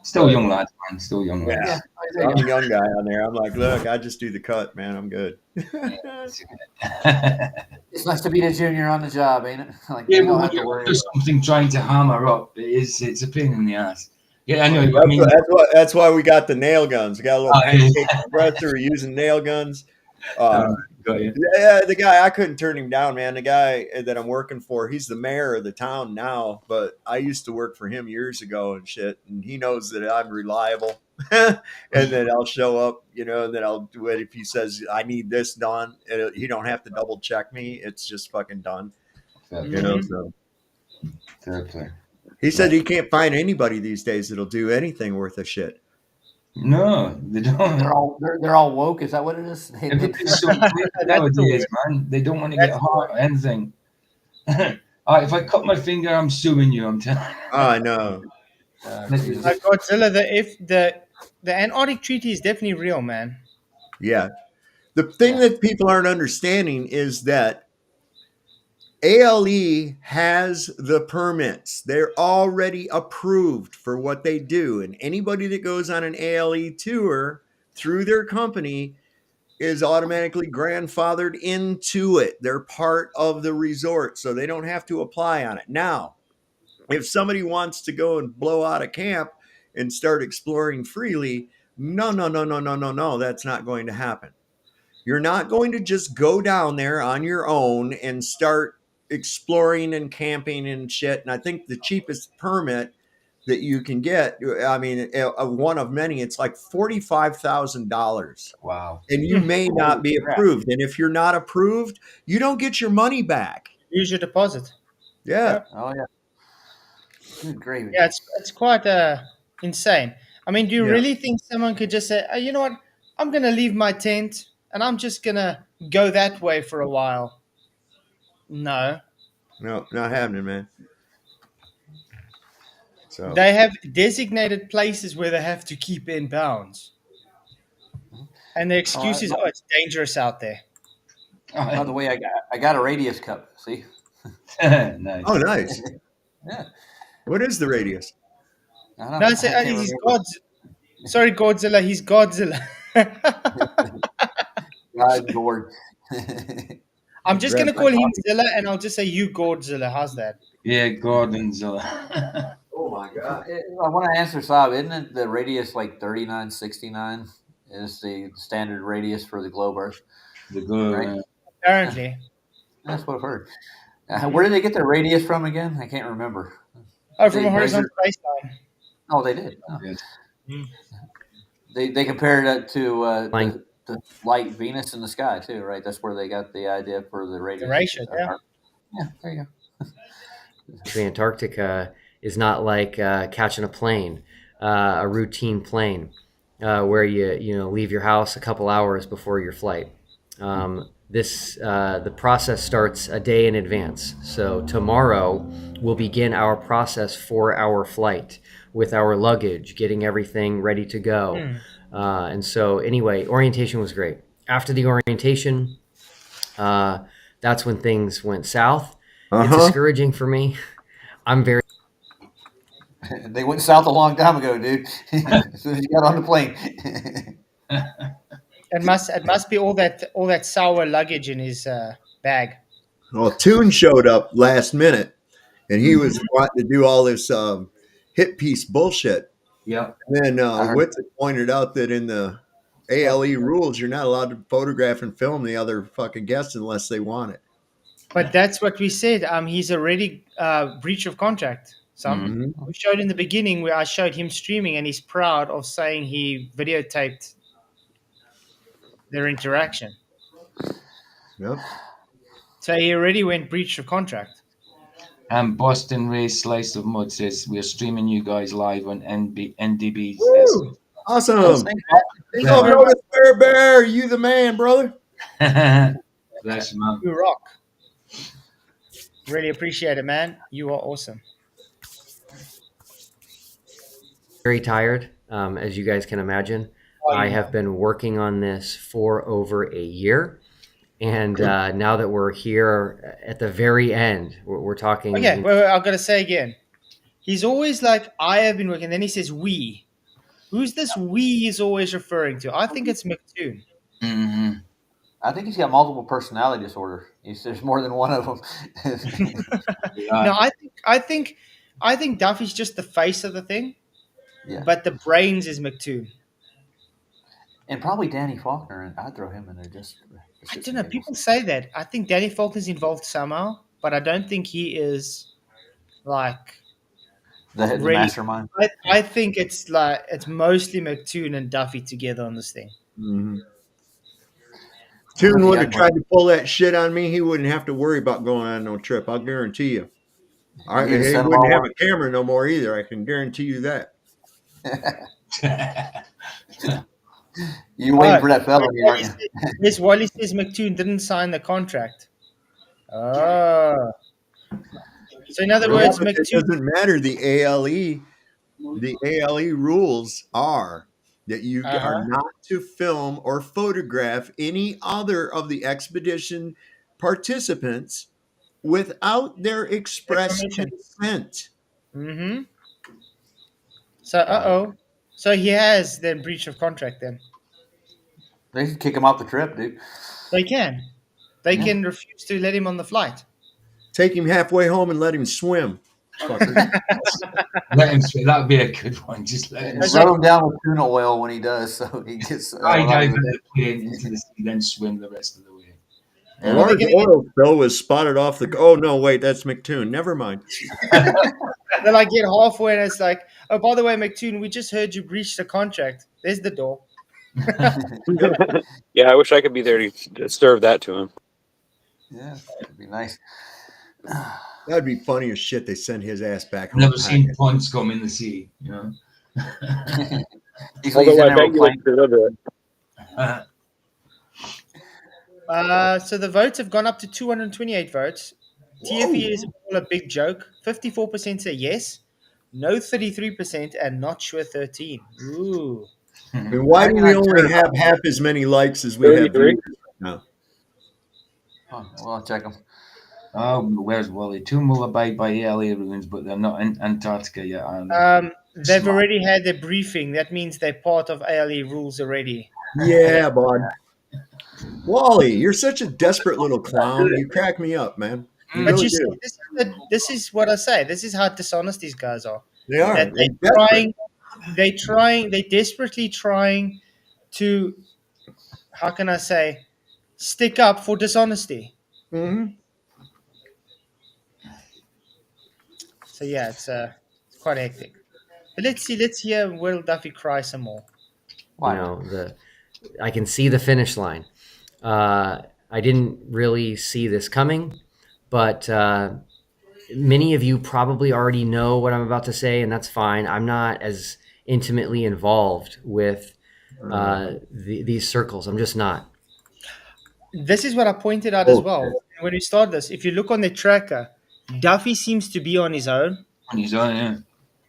Still young lad, man. Still young lad. Yeah. So I'm a young guy on there. I'm like, look, I just do the cut, man. I'm good. It's nice to be the junior on the job, ain't it? Like, yeah, but when you're something trying to hammer up, it's a pain in the ass. Yeah, I know. That's why we got the nail guns. We got a little pancake compressor. We're using nail guns. Got you. Yeah, the guy, I couldn't turn him down, man. The guy that I'm working for, he's the mayor of the town now, but I used to work for him years ago and shit. And he knows that I'm reliable. And then I'll show up, and then I'll do it. If he says, I need this done, he don't have to double check me. It's just fucking done. So. Fair play. He said he can't find anybody these days that'll do anything worth a shit. No, they don't. They're all woke. Is that what it is? Everybody's so quick nowadays, man. They don't want to get hurt or anything. If I cut my finger, I'm suing you. I'm telling you. I know. Like Godzilla, the Antarctic Treaty is definitely real, man. Yeah. The thing that people aren't understanding is that ALE has the permits. They're already approved for what they do. And anybody that goes on an ALE tour through their company is automatically grandfathered into it. They're part of the resort, so they don't have to apply on it. Now, if somebody wants to go and blow out a camp and start exploring freely, no, that's not going to happen. You're not going to just go down there on your own and start exploring and camping and shit. And I think the cheapest permit that you can get, I mean, one of many, it's like $45,000. Wow. And you may not be approved. And if you're not approved, you don't get your money back. Use your deposit. Yeah. Yep. Oh, yeah. Good gravy. Yeah, it's quite insane. I mean, do you really think someone could just say, you know what, I'm going to leave my tent and I'm just going to go that way for a while? No, not happening, man. So they have designated places where they have to keep in bounds, and the excuse is, it's dangerous out there. By the way, I got a radius cup. See? Nice. Oh, nice. Yeah. What is the radius? No, he's Godzilla. Sorry, Godzilla. He's Godzilla. God, Gord. I'm just going to call him Zilla, and I'll just say you Godzilla. How's that? Yeah, Gordonzilla. Oh, my God. I want to answer, Saab. Isn't it the radius like 3969 is the standard radius for the globe Earth? The globe, right? Apparently. That's what I've heard. Where did they get their radius from again? I can't remember. Oh, from a horizontal baseline. Oh, they did. Oh. They compared it to the light Venus in the sky too, right? That's where they got the idea for the radius. The ratio, yeah. Yeah, there you go. The Antarctica is not like catching a plane, a routine plane, where you leave your house a couple hours before your flight. The process starts a day in advance. So tomorrow we'll begin our process for our flight with our luggage, getting everything ready to go. And so anyway, orientation was great. After the orientation, that's when things went south. It's discouraging for me. They went south a long time ago, dude. As soon as you got on the plane. It must be all that sour luggage in his bag. Well, Toon showed up last minute, and he was wanting to do all this hit piece bullshit. Yeah. And then Whitson pointed out that in the ALE rules, you're not allowed to photograph and film the other fucking guests unless they want it. But that's what we said. He's already breach of contract. So we showed in the beginning where I showed him streaming, and he's proud of saying he videotaped their interaction. Yep. So he already went breach of contract. And Boston Ray Slice of Mud says we're streaming you guys live on NDB's. Awesome. Oh, Bear, you the man, brother. Bless you, man. You rock. Really appreciate it, man. You are awesome. Very tired, as you guys can imagine. I have been working on this for over a year. And now that we're here at the very end, we're talking. Okay, wait, I've got to say again. He's always like, I have been working. Then he says, we. Who's this we he's always referring to? I think it's McToon. Mm-hmm. I think he's got multiple personality disorder. There's more than one of them. No, I think Duffy's just the face of the thing. Yeah. But the brains is McToon. And probably Danny Faulkner, and I'd throw him in there just for I shits don't and know. giggles. People say that. I think Danny Faulkner's involved somehow, but I don't think he is like The really. mastermind. I think it's mostly McToon and Duffy together on this thing. Mm-hmm. Toon would have tried to pull that shit on me. He wouldn't have to worry about going on no trip. I'll guarantee you. He wouldn't have a camera no more either. I can guarantee you that. You waiting for that felony, aren't you? Miss Wally says McToon didn't sign the contract. Oh. So in other words, it doesn't matter. The ALE rules are that you are not to film or photograph any other of the expedition participants without their express consent. Mm-hmm. So, So he has then breach of contract then. They can kick him off the trip, dude. They can. They can refuse to let him on the flight. Take him halfway home and let him swim. Let him swim. That'd be a good one. Just let him Rub him down with tuna oil when he does, so he gets. I dive in the plane into the sea, then swim the rest of the way. A large oil spill was spotted off the. Oh no! Wait, that's McToon. Never mind. They like get halfway and it's like, oh, by the way, McToon, we just heard you breached the contract. There's the door. Yeah, I wish I could be there to serve that to him. Yeah, that'd be nice. That'd be funny as shit. They send his ass back home. Never seen punts come in the sea, you know. Although I bet you would deliver it. So the votes have gone up to 228 votes. TFE is all a big joke. 54% say yes, no 33%, and not sure 13. Ooh. And why do we only have half as many likes as we have viewers now? Oh, well, I'll check them. Oh, where's Wally? Toon will abide by ALA rules, but they're not in Antarctica yet, are they? They've already had their briefing. That means they're part of ALE rules already. Yeah, bud. Wally, you're such a desperate little clown. You crack me up, man. You But really you see, do. this is what I say. This is how dishonest these guys are. They are. That they're desperately trying to, how can I say, stick up for dishonesty. Mm-hmm. So yeah, it's quite hectic. But let's hear Will Duffy cry some more. You know, I can see the finish line. I didn't really see this coming, but many of you probably already know what I'm about to say, and that's fine. I'm not as intimately involved with these circles. I'm just not. This is what I pointed out as well. When we started this, if you look on the tracker, Duffy seems to be on his own. On his own, yeah.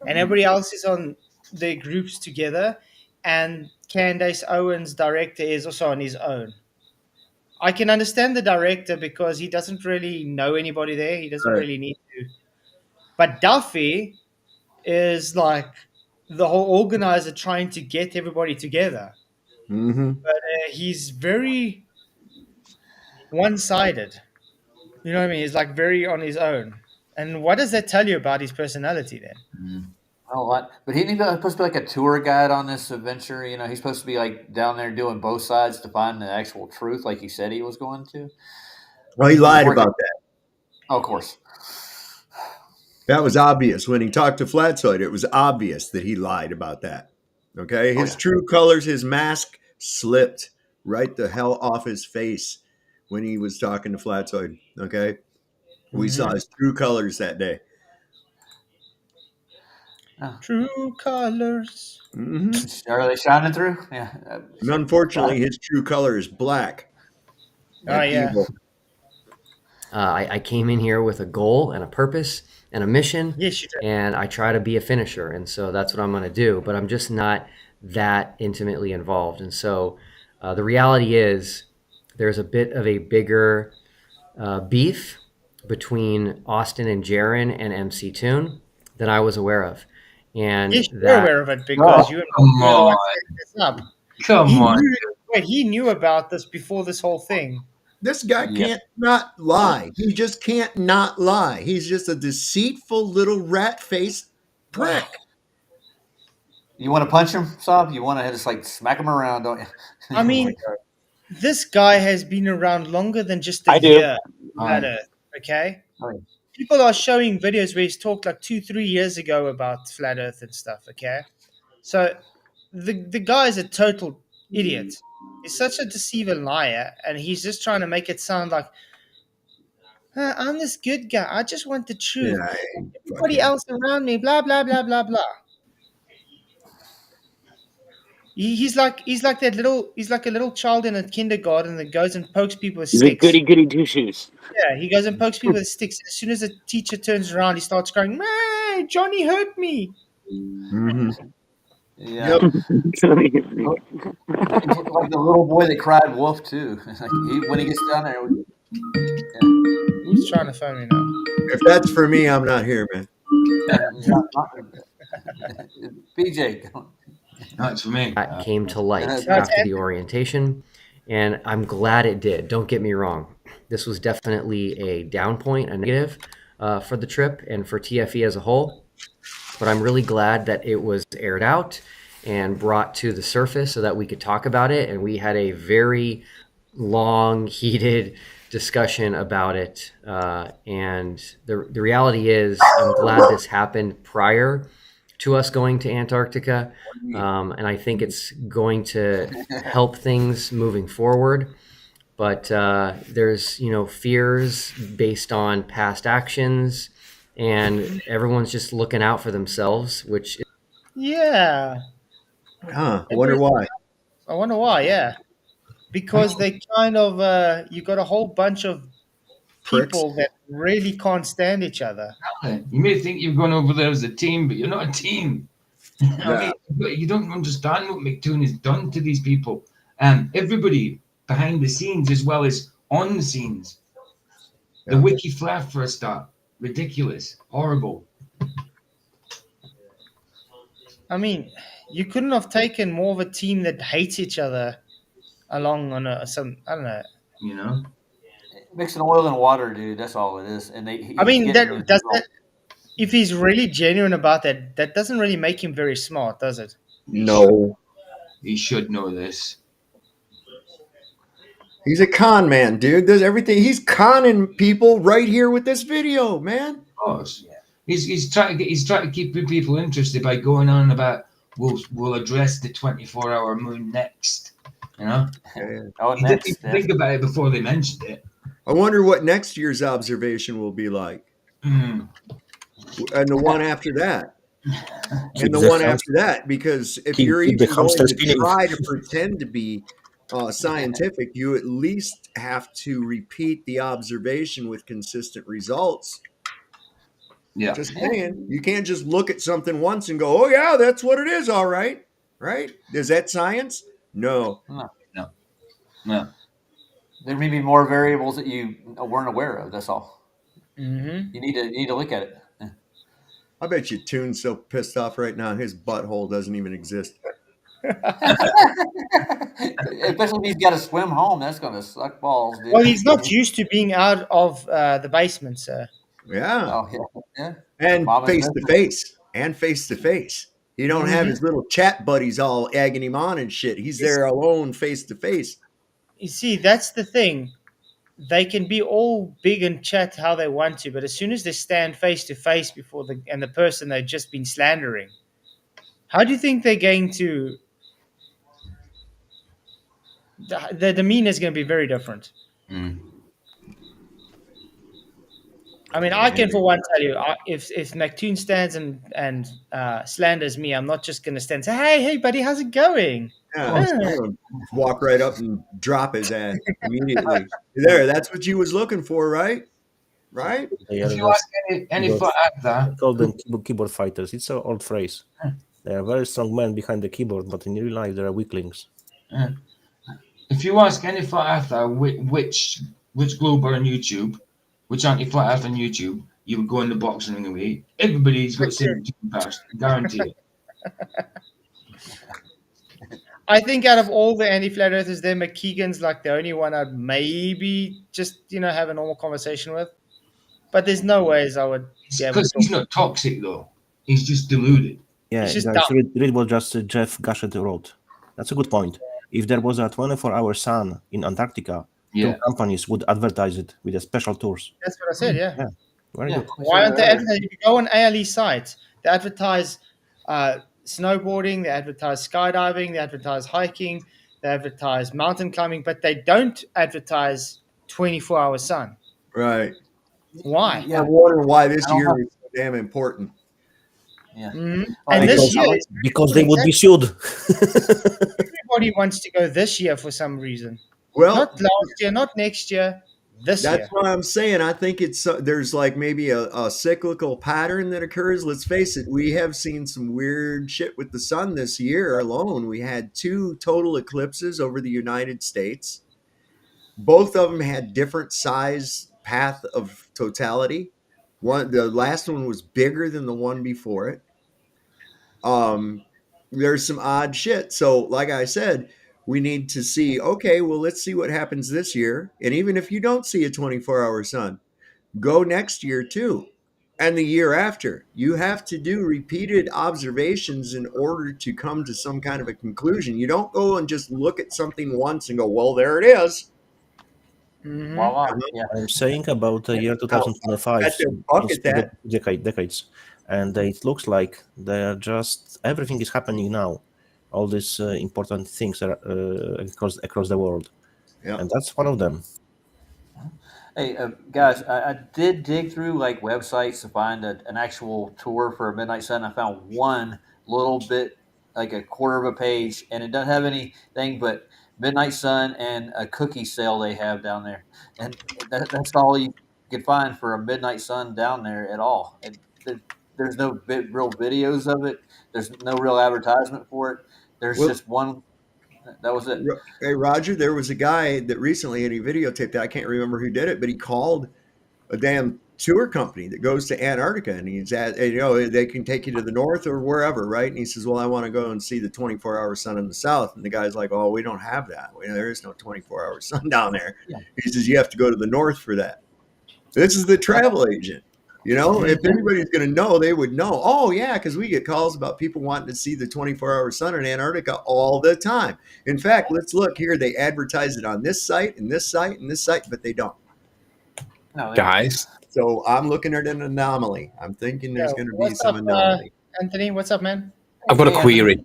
And everybody else is on their groups together. And Candace Owens' director is also on his own. I can understand the director because he doesn't really know anybody there. He doesn't really need to. But Duffy is like the whole organizer trying to get everybody together. Mm-hmm. But he's very one-sided. You know what I mean? He's like very on his own. And what does that tell you about his personality then? Oh, but he's supposed to be like a tour guide on this adventure. You know, he's supposed to be like down there doing both sides to find the actual truth, like he said he was going to. Well, he lied about that. Oh, of course. That was obvious when he talked to Flatzoid. It was obvious that he lied about that. Okay, his true colors, his mask slipped right the hell off his face when he was talking to Flatzoid. Okay, we saw his true colors that day. True colors. Mm-hmm. Are they shining through? Yeah. And unfortunately, his true color is black. Oh, yeah. Evil. I came in here with a goal and a purpose and a mission. Yes, you did. And I try to be a finisher. And so that's what I'm going to do. But I'm just not that intimately involved. And so the reality is there's a bit of a bigger beef between Austin and Jaron and MC Toon than I was aware of. And yes, you're aware of it because you and this up. He knew about this before this whole thing. This guy can't not lie. He just can't not lie. He's just a deceitful little rat-faced prick. You want to punch him, Sob? You want to just like smack him around, don't you? I mean, this guy has been around longer than just a I do. year. Flat Earth, okay? Right. People are showing videos where he's talked like 2-3 years ago about flat Earth and stuff. Okay, so the guy is a total idiot. He's such a deceiver and liar, and he's just trying to make it sound like I'm this good guy. I just want the truth. Yeah, Everybody else around me, blah blah blah blah blah. He's like that little. He's like a little child in a kindergarten that goes and pokes people with He's a sticks. goody two shoes. Yeah, he goes and pokes people with sticks. As soon as the teacher turns around, he starts crying, "Man, Johnny hurt me." Mm-hmm. Yeah. Yep. Like the little boy that cried wolf too. When he gets down there, Who's trying to phone me now? If that's for me, I'm not here, man. BJ. That's for me. That came to light after the orientation, and I'm glad it did. Don't get me wrong. This was definitely a down point, a negative for the trip and for TFE as a whole. But I'm really glad that it was aired out and brought to the surface so that we could talk about it. And we had a very long, heated discussion about it. And the reality is, I'm glad this happened prior to us going to Antarctica. And I think it's going to help things moving forward. But there's, fears based on past actions, and everyone's just looking out for themselves, which is... I wonder why. I wonder why, yeah. Because they kind of, you got a whole bunch of people that really can't stand each other. You may think you've gone over there as a team, but you're not a team. I mean, you don't understand what McToon has done to these people. Everybody behind the scenes as well as on the scenes. The wiki flaff for a start. Ridiculous. Horrible. I mean, you couldn't have taken more of a team that hates each other along on I don't know. Mixing oil and water, dude. That's all it is. And if he's really genuine about that, that doesn't really make him very smart, does it? No. He should know this. He's a con man, dude. Does everything. He's conning people right here with this video, man. Of course. He's trying to keep people interested by going on about we'll address the 24-hour moon next. Think about it before they mentioned it. I wonder what next year's observation will be like. And the one after that. And the one after that. Because if you're even going to try to pretend to be scientific, you at least have to repeat the observation with consistent results. Yeah. Just saying. You can't just look at something once and go, oh, yeah, that's what it is. All right. Right? Is that science? No. No. There may be more variables that you weren't aware of. That's all. Mm-hmm. You need to look at it. Yeah. I bet you Toon's so pissed off right now, his butthole doesn't even exist. Especially if he's got to swim home. That's going to suck balls, dude. Well, he's not used to being out of the basement, sir. Yeah. Oh, yeah. And face to face. And face to face. You don't have his little chat buddies all egging him on and shit. He's there alone, face to face. You see, that's the thing. They can be all big and chat how they want to, but as soon as they stand face to face before the person they've just been slandering, how do you think they're going to? The demeanor is going to be very different. I mean, I can for one tell you, if McToon stands and slanders me, I'm not just going to stand and say, hey, buddy, how's it going? Yeah, walk right up and drop his ass immediately. There, that's what you was looking for, right? Right? If you ask any flat earther, call them keyboard fighters. It's an old phrase. They are very strong men behind the keyboard, but in real life, they are weaklings. If you ask any flat earther which Glober on YouTube, which anti-flat earth on YouTube, you would go in the box and away. Everybody's got the same first, guarantee it. I think out of all the anti-flat earthers there, McKeegan's like the only one I'd maybe just, have a normal conversation with. But there's no ways I would be able to. Because he's not toxic, though. He's just deluded. Yeah, It's just guys, dumb. read what just Jeff Gashett wrote. That's a good point. If there was a 24-hour sun in Antarctica, Yeah. tour companies would advertise it with a special tours. That's what I said. Yeah. Yeah, very good. Why aren't they advertising? If you go on ALE sites, they advertise snowboarding, they advertise skydiving, they advertise hiking, they advertise mountain climbing, but they don't advertise 24-hour sun. Right. Why? I'm wondering why this I don't year know. is so damn important. Yeah. And this year, Because they would be sued. everybody wants to go this year for some reason. Well, Not last year, not next year, this that's year. what I'm saying. I think it's there's like maybe a cyclical pattern that occurs. Let's face it, we have seen some weird shit with the sun this year alone. We had 2 total eclipses over the United States. Both of them had different size path of totality. The last one was bigger than the one before it. There's some odd shit. So, like I said, we need to see, okay, well, let's see what happens this year. And even if you don't see a 24-hour sun, go next year too. And the year after, you have to do repeated observations in order to come to some kind of a conclusion. You don't go and just look at something once and go, well, there it is. Voila. Yeah. I'm saying about the year 2025, At their buck those at that. decades, and it looks like they're just everything is happening now. All these important things are across the world, and that's one of them. Hey, guys, I did dig through like websites to find an actual tour for a Midnight Sun. I found one little bit, like a quarter of a page, and it doesn't have anything but Midnight Sun and a cookie sale they have down there, and that's all you could find for a Midnight Sun down there at all. And there's no real videos of it. There's no real advertisement for it. There's Well, just one. That was it. Hey, Roger, there was a guy that recently, and he videotaped it. I can't remember who did it, but he called a damn tour company that goes to Antarctica, and he's at, you know, they can take you to the north or wherever, right? And he says, well, I want to go and see the 24-hour sun in the south. And the guy's like, oh, we don't have that. There is no 24-hour sun down there. Yeah. He says, you have to go to the north for that. This is the travel agent. You know, if anybody's going to know, they would know. Oh, yeah, because we get calls about people wanting to see the 24-hour sun in Antarctica all the time. In fact, let's look here. They advertise it on this site and this site and this site, but they don't. No, Guys. So I'm looking at an anomaly. I'm thinking there's going to be some anomaly. Anthony, what's up, man? I've got a query.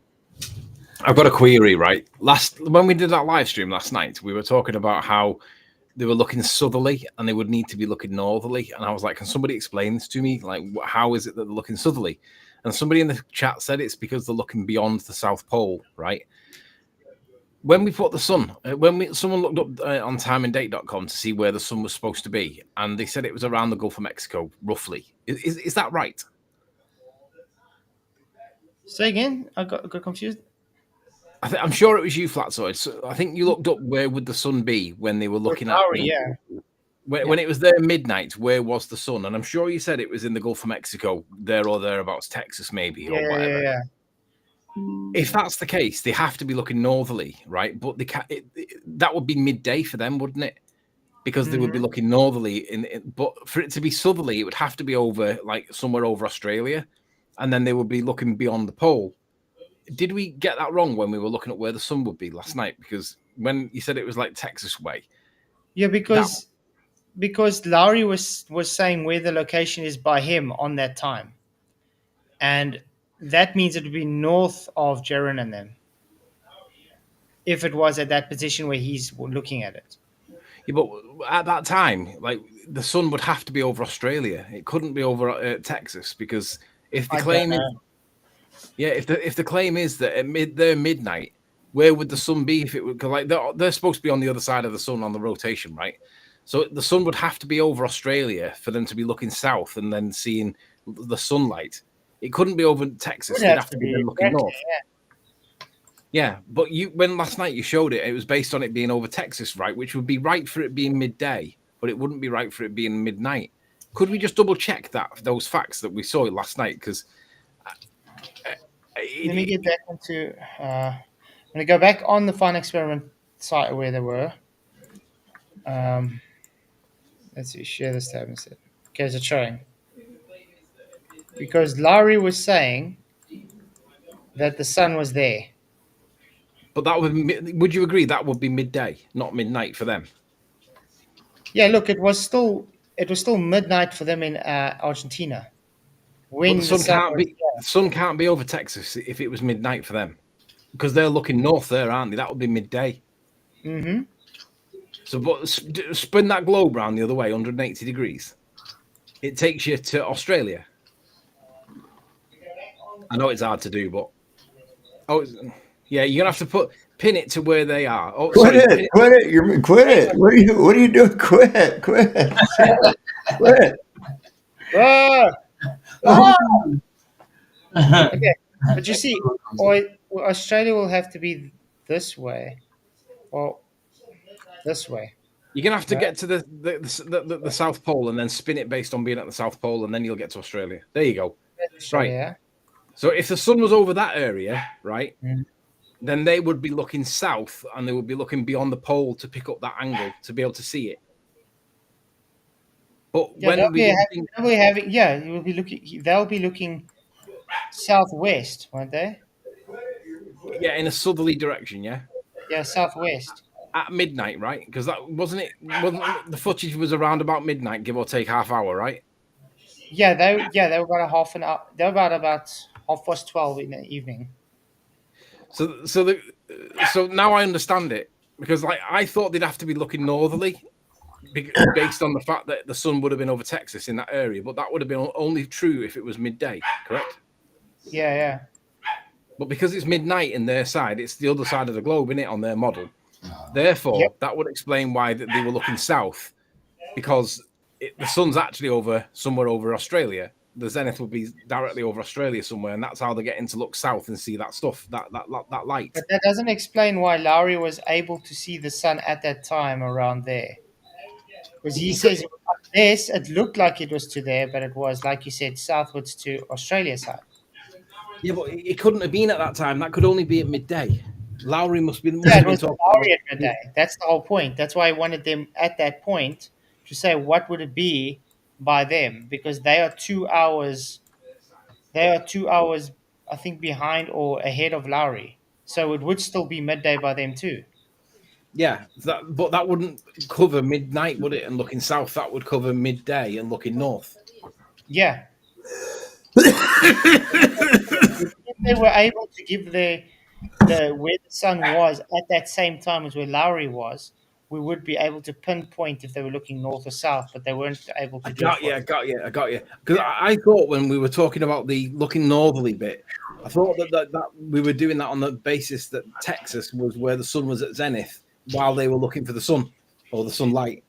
Right? When we did that live stream last night, we were talking about how they were looking southerly and they would need to be looking northerly. And I was like, can somebody explain this to me? Like, how is it that they're looking southerly? And somebody in the chat said it's because they're looking beyond the South Pole, right? When we put the sun, someone looked up on timeanddate.com to see where the sun was supposed to be, and they said it was around the Gulf of Mexico, roughly. Is that right? Say again? I got confused. I'm sure it was you, Flatzoid. So I think you looked up where would the sun be when they were looking at when it was there midnight. Where was the sun? And I'm sure you said it was in the Gulf of Mexico, there or thereabouts, Texas maybe, or whatever. Yeah. If that's the case, they have to be looking northerly, right? But that would be midday for them, wouldn't it? Because they would be looking northerly. But for it to be southerly, it would have to be over, like somewhere over Australia, and then they would be looking beyond the pole. Did we get that wrong when we were looking at where the sun would be last night? Because when you said it was like Texas way. Yeah, because Lowry was saying where the location is by him on that time. And that means it would be north of Jaron and them. If it was at that position where he's looking at it. Yeah, but at that time, like the sun would have to be over Australia. It couldn't be over Texas, because if the claim is, if the claim is that at midnight, where would the sun be if it would? Cause like they're supposed to be on the other side of the sun on the rotation, right? So the sun would have to be over Australia for them to be looking south and then seeing the sunlight. It couldn't be over Texas. They'd have to be looking north. Yeah, but when last night you showed it, it was based on it being over Texas, right? Which would be right for it being midday, but it wouldn't be right for it being midnight. Could we just double check those facts that we saw last night? Because let me get back into. I'm going to go back on the Fine Experiment site where they were. Let's see. Share this tab instead. Okay, so it's showing. Because Lowry was saying that the sun was there. But that would you agree that would be midday, not midnight for them? Yeah, look, it was still midnight for them in Argentina when But the sun was the sun can't be over Texas if it was midnight for them, because they're looking north there, aren't they? That would be midday. Mm-hmm. So, but spin that globe round the other way, 180 degrees. It takes you to Australia. I know it's hard to do, but yeah, you're gonna have to pin it to where they are. Oh, quit it! Quit it! What are you doing? Quit! Quit! Okay, but you see, Australia will have to be this way, or this way. You're gonna have to get to the South Pole and then spin it based on being at the South Pole, and then you'll get to Australia. There you go. Right. Yeah. So if the sun was over that area, right, then they would be looking south and they would be looking beyond the pole to pick up that angle to be able to see it. But Yeah, when they'll be looking southwest, won't they? Yeah, in a southerly direction, yeah. Yeah, southwest. At midnight, right? Because that wasn't it. The footage was around about midnight, give or take half hour, right? Yeah, they were about a half an hour. They were about 12:30 in the evening. So now I understand it, because like I thought they'd have to be looking northerly, based on the fact that the sun would have been over Texas in that area, but that would have been only true if it was midday, correct? Yeah. But because it's midnight in their side, it's the other side of the globe, isn't it, on their model? Therefore, that would explain why they were looking south, because the sun's actually somewhere over Australia. The zenith would be directly over Australia somewhere, and that's how they're getting to look south and see that stuff, that light. But that doesn't explain why Lowry was able to see the sun at that time around there. Because he says this, it looked like it was to there, but it was, like you said, southwards to Australia side. Yeah, but it couldn't have been at that time. That could only be at midday. Lowry must be. Yeah, it was Lowry at midday. That's the whole point. That's why I wanted them at that point to say what would it be by them, because they are 2 hours. They are 2 hours, I think, behind or ahead of Lowry. So it would still be midday by them too. Yeah, but that wouldn't cover midnight, would it? And looking south, that would cover midday and looking north. Yeah. If they were able to give the where the sun was at that same time as where Lowry was, we would be able to pinpoint if they were looking north or south, but they weren't able to do it. I got you. Because I thought when we were talking about the looking northerly bit, I thought that we were doing that on the basis that Texas was where the sun was at zenith while they were looking for the sun or the sunlight.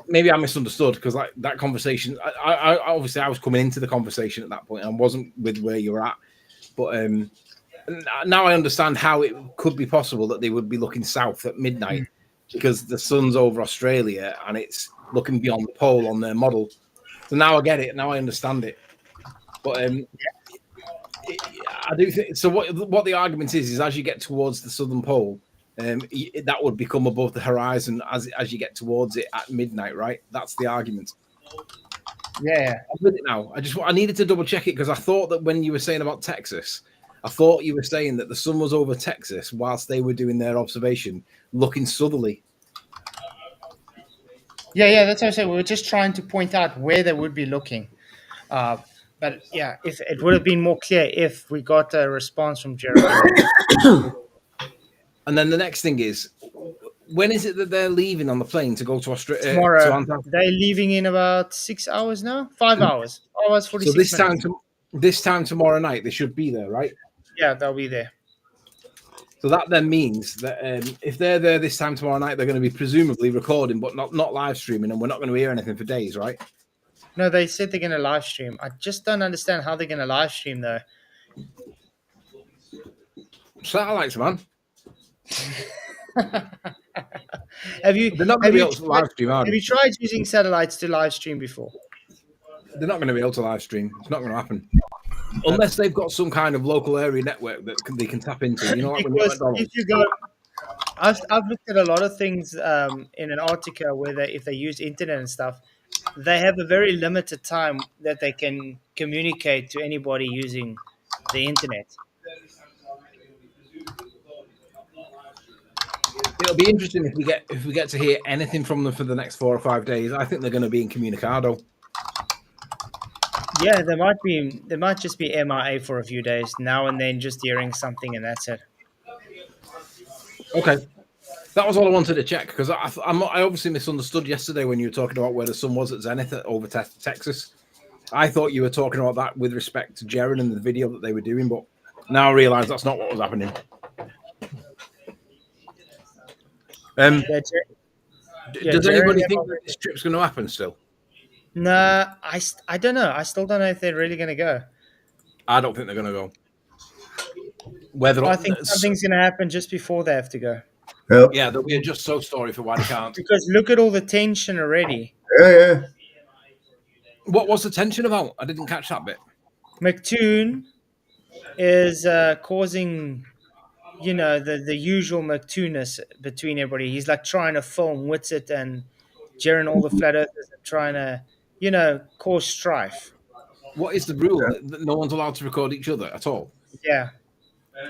Maybe I misunderstood, because like that conversation, I obviously I was coming into the conversation at that point and wasn't with where you were at, but now I understand how it could be possible that they would be looking south at midnight because the sun's over Australia and it's looking beyond the pole on their model. So now I get it. Now I understand it. But I do think so. What the argument is as you get towards the southern pole, that would become above the horizon as you get towards it at midnight, right? That's the argument. Yeah, I'm with it now. I needed to double check it, because I thought that when you were saying about Texas, I thought you were saying that the sun was over Texas whilst they were doing their observation, looking southerly. Yeah, that's what I said. We were just trying to point out where they would be looking. But yeah, if it would have been more clear if we got a response from Jeremy. And then the next thing is, when is it that they're leaving on the plane to go to Australia? Tomorrow. They're leaving in about 6 hours now? 5 hours. 5 hours, 46 minutes. So this time tomorrow night, they should be there, right? Yeah, they'll be there. So that then means that if they're there this time tomorrow night, they're going to be presumably recording, but not live streaming, and we're not going to hear anything for days, right? No, they said they're going to live stream. I just don't understand how they're going to live stream, though. Satellites, man. Have you tried using satellites to live stream before? They're not going to be able to live stream. It's not going to happen. Unless they've got some kind of local area network that they can tap into. You know, like if you go, I've looked at a lot of things in Antarctica where if they use internet and stuff, they have a very limited time that they can communicate to anybody using the internet. it'll be interesting if we get to hear anything from them for the next 4 or 5 days. I think they're going to be incommunicado. Yeah, they might just be MIA for a few days now and then, just hearing something, and that's it. Okay, that was all I wanted to check, because I obviously misunderstood yesterday when you were talking about where the sun was at Zenith over Texas. I thought you were talking about that with respect to Jaren and the video that they were doing, but now I realise that's not what was happening. Does anybody think that this trip's going to happen still? Nah, I don't know. I still don't know if they're really going to go. I don't think they're going to go. I think something's going to happen just before they have to go. Yep. Yeah, there'll be a just so story for why they can't. Because look at all the tension already. Yeah. What was the tension about? I didn't catch that bit. McToon is causing, the usual McToonness between everybody. He's like trying to film Whitsett and Jaren, all the flat earthers, and trying to, cause strife. What is the rule that no one's allowed to record each other at all? Yeah.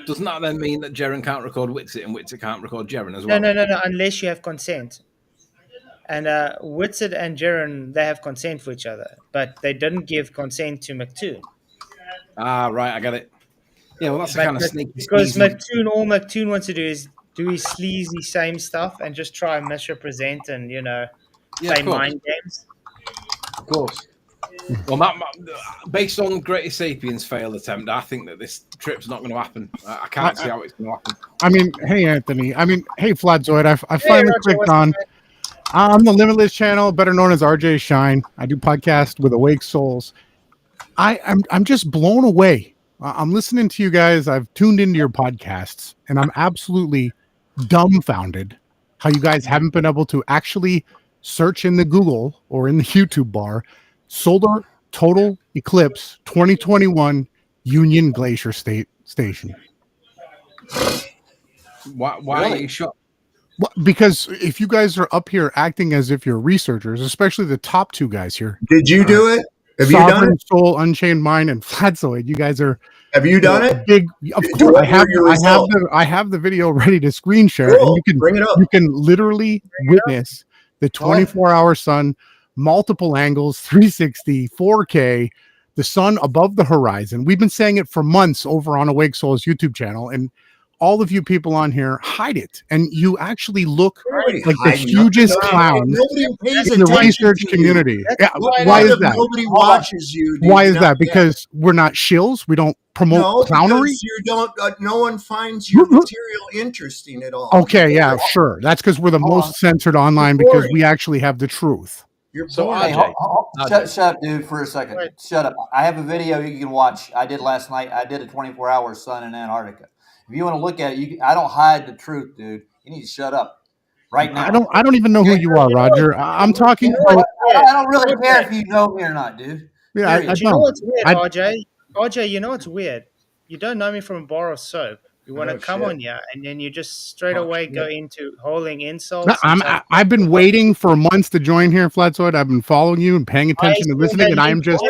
Doesn't that then mean that Jaren can't record Whitsett and Whitsett can't record Jaren as well? No, unless you have consent. And Whitsett and Jaren, they have consent for each other, but they didn't give consent to McToon. Ah, right, I get it. Yeah, well, that's the kind of sneaky. Because all McToon wants to do is do his sleazy same stuff and just try and misrepresent and, play mind games. Of course. Well, based on Greatest Sapiens' failed attempt, I think that this trip's not going to happen. I can't see how it's going to happen. I mean, hey, Anthony. Hey, Flatzoid. I finally clicked on. I'm the Limitless channel, better known as RJ Shine. I do podcasts with Awake Souls. I'm just blown away. I'm listening to you guys. I've tuned into your podcasts, and I'm absolutely dumbfounded how you guys haven't been able to actually search in the Google or in the YouTube bar solar total eclipse 2021 Union Glacier Station. Why Really? are you shocked? Well, because if you guys are up here acting as if you're researchers, especially the top two guys here. Did you do it? Have you done Sovereign it? Soul, Unchained Mind, and Flatzoid. You guys are. Have you done it? Big. Of course, I have the video ready to screen share, Cool. and you can Bring it up. You can literally witness the 24-hour sun, multiple angles, 360, 4K, the sun above the horizon. We've been saying it for months over on Awake Souls YouTube channel, and all of you people on here hide it, and you actually look like the hugest clowns in the research community. Yeah, why is that? Nobody watches you. Why is that? Because we're not shills. We don't promote clownery. Because you don't. No one finds your material interesting at all. Okay, yeah, sure. That's because we're the most censored online because we actually have the truth. You're So boring. hey, shut up, dude, for a second. Shut up. I have a video you can watch. I did last night. I did a 24-hour sun in Antarctica. If you want to look at it, I don't hide the truth, dude. You need to shut up right now. I don't even know who you are, Roger. I'm talking about. I don't really care if you know me or not, dude. Yeah, I You know don't. what's weird, RJ? RJ, you know what's weird? You don't know me from a bar of soap. You want to come on here, and then you just straight away go into hauling insults. I've been waiting for months to join here, Flatzoid. I've been following you and paying attention and listening, and I am just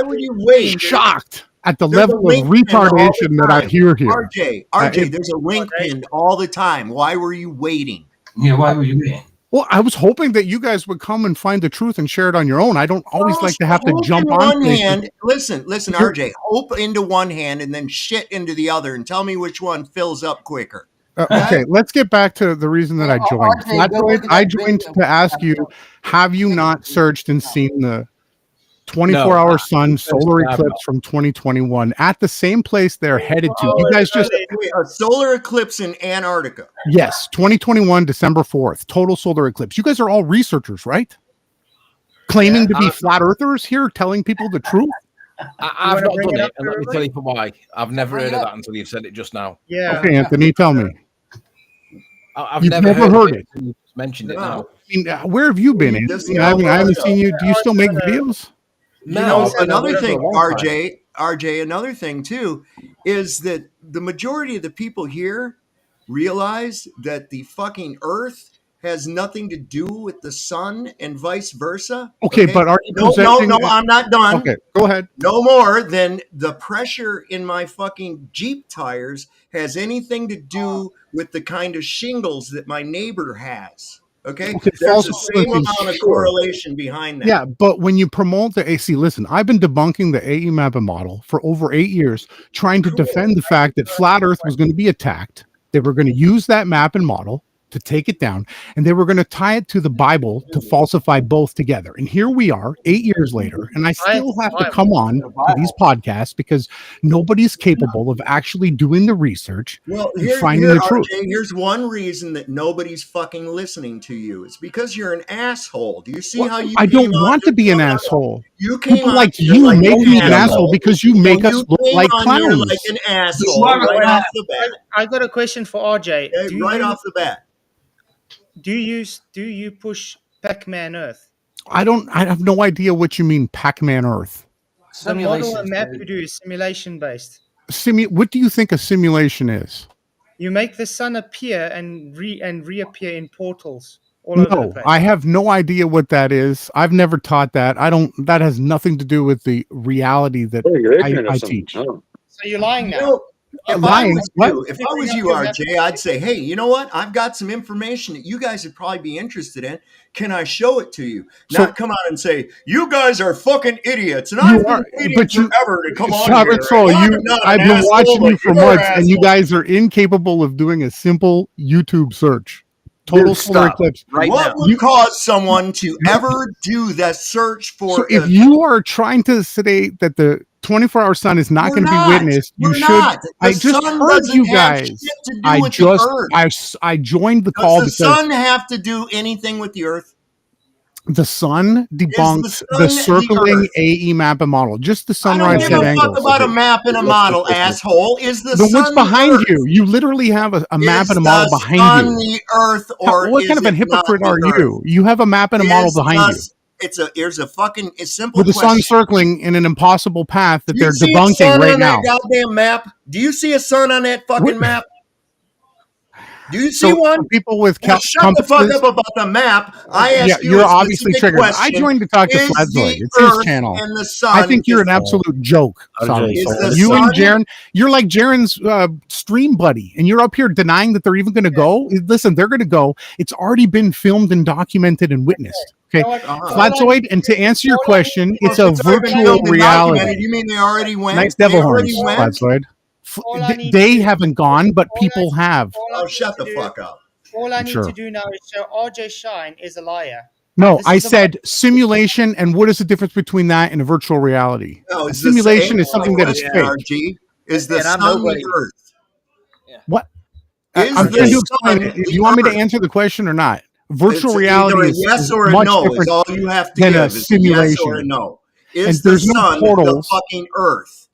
shocked at the level of retardation that I hear here. RJ, there's a link pinned all the time. Why were you waiting? Yeah, why were you waiting? Well, I was hoping that you guys would come and find the truth and share it on your own. I don't always like to have to jump on one things. hand. Listen, RJ. Hope into one hand and then shit into the other, and tell me which one fills up quicker. Okay, let's get back to the reason that I joined. Flatzoid, I joined to ask you, have you not searched and seen the 24-hour sun solar eclipse from 2021 at the same place they're headed to? You guys just a solar eclipse in Antarctica. Yes, 2021 December 4th, total solar eclipse. You guys are all researchers, right? Claiming to be flat earthers here, telling people the truth. I've not done it, and let me tell you why. I've never heard of that until you've said it just now. Yeah. Okay, Anthony, tell me. You've never heard it. You just mentioned it now. I mean, where have you been, Anthony? I haven't seen you. Do you still make videos? No, another thing, RJ, another thing too, is that the majority of the people here realize that the fucking Earth has nothing to do with the sun and vice versa. Okay, but are you presenting? No, I'm not done. Okay, go ahead. No more than the pressure in my fucking Jeep tires has anything to do with the kind of shingles that my neighbor has. Okay, there's the same amount of correlation behind that. Yeah, but when you promote the AC, listen, I've been debunking the AE mapper model for over 8 years, trying to defend the fact that flat Earth was going to be attacked. They were going to use that map and model to take it down, and they were going to tie it to the Bible to falsify both together. And here we are 8 years later, and I still have to come on to these podcasts because nobody's capable of actually doing the research and finding the truth. RJ, here's one reason that nobody's fucking listening to you. It's because you're an asshole. Do you see how you? I don't want to be an asshole. You came People on like here you like make me an asshole. asshole because you make us look came like on here clowns. like an asshole right off the bat. I got a question for RJ. Okay, right off the bat. Do you push Pac-Man Earth? I have no idea what you mean, Pac-Man Earth. The model and map you do is simulation based. What do you think a simulation is? You make the sun appear and reappear in portals all over the No, place. I have no idea what that is. I've never taught that. That has nothing to do with the reality that I teach. So you're lying now. If I was you, RJ, I'd say, hey, you know what? I've got some information that you guys would probably be interested in. Can I show it to you? Not come out and say, you guys are fucking idiots. And I've been waiting forever to come on here. I've been watching you for months, and you guys are incapable of doing a simple YouTube search. Total solar eclipse. What would cause someone to ever do that search for? So if you are trying to say that the 24-hour sun is not going to be witnessed, you should. I just heard you guys. I joined the call because the sun have to do anything with the Earth? The sun debunks the circling AE map and model. Just the sunrise set angle. I don't give a fuck about a map and a model, asshole. Is the sun what's behind you? You literally have a map and a model behind you. The Earth, or what kind of a hypocrite are you? You have a map and a model behind you. Here's a fucking simple with the question. sun circling in an impossible path that they're see debunking a sun right on now. That goddamn map? Do you see a sun on that fucking map? Do you see one? People with shut the fuck up about the map. I asked you. You're obviously triggered. I joined to talk to Flatzoid. It's his channel. And the sun I think you're an absolute joke. Sorry. You and Jaren, you're like Jaren's stream buddy, and you're up here denying that they're even going to go. Listen, they're going to go. It's already been filmed and documented and witnessed. Okay, Flatzoid, and to answer your question, it's a virtual reality. You mean they already went? Nice devil horns, Flatzoid. They haven't gone, but people have. Oh, shut the fuck up. All I need to do now is show RJ Shine is a liar. No, I said simulation, and what is the difference between that and a virtual reality? No, a simulation is something that is fake. RG, is the sun the Earth? What? I'm trying to explain it. Do you want me to answer the question or not? Virtual reality is yes or a much no. different Is all you have to than give. a Is simulation. Yes or a no. Is and the there's sun no portals. the fucking Earth?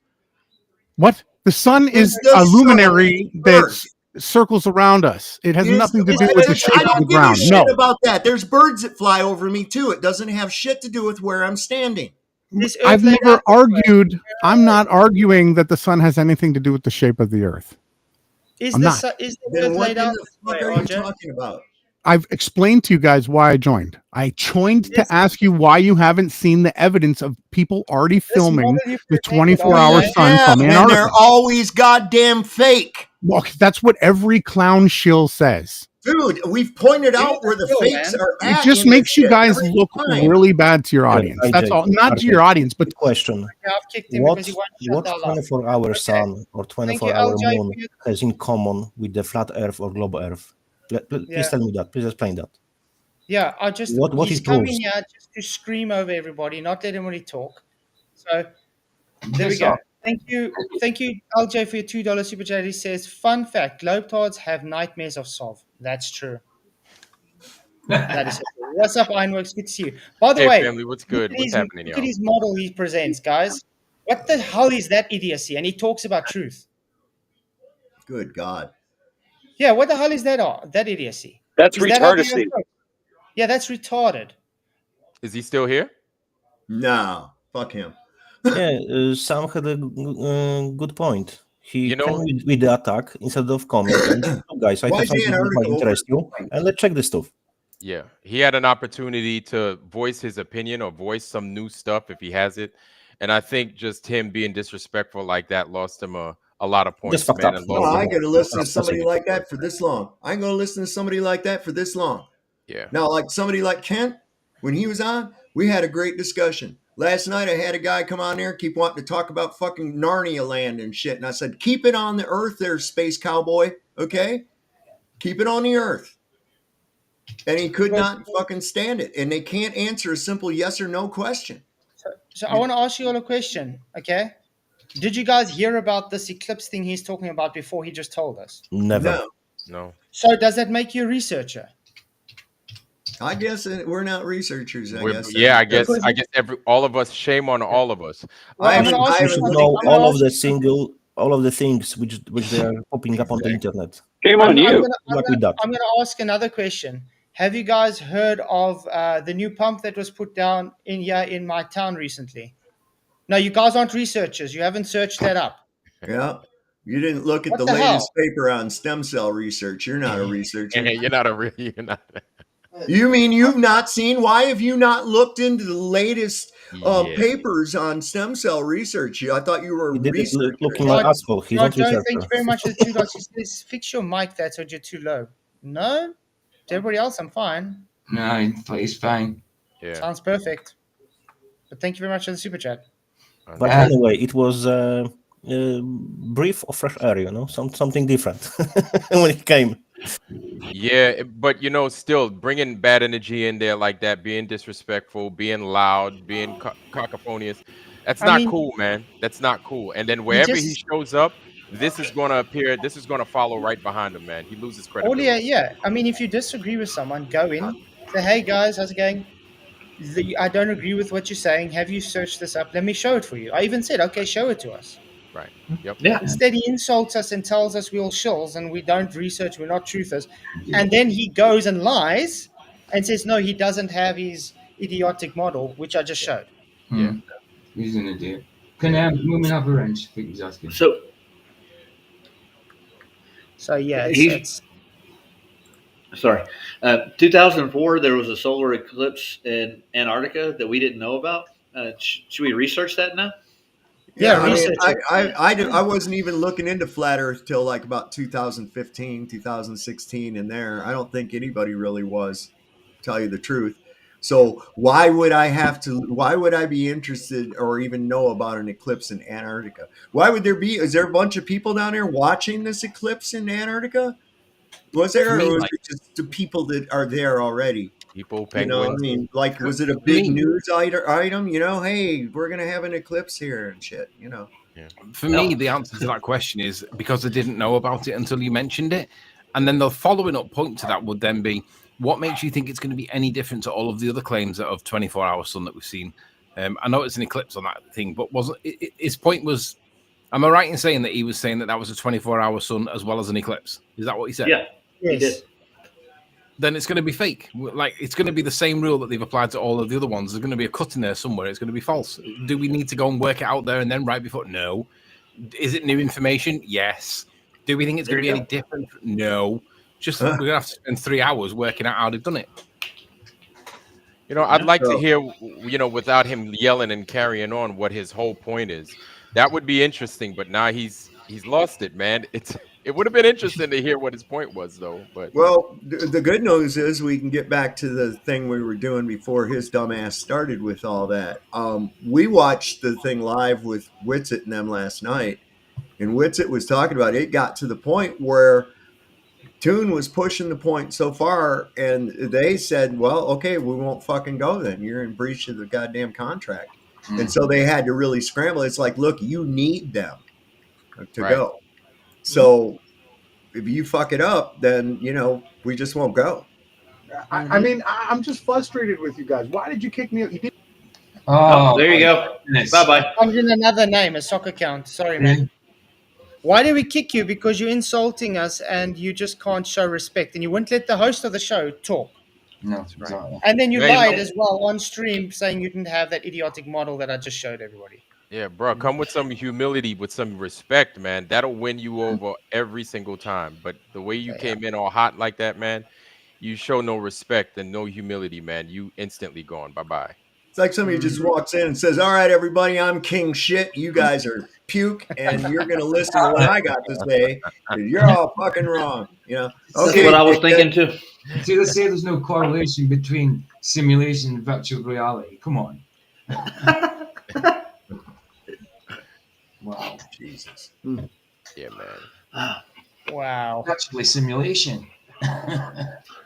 What? The sun is a luminary that circles around us. It has nothing to do with the shape of the ground. I don't give a shit about that. There's birds that fly over me too. It doesn't have shit to do with where I'm standing. I've never argued. I'm not arguing that the sun has anything to do with the shape of the Earth. Is I'm the not. Earth Then what laid the out? fuck are you talking about? I've explained to you guys why I joined. I joined to ask you why you haven't seen the evidence of people already filming the 24-hour sun from Antarctica. And they're always goddamn fake. Well, that's what every clown shill says. Dude, we've pointed out where the fakes are at. It just makes you guys look really bad to your audience. That's all. Not to your audience, but question. What 24-hour sun or 24-hour moon has in common with the flat Earth or globe Earth? Please tell me that. Please explain that. Yeah, I just what he's it coming proves. here just to scream over everybody, not let anybody talk. So there we go. Thank you, LJ, for your $2 super chat. He says, "Fun fact: Globetrotters have nightmares of Sov." That's true. That is true. What's up, Ironworks? Good to see you. By the way, family, what's good? What's happening, look y'all? at his model he presents, guys. What the hell is that idiocy? And he talks about truth. Good God. Yeah, what the hell is that? That idiocy. That's Is that how they retardancy. approach? Yeah, that's retarded. Is he still here? No, fuck him. Yeah, Sam had a good point. He came with the attack instead of coming. And, guys, I Why have is he something an that might article? interest you, and let's check this stuff. Yeah, he had an opportunity to voice his opinion or voice some new stuff if he has it. And I think just him being disrespectful like that lost him a lot of Just points, fucked man, up. and No, lost The him I ain't whole gonna listen to that's somebody it. like that for this long. I ain't gonna listen to somebody like that for this long. Yeah. Now, like somebody like Kent, when he was on, we had a great discussion. Last night, I had a guy come on there, keep wanting to talk about fucking Narnia land and shit. And I said, keep it on the earth there, space cowboy. Okay? Keep it on the earth. And he could not fucking stand it. And they can't answer a simple yes or no question. So I want to ask you all a question, okay? Did you guys hear about this eclipse thing he's talking about before he just told us? Never. No. So does that make you a researcher? I guess we're not researchers. I guess. I guess all of us. Shame on all of us. I'm going to ask You you should something. know I'm going to ask you all of the things which they are popping up on the internet. Shame I'm on you. going to ask another question. Have you guys heard of the new pump that was put down in my town recently? No, you guys aren't researchers. You haven't searched that up. Yeah. You didn't look at What the the latest hell? paper on stem cell research. You're not a researcher. You're not a real. You're not. You mean you've not seen? Why have you not looked into the latest papers on stem cell research? I thought you were a researcher. Looking like asshole. He's not Joe, researcher. thank you very much for the $2. He says, fix your mic there so you're too low. No? To everybody else, I'm fine. No, it's fine. Yeah. Sounds perfect. But thank you very much for the super chat. But anyway, it was a brief of fresh air, something different when it came. Yeah, but still bringing bad energy in there like that, being disrespectful, being loud, being cacophonious. That's not cool, man. That's not cool. And then wherever he shows up, this is going to appear. This is going to follow right behind him, man. He loses credibility. Yeah. I mean, if you disagree with someone, go in, say, hey, guys, how's it going? I don't agree with what you're saying. Have you searched this up? Let me show it for you. I even said, okay, show it to us. Right. Yep. Yeah. Instead, he insults us and tells us we're all shills and we don't research, we're not truthers. And then he goes and lies and says, no, he doesn't have his idiotic model, which I just showed. Yeah. He's an idiot. Can Moomin have a wrench? I think he's asking. So yeah, it's Sorry. 2004, there was a solar eclipse in Antarctica that we didn't know about. Should we research that now? Yeah, I mean, I wasn't even looking into flat Earth till like about 2015, 2016 in there. I don't think anybody really was, to tell you the truth. So why would I be interested or even know about an eclipse in Antarctica? Why would there be? Is there a bunch of people down there watching this eclipse in Antarctica? Was there, or was it just the people that are there already? People, penguins. I mean, like, was it a big news item? Hey, we're gonna have an eclipse here and shit. For me, the answer to that question is because I didn't know about it until you mentioned it. And then the following up point to that would then be, what makes you think it's going to be any different to all of the other claims of 24-hour sun that we've seen? I know it's an eclipse on that thing, but wasn't his point was, am I right in saying that he was saying that was a 24-hour sun as well as an eclipse? Is that what he said? Yeah, he did. Then it's going to be fake. Like, it's going to be the same rule that they've applied to all of the other ones. There's going to be a cut in there somewhere. It's going to be false. Do we need to go and work it out there and then right before? No. Is it new information? Yes. Do we think it's going to be any different? No. Just we're going to have to spend 3 hours working out how they've done it. I'd like to hear, without him yelling and carrying on, what his whole point is. That would be interesting. But now he's lost it, man. It would have been interesting to hear what his point was, though. But well, the good news is we can get back to the thing we were doing before his dumbass started with all that. We watched the thing live with Witsit and them last night, and Witsit was talking about it. Got to the point where Toon was pushing the point so far, and they said, well, okay, we won't fucking go then. You're in breach of the goddamn contract. Mm-hmm. And so they had to really scramble. It's like, look, you need them to go. So if you fuck it up, then, we just won't go. I mean, I'm just frustrated with you guys. Why did you kick me out? You didn't. Oh, there you go. Bye-bye. Comes in another name, a soccer account. Sorry, man. Why did we kick you? Because you're insulting us and you just can't show respect. And you wouldn't let the host of the show talk. No, that's right. And then you lied as well on stream saying you didn't have that idiotic model that I just showed everybody. Yeah, bro, come with some humility, with some respect, man. That'll win you over every single time. But the way you came in all hot like that, man, you show no respect and no humility, man, you instantly gone. Bye-bye. It's like somebody just walks in and says, "All right, everybody, I'm king shit. You guys are puke, and you're going to listen to what I got to say. You're all fucking wrong." You know, That's okay, what I was dickhead. thinking too. See, they say there's no correlation between simulation and virtual reality. Come on. Wow, Jesus. Yeah, man. Wow. Actually, simulation.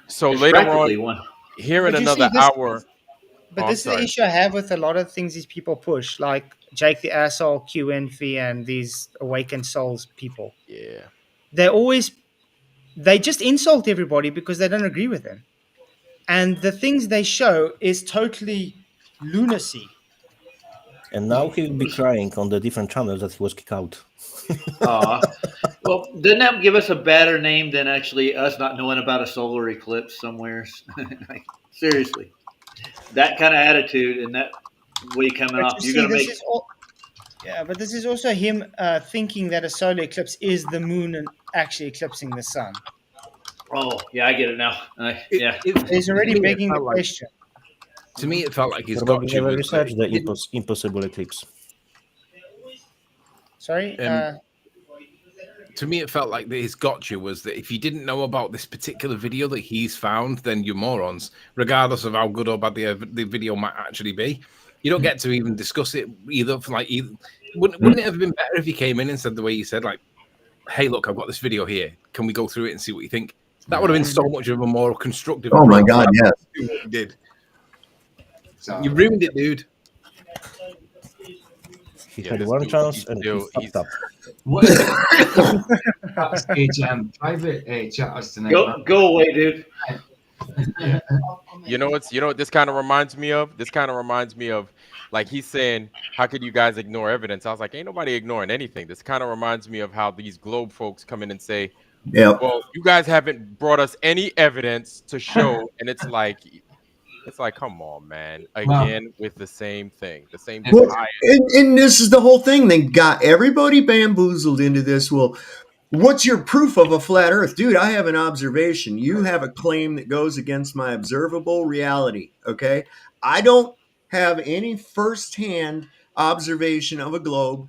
So It's later practically on, one. here in But you see, another hour. But I'm this is the sorry. issue I have with a lot of things these people push, like Jake the Asshole, Q Envy, and these Awakened Souls people. Yeah. They just insult everybody because they don't agree with them. And the things they show is totally lunacy. And now he will be crying on the different channels that he was kicked out. Well, didn't that give us a better name than actually us not knowing about a solar eclipse somewhere? Like, seriously, that kind of attitude and that way coming But off, you you're see, going to this make. is all. Yeah, but this is also him thinking that a solar eclipse is the moon and actually eclipsing the sun. Oh, yeah, I get it now. Yeah. He's already to me, it begging the felt like- question. To me, it felt like he's Probably got you. never with researched the didn't- impossible eclipse. Sorry? To me, it felt like that his gotcha was that if you didn't know about this particular video that he's found, then you're morons, regardless of how good or bad the video might actually be. You don't get to even discuss it either. Wouldn't it have been better if he came in and said the way you said, like, "Hey, look, I've got this video here. Can we go through it and see what you think?" That would have been so much of a more constructive. Oh my approach God, yes. to what he did. You ruined it, dude. He had one chance and he fucked up. What? Backstage private chatters tonight. Go away, dude. You know what this kind of reminds me of? This kind of reminds me of, like, he's saying, how could you guys ignore evidence? I was like, ain't nobody ignoring anything. This kind of reminds me of how these globe folks come in and say, Yep. well, you guys haven't brought us any evidence to show. And it's like, come on, man. Again, with the same thing. The same Well, bias. and this is the whole thing. They got everybody bamboozled into this. Well, what's your proof of a flat earth? Dude, I have an observation. You have a claim that goes against my observable reality. Okay. I don't have any firsthand observation of a globe.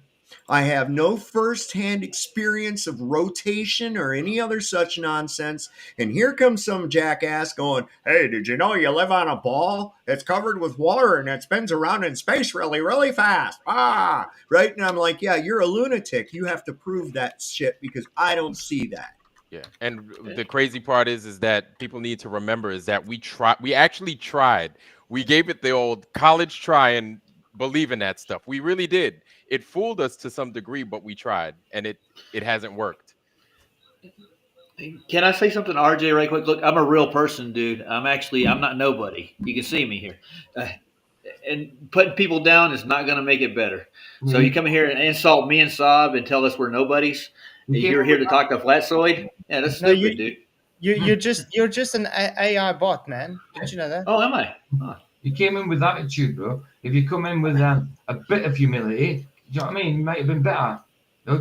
I have no firsthand experience of rotation or any other such nonsense. And here comes some jackass going, "Hey, did you know you live on a ball? It's covered with water and it spins around in space really, really fast." Ah, right. And I'm like, yeah, you're a lunatic. You have to prove that shit because I don't see that. Yeah, and the crazy part is that people need to remember is that we actually tried. We gave it the old college try and believe in that stuff. We really did. It fooled us to some degree, but we tried, and it hasn't worked. Can I say something to RJ right quick? Look, I'm a real person, dude. I'm not nobody. You can see me here. And putting people down is not going to make it better. So you come in here and insult me and Saab and tell us we're nobodies. And you're here to talk to Flatzoid? Yeah, that's stupid, dude. You're just an AI bot, man. Didn't you know that? Oh, am I? Oh. You came in with attitude, bro. If you come in with a bit of humility, do you know what I mean? It might have been better.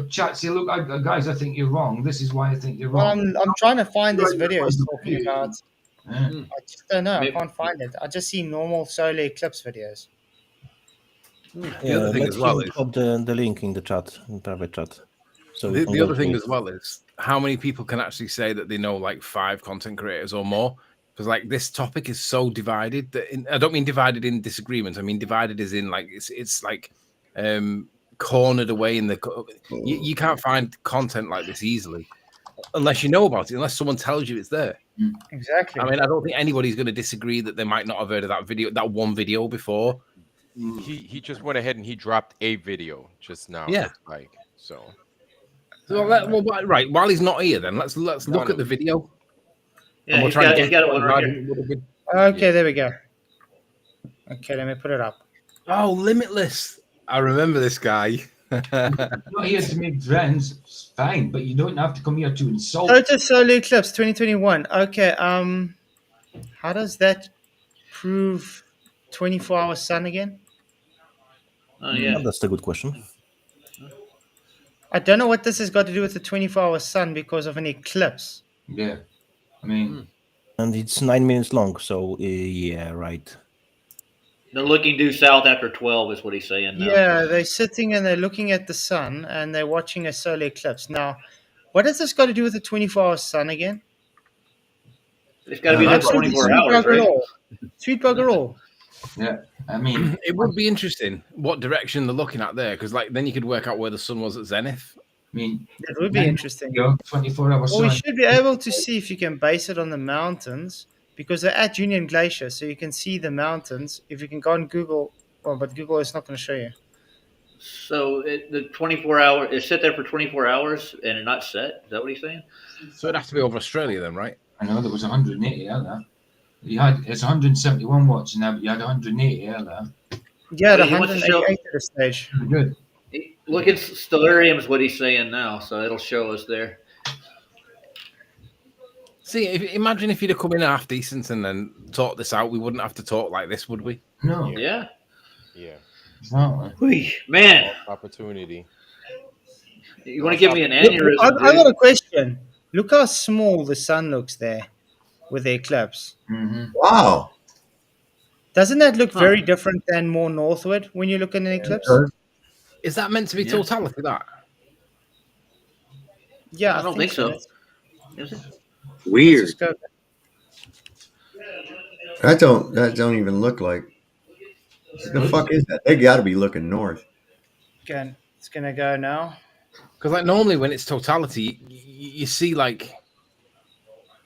Chat, say, look, guys, I think you're wrong. This is why I think you're wrong. Well, I'm trying to find this video he's talking about. Yeah. I just don't know. I can't find it. I just see normal solar eclipse videos. The other thing let as well him is put the link in the chat, in private chat. So we can the go other thing through as well is how many people can actually say that they know like 5 content creators or more, because like this topic is so divided that I don't mean divided in disagreement. I mean divided as in like it's like cornered away in the you can't find content like this easily unless you know about it, unless someone tells you it's there. Exactly. I mean, I don't think anybody's going to disagree that they might not have heard of that one video before. He just went ahead and he dropped a video just now. Yeah. Like so. Right. While he's not here, then let's look at the video. Yeah, he's got it one right here. Okay, there we go. Okay, let me put it up. Oh, Limitless. I remember this guy. Not here to make friends, it's fine, but you don't have to come here to insult. Total solar eclipse 2021. Okay, how does that prove 24-hour sun again? Oh yeah, that's a good question. I don't know what this has got to do with the 24-hour sun because of an eclipse. Yeah, I mean, And it's 9 minutes long, so yeah, right. They're looking due south after 12 is what he's saying now. Yeah, they're sitting and they're looking at the sun and they're watching a solar eclipse. Now, what has this got to do with the 24-hour sun again? It's got to be there for 24 hours, bugger right? all. Sweet bugger all. Yeah, I mean, it would be interesting what direction they're looking at there, because like then you could work out where the sun was at zenith. I mean, That would be interesting. 24-hour Well, we sun. should be able to see if you can base it on the mountains because they're at Union Glacier, so you can see the mountains. If you can go on Google, well, but Google is not going to show you. So the 24 hour, it sit there for 24 hours and it not set. Is that what he's saying? So it'd have to be over Australia then, right? I know there was 180 out there. You had it's 171 watts now, but you had 180 out there. Yeah, the He wants to show- 188 at this stage. Good. Look at Stellarium is what he's saying now, so it'll show us there. See, imagine if you'd have come in half decent and then taught this out, we wouldn't have to talk like this, would we? No. Yeah. Yeah. Exactly. Man. Opportunity. You want to give me an aneurysm? I got a question. Look how small the sun looks there with the eclipse. Mm-hmm. Wow. Doesn't that look very different than more northward when you look at an eclipse? Is that meant to be totality, that? Yeah, I don't think so. Is it? Weird. That don't even look like. What the fuck is that? They got to be looking north. Again, it's gonna go now. Because like normally when it's totality, you see like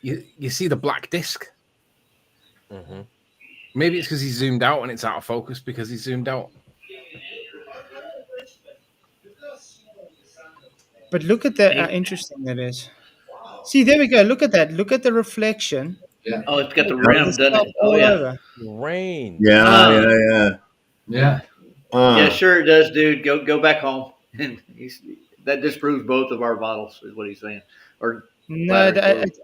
you see the black disc. Mm-hmm. Maybe it's because he's zoomed out and it's out of focus because he's zoomed out. But look at that! How interesting that is. See, there we go. Look at that. Look at the reflection. Yeah. Oh, it's got the rim, doesn't it? All Oh, yeah. over. Rain. Yeah. Yeah, sure it does, dude. Go back home. And that disproves both of our models, is what he's saying. Or No, it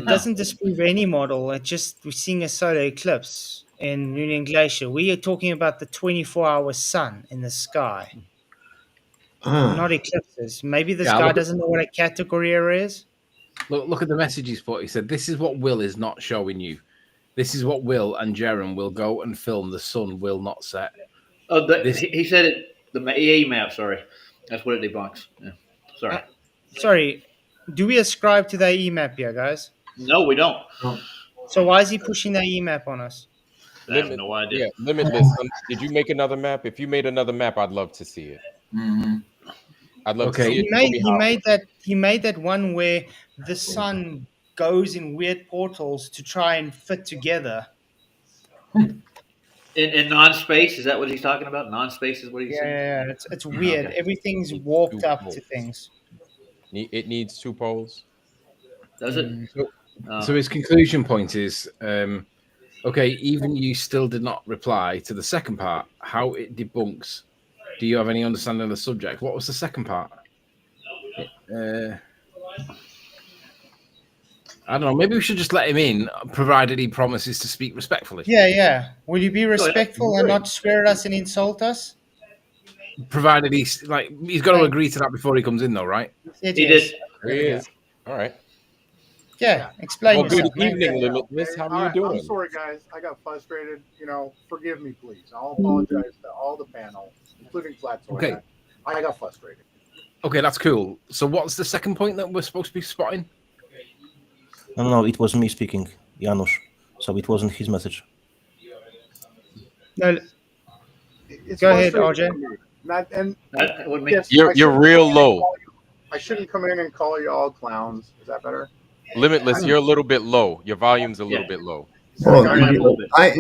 doesn't disprove any model. It just we're seeing a solar eclipse in Union Glacier. We are talking about the 24-hour sun in the sky, not eclipses. Maybe this guy doesn't know what a category error is. Look at the message he's put. He said, "This is what Will is not showing you. This is what Will and Jerem will go and film. The sun will not set." Oh, he said it. The EA map. Sorry, that's what it debunks. Yeah. Sorry. Sorry. Do we ascribe to that EMAP here, guys? No, we don't. So why is he pushing that EMAP on us? I have no idea. Yeah, limitless. Did you make another map? If you made another map, I'd love to see it. Mm-hmm. I'd love to see it. He made that one where the sun goes in weird portals to try and fit together. In non-space, is that what he's talking about? Non-space is what he's saying? Yeah, it's weird. Okay. Everything's warped up to things. It needs 2 poles. Does it? So his conclusion point is, okay, even you still did not reply to the second part, how it debunks. Do you have any understanding of the subject? What was the second part? I don't know. Maybe we should just let him in, provided he promises to speak respectfully. Yeah. Will you be respectful and not swear at us and insult us? Provided he's got to agree to that before he comes in, though, right? He did. He is. All right. Yeah, explain Well, good yourself. evening, Limitless. How are you doing? I'm sorry, guys. I got frustrated. Forgive me, please. I'll apologize to all the panel, including Flatzoid. Okay. I got frustrated. Okay, that's cool. So what's the second point that we're supposed to be spotting? No, it was me speaking, Janusz. So it wasn't his message. No, It's go ahead, frustrating RJ. for me. You're real low. I shouldn't come in and call you all clowns. Is that better? Limitless, you're a little bit low. Your volume's a little bit low. Well,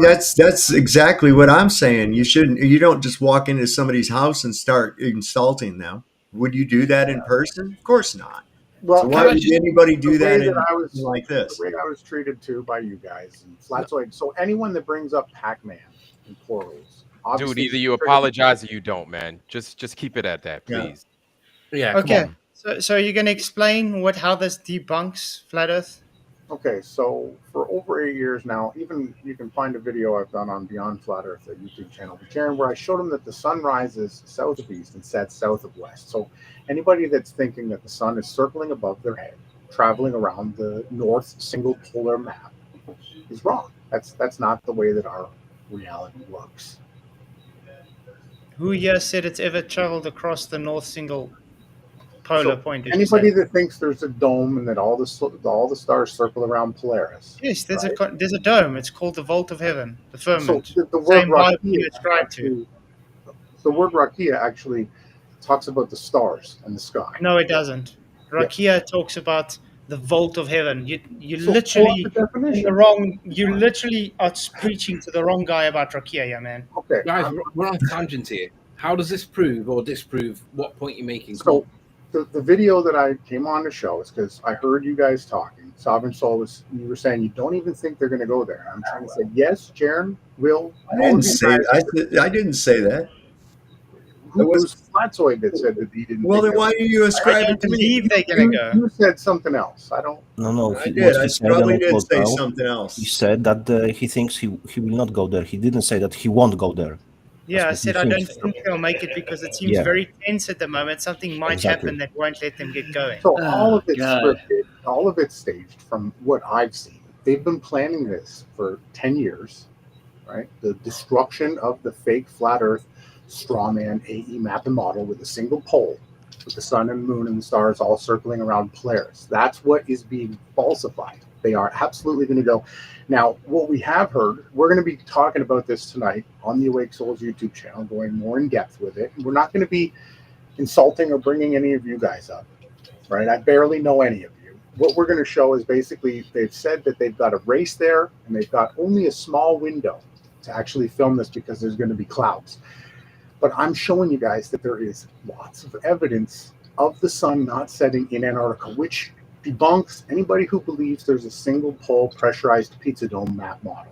that's exactly what I'm saying. You don't just walk into somebody's house and start insulting them. Would you do that in person? Of course not. Well, so why would anybody do that like this? The way I was treated too by you guys and Flatzoid. So anyone that brings up Pac-Man in plurals, Dude, either you apologize or you don't, man. Just keep it at that, please. Yeah. Okay. So you're going to explain how this debunks Flat Earth? Okay, so for over 8 years now, even you can find a video I've done on Beyond Flat Earth, a YouTube channel, where I showed them that the sun rises south of east and sets south of west. So anybody that's thinking that the sun is circling above their head traveling around the north single polar map is wrong. That's not the way that our reality works. Who here said it's ever traveled across the north single polar point? Did you Anybody say? that thinks there's a dome and that all the stars circle around Polaris. Yes, there's right? there's a dome. It's called the vault of heaven, the So firmament. the word Same Bible Rakia you ascribe to. actually, the word Rakia actually talks about the stars and the sky. No, it doesn't. Rakia talks about the vault of heaven. You So literally pull up the in the definition. wrong. You literally are preaching to the wrong guy about Rakia, yeah, man. Okay, Guys, we're on a tangent here. How does this prove or disprove what point you're making? So the video that I came on to show is because I heard you guys talking. Sovereign Soul you were saying you don't even think they're going to go there. I'm trying to say yes, Jaron, Will. I didn't say I didn't say that. It was Flatzoid that said that he didn't. Well, think then why do you ascribe it to me? You said something else. I don't. No. I did. I probably did say something else. He said that he thinks he will not go there. He didn't say that he won't go there. Yeah, I said I don't thinks. think they'll make it because it seems Yeah. very tense at the moment. Something might Exactly. happen that won't let them get going. So all of it's scripted, all of it's staged from what I've seen. They've been planning this for 10 years, right? The destruction of the fake flat Earth strawman AE map and model with a single pole, with the sun and moon and the stars all circling around Polaris. That's what is being falsified. They are absolutely going to go. Now, what we have heard, we're going to be talking about this tonight on the Awake Souls YouTube channel, going more in depth with it. We're not going to be insulting or bringing any of you guys up, right? I barely know any of you. What we're going to show is basically they've said that they've got a race there and they've got only a small window to actually film this because there's going to be clouds. But I'm showing you guys that there is lots of evidence of the sun not setting in Antarctica, which debunks anybody who believes there's a single pole pressurized pizza dome map model.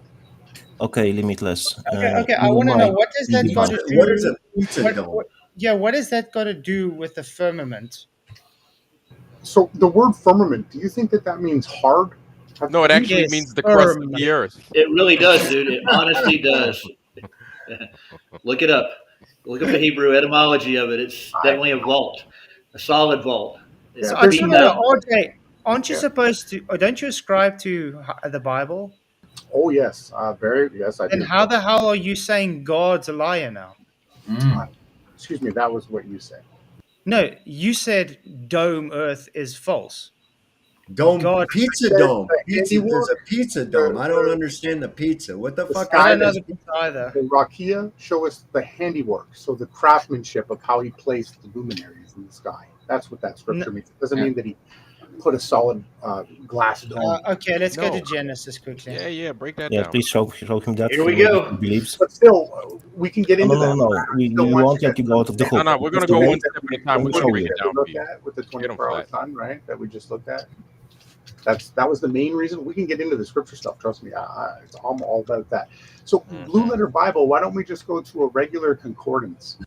Okay, limitless. Okay. I want to know what does that got to do? What is a pizza dome? Yeah, what has that got to do with the firmament? So the word firmament, do you think that means hard? No, it actually means the crust of the earth. It really does, dude. It honestly does. Look it up. Look up the Hebrew etymology of it. It's definitely a vault, a solid vault. So I just want to know, RJ, aren't you supposed to, or don't you ascribe to the Bible? Oh, yes. Yes, I do. Then how the hell are you saying God's a liar now? Excuse me, that was what you said. No, you said dome earth is false. Dome, pizza dome. Pizza, there's a pizza dome. I don't understand the pizza. What the fuck I is don't know this? the pizza either. The Rakia show us the handiwork, so the craftsmanship of how he placed the luminaries in the sky. That's what that scripture means. It doesn't mean that he put a solid glass dome. Okay, let's go to Genesis quickly. Yeah, break that Yeah, down. please show him that. Here we go. He believes. But still, we can get into that. No. We won't let you go out of the hook. No, we're going to go one step at a time. We're going to break it down for you. With the 24-hour sun, right? That we just looked at. That was the main reason. We can get into the scripture stuff. Trust me, I'm all about that. So, Blue Letter Bible. Why don't we just go to a regular concordance?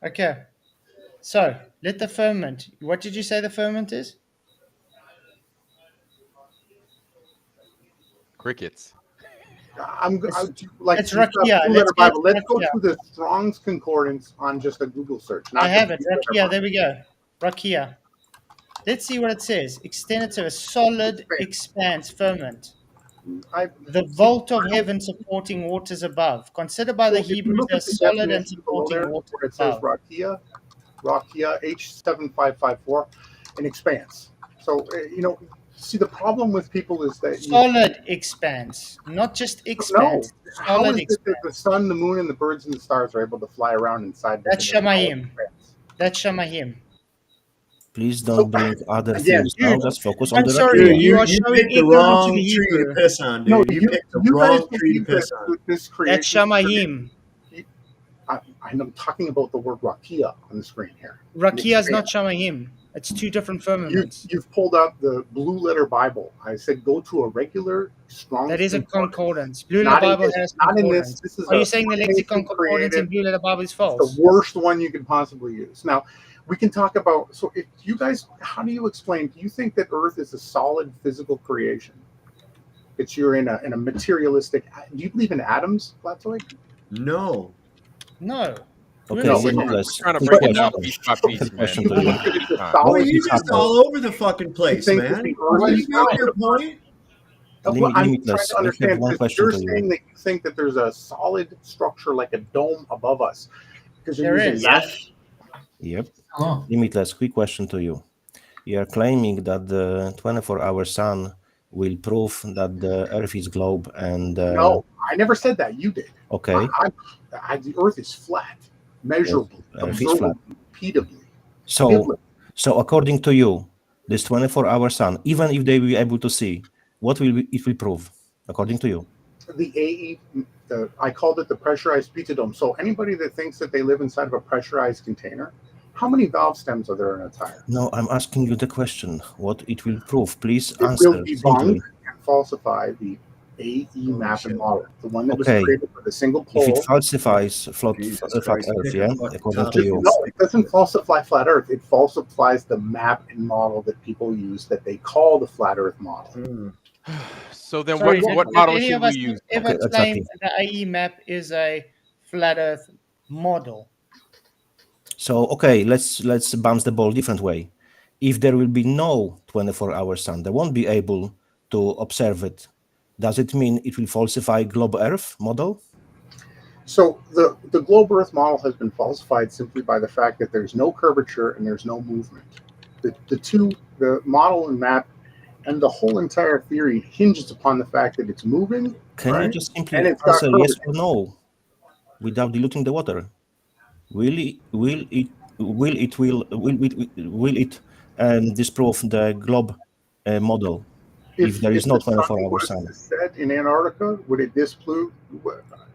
Okay. So let the firmament. What did you say the firmament is? Crickets. Like it's Rakia. Blue Letter Bible. Let's go to the Strong's Concordance on just a Google search. I have it. Rakia. There we go. Rakia. Let's see what it says. Extended to a solid expanse firmament. The vault of heaven supporting waters above. Considered by the Hebrews as solid and supporting waters where it says above. Rakia H7554, an expanse. So, see, the problem with people is that solid expanse, not just expanse. No. How is it that the sun, the moon, and the birds and the stars are able to fly around inside? That's Shamayim. That's Shamayim. Please don't bring other things now. Just focus on the sorry, Rakia. you are You showing picked the wrong tree to piss on, dude. No, you picked the you wrong guys tree to believe piss on. this creation. That's Shamayim. I'm talking about the word Rakia on the screen here. Rakia is not Shamayim. It's two different firmaments. You've pulled up the Blue Letter Bible. I said go to a regular strong. That is a concordance. Blue Letter Bible has concordance. Are you saying the lexicon concordance in Blue Letter Bible is false? The worst one you could possibly use. Now, we can talk about. So, if you guys, how do you explain? Do you think that Earth is a solid physical creation? That you're in a materialistic. Do you believe in atoms, Flatzoid? No. No. Okay, limitless. Trying to Quick break it down question. piece by Quick piece, man. question to you. Boy, you just all over the fucking place, think that man. the What Earth is is not your point? Well, I'm trying Limitless. to I have understand one because question you're to you. saying that you think that there's a solid structure like a dome above us because you're There using is. that. Yep. Limitless. Quick question to you. You are claiming that the 24-hour sun will prove that the Earth is globe and No, I never said that. You did. okay. The Earth is flat, measurable, Earth is flat. observable, repeatably. So according to you, this 24-hour sun, even if they will be able to see, what will it will prove, according to you? The AE, I called it the pressurized pizza dome. So anybody that thinks that they live inside of a pressurized container, how many valve stems are there in a tire? No, I'm asking you the question. What it will prove? Please It answer will debunk simply. and falsify the AE map and model, the one that was Okay. created with a single If it pole. falsifies flat Earth, yeah, according to you. No, it doesn't falsify flat Earth. It falsifies the map and model that people use that they call the flat Earth model. So then, Sorry, what did model any should of we us use? ever Okay, claim exactly. the AE map is a flat Earth model? So okay, let's bounce the ball different way. If there will be no 24-hour sun, they won't be able to observe it. Does it mean it will falsify globe Earth model? So the globe Earth model has been falsified simply by the fact that there's no curvature and there's no movement. The model and map and the whole entire theory hinges upon the fact that it's moving. Can right? you just simply And it's got answer yes curvature. or no without diluting the water? Will it disprove the globe model if there is If no the sun 24-hour was sun? to set in Antarctica, would it disprove?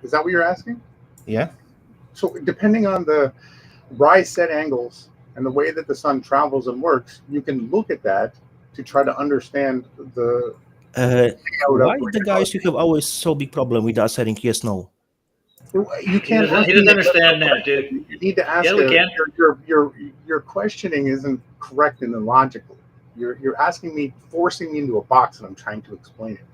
Is that what you're asking? Yeah. So depending on the rise set angles and the way that the sun travels and works, you can look at that to try to understand the Why the guys you have always so big problem with us saying yes no? You can't. He doesn't understand that, dude. You need to ask. Yeah, we can. Your questioning isn't correct and illogical. You're asking me, forcing me into a box, and I'm trying to explain it.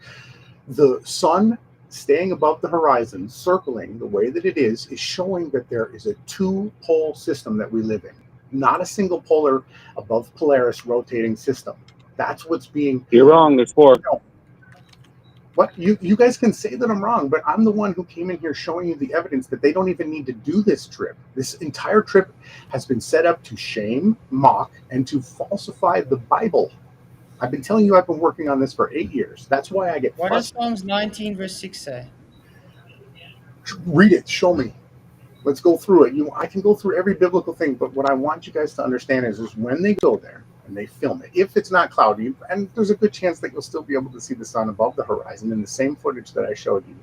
The sun staying above the horizon, circling the way that it is showing that there is a two-pole system that we live in, not a single polar above Polaris rotating system. That's what's being. You're wrong. There's four. No. What you guys can say that I'm wrong, but I'm the one who came in here showing you the evidence that they don't even need to do this trip. This entire trip has been set up to shame, mock, and to falsify the Bible. I've been telling you I've been working on this for 8 years. That's why I get What does frustrated. Psalms 19 verse 6 say? Read it, show me. Let's go through it. I can go through every biblical thing, but what I want you guys to understand is when they go there and they film it, if it's not cloudy, and there's a good chance that you'll still be able to see the sun above the horizon in the same footage that I showed you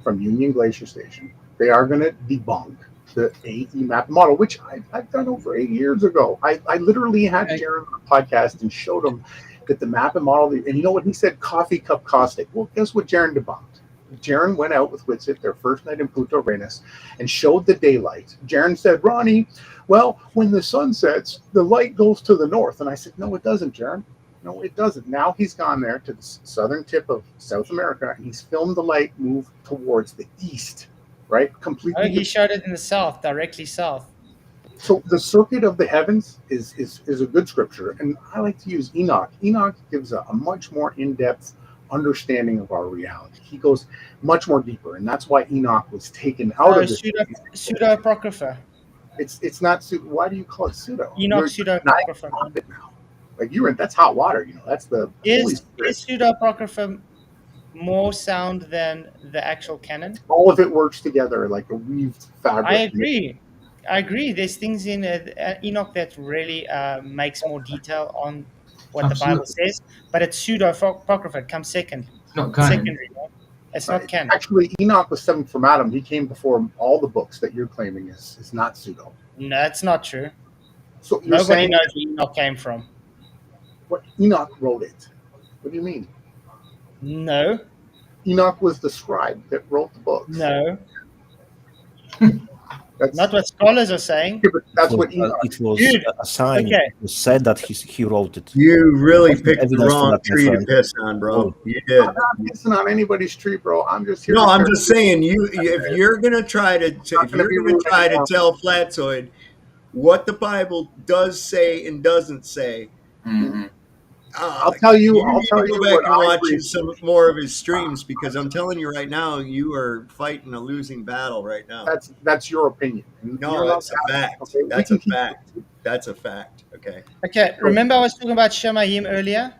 from Union Glacier Station, they are going to debunk the AE map model, which I've done over 8 years ago. I literally had Jaron on a podcast and showed him that the map and model, and you know what he said? Coffee cup caustic. Well, guess what Jaron debunked? Jaron went out with Witsit their first night in Punta Arenas and showed the daylight. Jaron said, Ronnie, well, when the sun sets, the light goes to the north. And I said, no, it doesn't, Jaron. No, it doesn't. Now he's gone there to the southern tip of South America, and he's filmed the light move towards the east, right? Completely. Oh, he showed it in the south, directly south. So the circuit of the heavens is a good scripture, and I like to use Enoch. Enoch gives a much more in-depth understanding of our reality. He goes much more deeper, and that's why Enoch was taken out of this. Pseudo-apocrypha. It's not pseudo. Why do you call it pseudo? Enoch pseudo-apocrypha. Like that's hot water. That's the is pseudo-apocrypha more sound than the actual canon? All of it works together like a weaved fabric. I agree. There's things in Enoch that really makes more detail on what the Bible says, but it's pseudo-apocrypha. It comes second. It's not canon. Secondary. Right? It's not canon. Actually, Enoch was seventh from Adam. He came before all the books that you're claiming is not pseudo. No, that's not true. So you're Nobody saying knows where Enoch came from. What Enoch wrote it? What do you mean? No. Enoch was the scribe that wrote the books. No. That's not what scholars are saying. Yeah, but that's it was, what Enoch. it was Dude, a sign. okay. It was said that he wrote it. You really What's the picked the evidence for wrong that, my tree to friend? piss on, bro. Oh. You did. I'm not pissing on anybody's tree, bro. I'm just here. No, to I'm share just saying if you're gonna try to tell Flatzoid what the Bible does say and doesn't say, I'll tell you. you I'll need tell to you go back what and I watch preach. some more of his streams because I'm telling you right now, you are fighting a losing battle right now. That's your opinion. No, that's a fact. Okay, That's a fact. That's a fact. Okay. Okay, remember I was talking about Shemayim earlier?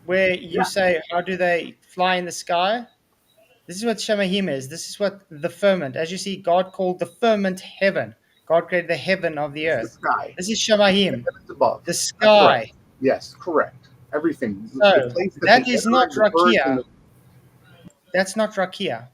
Where you say, how do they fly in the sky? This is what Shemayim is. This is what the firmament. As you see, God called the firmament heaven. God created the heaven of the earth. Sky. This is Shemayim. Above. The sky. Yes, correct. Everything. So, The place that the is air not and the birds and Rakia. That's not Rakia.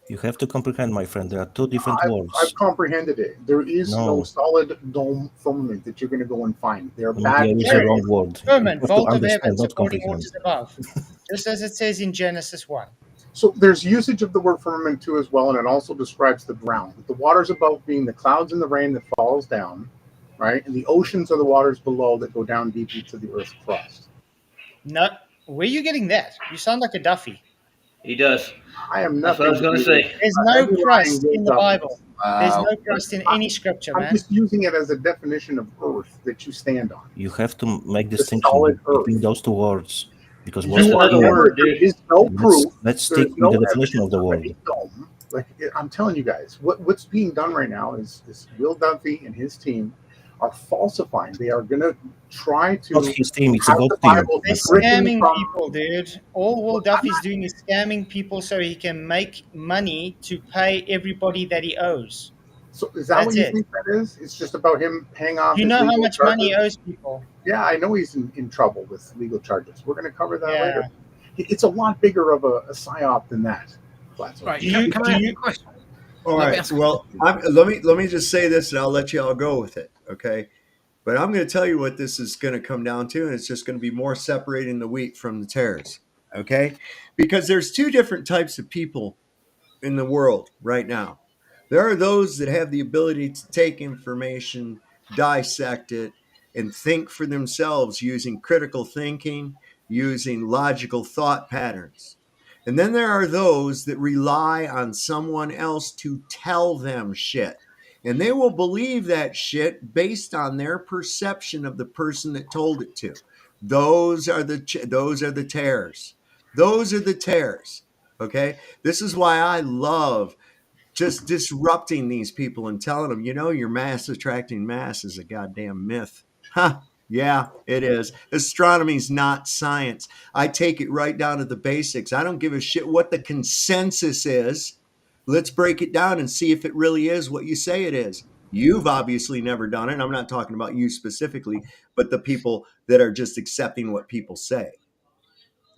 You have to comprehend, my friend. There are two different words. I've comprehended it. There is no solid dome firmament that you're going to go and find. They're bad. There is a wrong word. Firmament, You have to vault of understand, heaven, not supporting comprehend. waters above. Just as it says in Genesis 1. So there's usage of the word firmament too as well, and it also describes the ground. The waters above being the clouds and the rain that falls down, right? And the oceans are the waters below that go down deep into the earth's crust. No, where are you getting that? You sound like a Duffy. He does. I am That's nothing. what I was going to say. There's no crust in the Bible. There's no crust in any scripture, man. I'm just using it as a definition of earth that you stand on. You have to make distinction between those two words. Because There is no proof. Let's stick with the definition of the word. Like I'm telling you guys, what's being done right now is Will Duffy and his team are falsifying. They are going to try to. Not his team, it's a God team. They're scamming people, dude. All Will Duffy's doing is scamming people so he can make money to pay everybody that he owes. So is that what you think that is? It's just about him paying off. You know how much money he owes people. Yeah, I know he's in trouble with legal charges. We're going to cover that later. It's a lot bigger of a psyop than that. Right. Can I ask you a question? All right. Well, let me just say this, and I'll let you all go with it. Okay. But I'm going to tell you what this is going to come down to, and it's just going to be more separating the wheat from the tares. Okay. Because there's two different types of people in the world right now. There are those that have the ability to take information, dissect it, and think for themselves using critical thinking, using logical thought patterns. And then there are those that rely on someone else to tell them shit. And they will believe that shit based on their perception of the person that told it to. Those are the tares. Those are the tares. Okay? This is why I love just disrupting these people and telling them, your mass attracting mass is a goddamn myth. Huh. Yeah, it is. Astronomy's not science. I take it right down to the basics. I don't give a shit what the consensus is. Let's break it down and see if it really is what you say it is. You've obviously never done it. I'm not talking about you specifically, but the people that are just accepting what people say.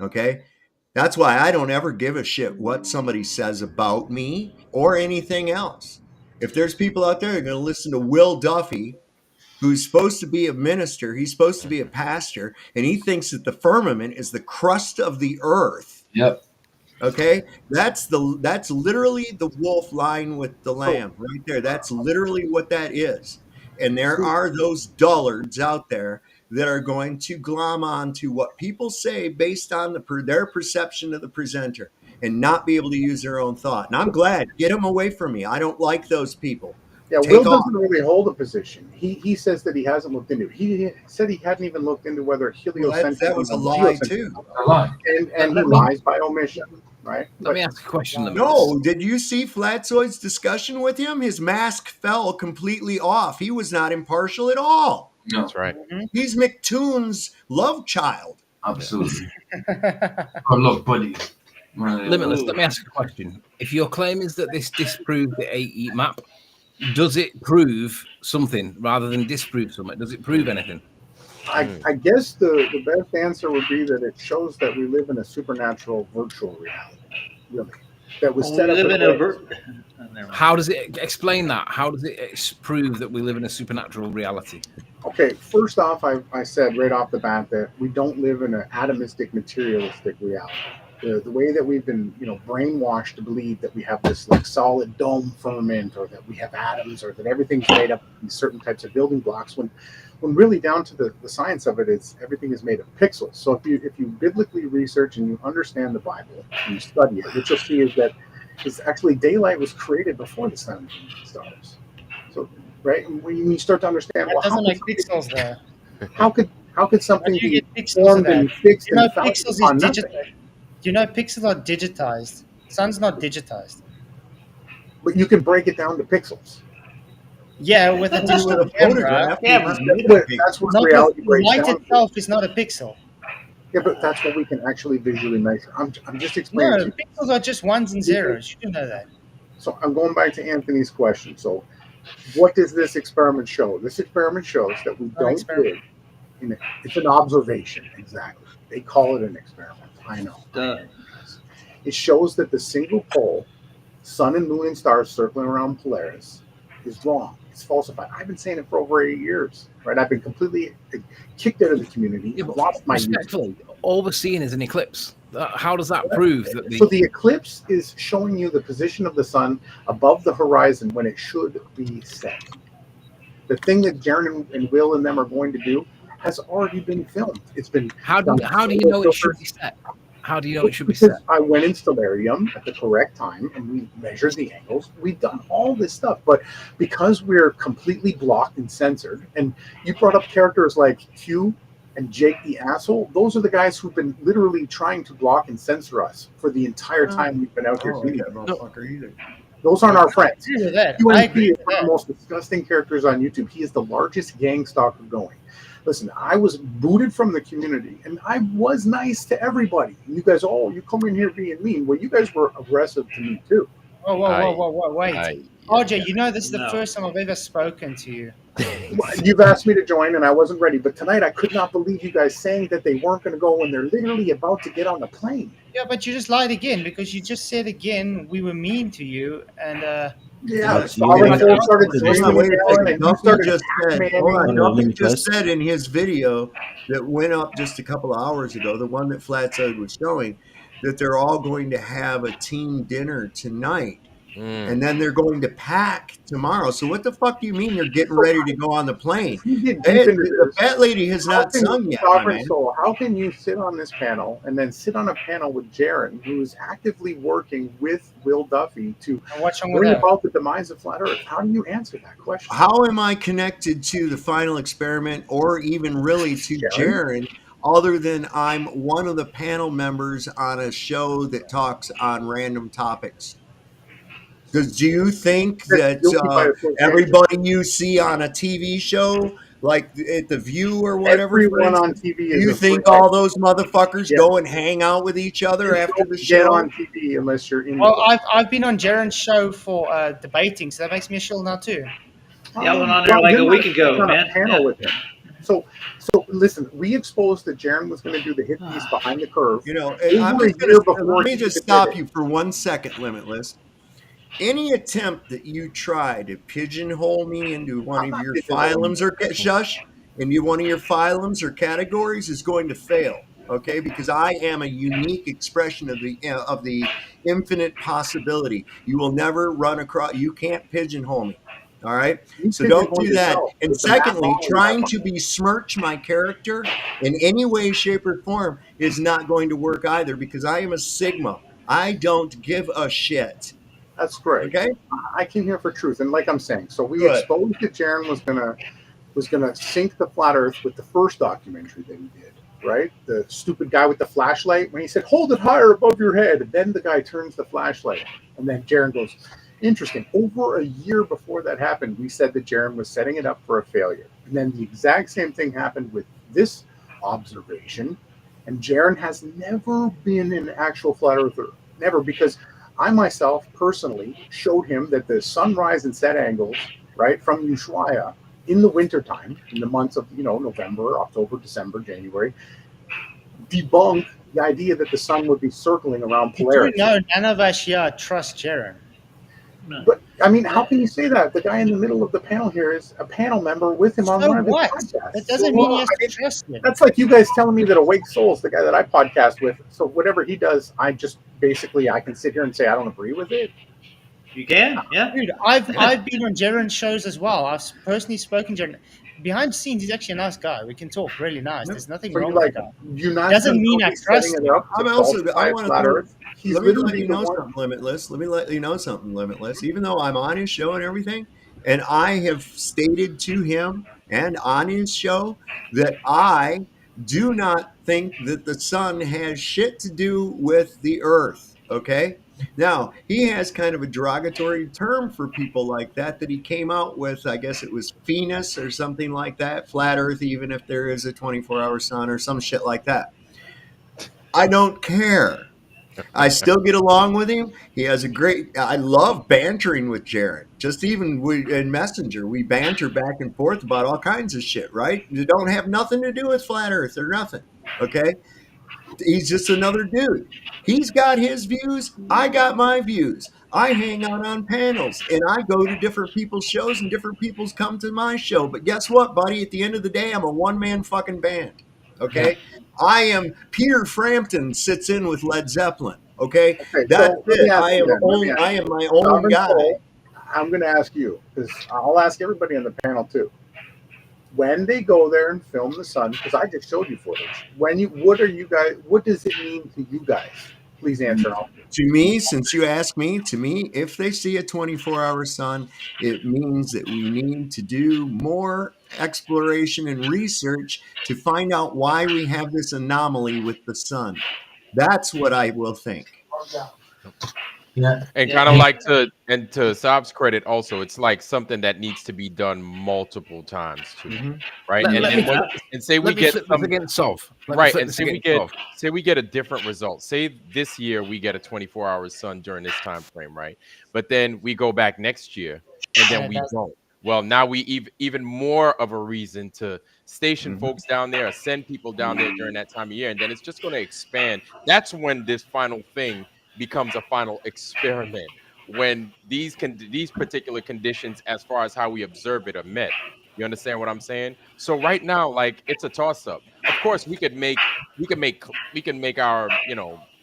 Okay? That's why I don't ever give a shit what somebody says about me or anything else. If there's people out there that are going to listen to Will Duffy, who's supposed to be a minister, he's supposed to be a pastor, and he thinks that the firmament is the crust of the earth. Yep. Okay, that's literally the wolf lying with the lamb right there. That's literally what that is. And there are those dullards out there that are going to glom on to what people say based on their perception of the presenter and not be able to use their own thought. And I'm glad. Get them away from me. I don't like those people. Yeah, Will doesn't really hold a position. He says that he hasn't looked into it. He said he hadn't even looked into whether heliocentrism that was a lie too. A lie. And he lies by omission, right? Let me ask a question. No, did you see Flatzoid's discussion with him? His mask fell completely off. He was not impartial at all. No. That's right. He's McToon's love child. Absolutely. Oh, look, buddy. Limitless, let me ask a question. If your claim is that this disproves the AE map, does it prove something rather than disprove something? Does it prove anything? I guess the best answer would be that it shows that we live in a supernatural virtual reality. Really, that was set up. How does it explain that? How does it prove that we live in a supernatural reality? Okay, first off, I said right off the bat that we don't live in an atomistic, materialistic reality. the way that we've been, brainwashed to believe that we have this like solid dome firmament, or that we have atoms, or that everything's made up of these certain types of building blocks, when really down to the science of it is everything is made of pixels. So if you biblically research and you understand the Bible and you study it, what you'll see is that is actually daylight was created before the sun and the stars. So right, and when you start to understand, That doesn't make pixels though. How could something How do you be get pixels of formed that? and fixed You know, and founded pixels is upon digital. nothing? Do you know pixels are digitized? Sun's not digitized. But you can break it down to pixels. Yeah, with a digital With a camera. photograph, that's what Not reality with breaks light down to. itself is not a pixel. Yeah, but that's what we can actually visually measure. I'm just explaining No, to you. pixels are just ones and zeros. You know that. So I'm going back to Anthony's question. So what does this experiment show? This experiment shows that we don't dig. It's an observation, exactly. They call it an experiment. I know. It shows that the single pole, sun and moon and stars circling around Polaris, is wrong. It's falsified. I've been saying it for over 8 years, right? I've been completely kicked out of the community. Yeah, but lost my respectfully, all we're seeing is an eclipse. How does that prove that So the eclipse is showing you the position of the sun above the horizon when it should be set. The thing that Jaron and Will and them are going to do has already been filmed. It's been how do you know it should be set? How do you know it should be because set? I went in Stellarium at the correct time and we measured the angles. We've done all this stuff, but because we're completely blocked and censored, and you brought up characters like Q and Jake the Asshole, those are the guys who've been literally trying to block and censor us for the entire time we've been out here doing it. Those aren't our friends. I agree with that. UNP is one of the most disgusting characters on YouTube. He is the largest gang stalker going. Listen, I was booted from the community, and I was nice to everybody. And you guys, you come in here being mean. Well, you guys were aggressive to me too. Whoa, wait. RJ, you know this is the first time I've ever spoken to you. You've asked me to join, and I wasn't ready. But tonight, I could not believe you guys saying that they weren't going to go when they're literally about to get on the plane. Yeah, but you just lied again because you just said again we were mean to you, and Duffy just said in his video that went up just a couple of hours ago, the one that Flatzoid was showing, that they're all going to have a team dinner tonight. And then they're going to pack tomorrow. So what the fuck do you mean they're getting ready to go on the plane? The fat lady has not sung yet, my man. So how can you sit on this panel and then sit on a panel with Jaron, who is actively working with Will Duffy to bring about the demise of Flat Earth? How do you answer that question? How am I connected to the final experiment, or even really to Jaron, other than I'm one of the panel members on a show that talks on random topics? Do you think that everybody you see on a TV show, like at The View or whatever, everyone on TV, do you think all those motherfuckers go and hang out with each other after the show? Get on TV unless you're in. Well, I've been on Jaron's show for debating, so that makes me a shill now too. Yeah, I went on there like a week ago, on man. A panel with him. So listen, we exposed that Jaron was going to do the hit piece behind the curve. Let me just stop you for 1 second, Limitless. Any attempt that you try to pigeonhole me into one of your phylums or categories is going to fail, okay? Because I am a unique expression of the infinite possibility. You will never run across. You can't pigeonhole me. All right. So don't do that. And secondly, trying to besmirch my character in any way, shape, or form is not going to work either, because I am a Sigma. I don't give a shit. That's great. Okay. I came here for truth, and like I'm saying, so we exposed that Jaron was gonna sink the flat Earth with the first documentary that he did, right? The stupid guy with the flashlight when he said, "Hold it higher above your head," and then the guy turns the flashlight, and then Jaron goes, "Interesting." Over a year before that happened, we said that Jaron was setting it up for a failure, and then the exact same thing happened with this observation, and Jaron has never been an actual flat earther, never, because I myself personally showed him that the sunrise and set angles, right, from Ushuaia in the wintertime, in the months of, November, October, December, January, debunk the idea that the sun would be circling around Polaris. You do know none of us here trust Jaron. But I mean, how can you say that? The guy in the middle of the panel here is a panel member with him on So one of his what? podcasts. That doesn't mean he has to trust him. That's like you guys telling me that Awake Souls, the guy that I podcast with, so whatever he does, I just basically I can sit here and say I don't agree with it. You can, yeah. Dude, I've been on Jaren's shows as well. I've personally spoken to Jaren. Behind the scenes, he's actually a nice guy. We can talk really nice. There's nothing So wrong you with like the guy. you not Doesn't mean I he's trust setting him. it up to I'm also falsify I want flat to Earth. He's let me let literally you the know one. something, Limitless. Let me let you know something, Limitless. Even though I'm on his show and everything, and I have stated to him and on his show that I do not think that the sun has shit to do with the earth. Okay. Now, he has kind of a derogatory term for people like that he came out with. I guess it was Venus or something like that, flat earth, even if there is a 24-hour sun or some shit like that. I don't care. I still get along with him. He has a great. I love bantering with Jared. Just even in Messenger, we banter back and forth about all kinds of shit. Right? You don't have nothing to do with flat Earth or nothing. Okay? He's just another dude. He's got his views. I got my views. I hang out on panels and I go to different people's shows and different people's come to my show. But guess what, buddy? At the end of the day, I'm a one-man fucking band. Okay? I am Peter Frampton sits in with Led Zeppelin. Okay? Okay, That's so let me it. ask you then. I am my own Sovereign guy. Soul, I'm going to ask you because I'll ask everybody on the panel too. When they go there and film the sun, because I just showed you footage. What does it mean to you guys? Please answer all. To me, since you asked me, if they see a 24-hour sun, it means that we need to do more exploration and research to find out why we have this anomaly with the sun. That's what I will think. And kind of like to Saab's credit, also, it's like something that needs to be done multiple times too, right? And say we get some against solve right, and say we get a different result. Say this year we get a 24-hour sun during this time frame, right? But then we go back next year and then we don't. Well, now we even more of a reason to station folks down there, or send people down there during that time of year, and then it's just going to expand. That's when this final thing becomes a final experiment, when these particular conditions, as far as how we observe it, are met. You understand what I'm saying? So right now, like, it's a toss up. Of course, we can make our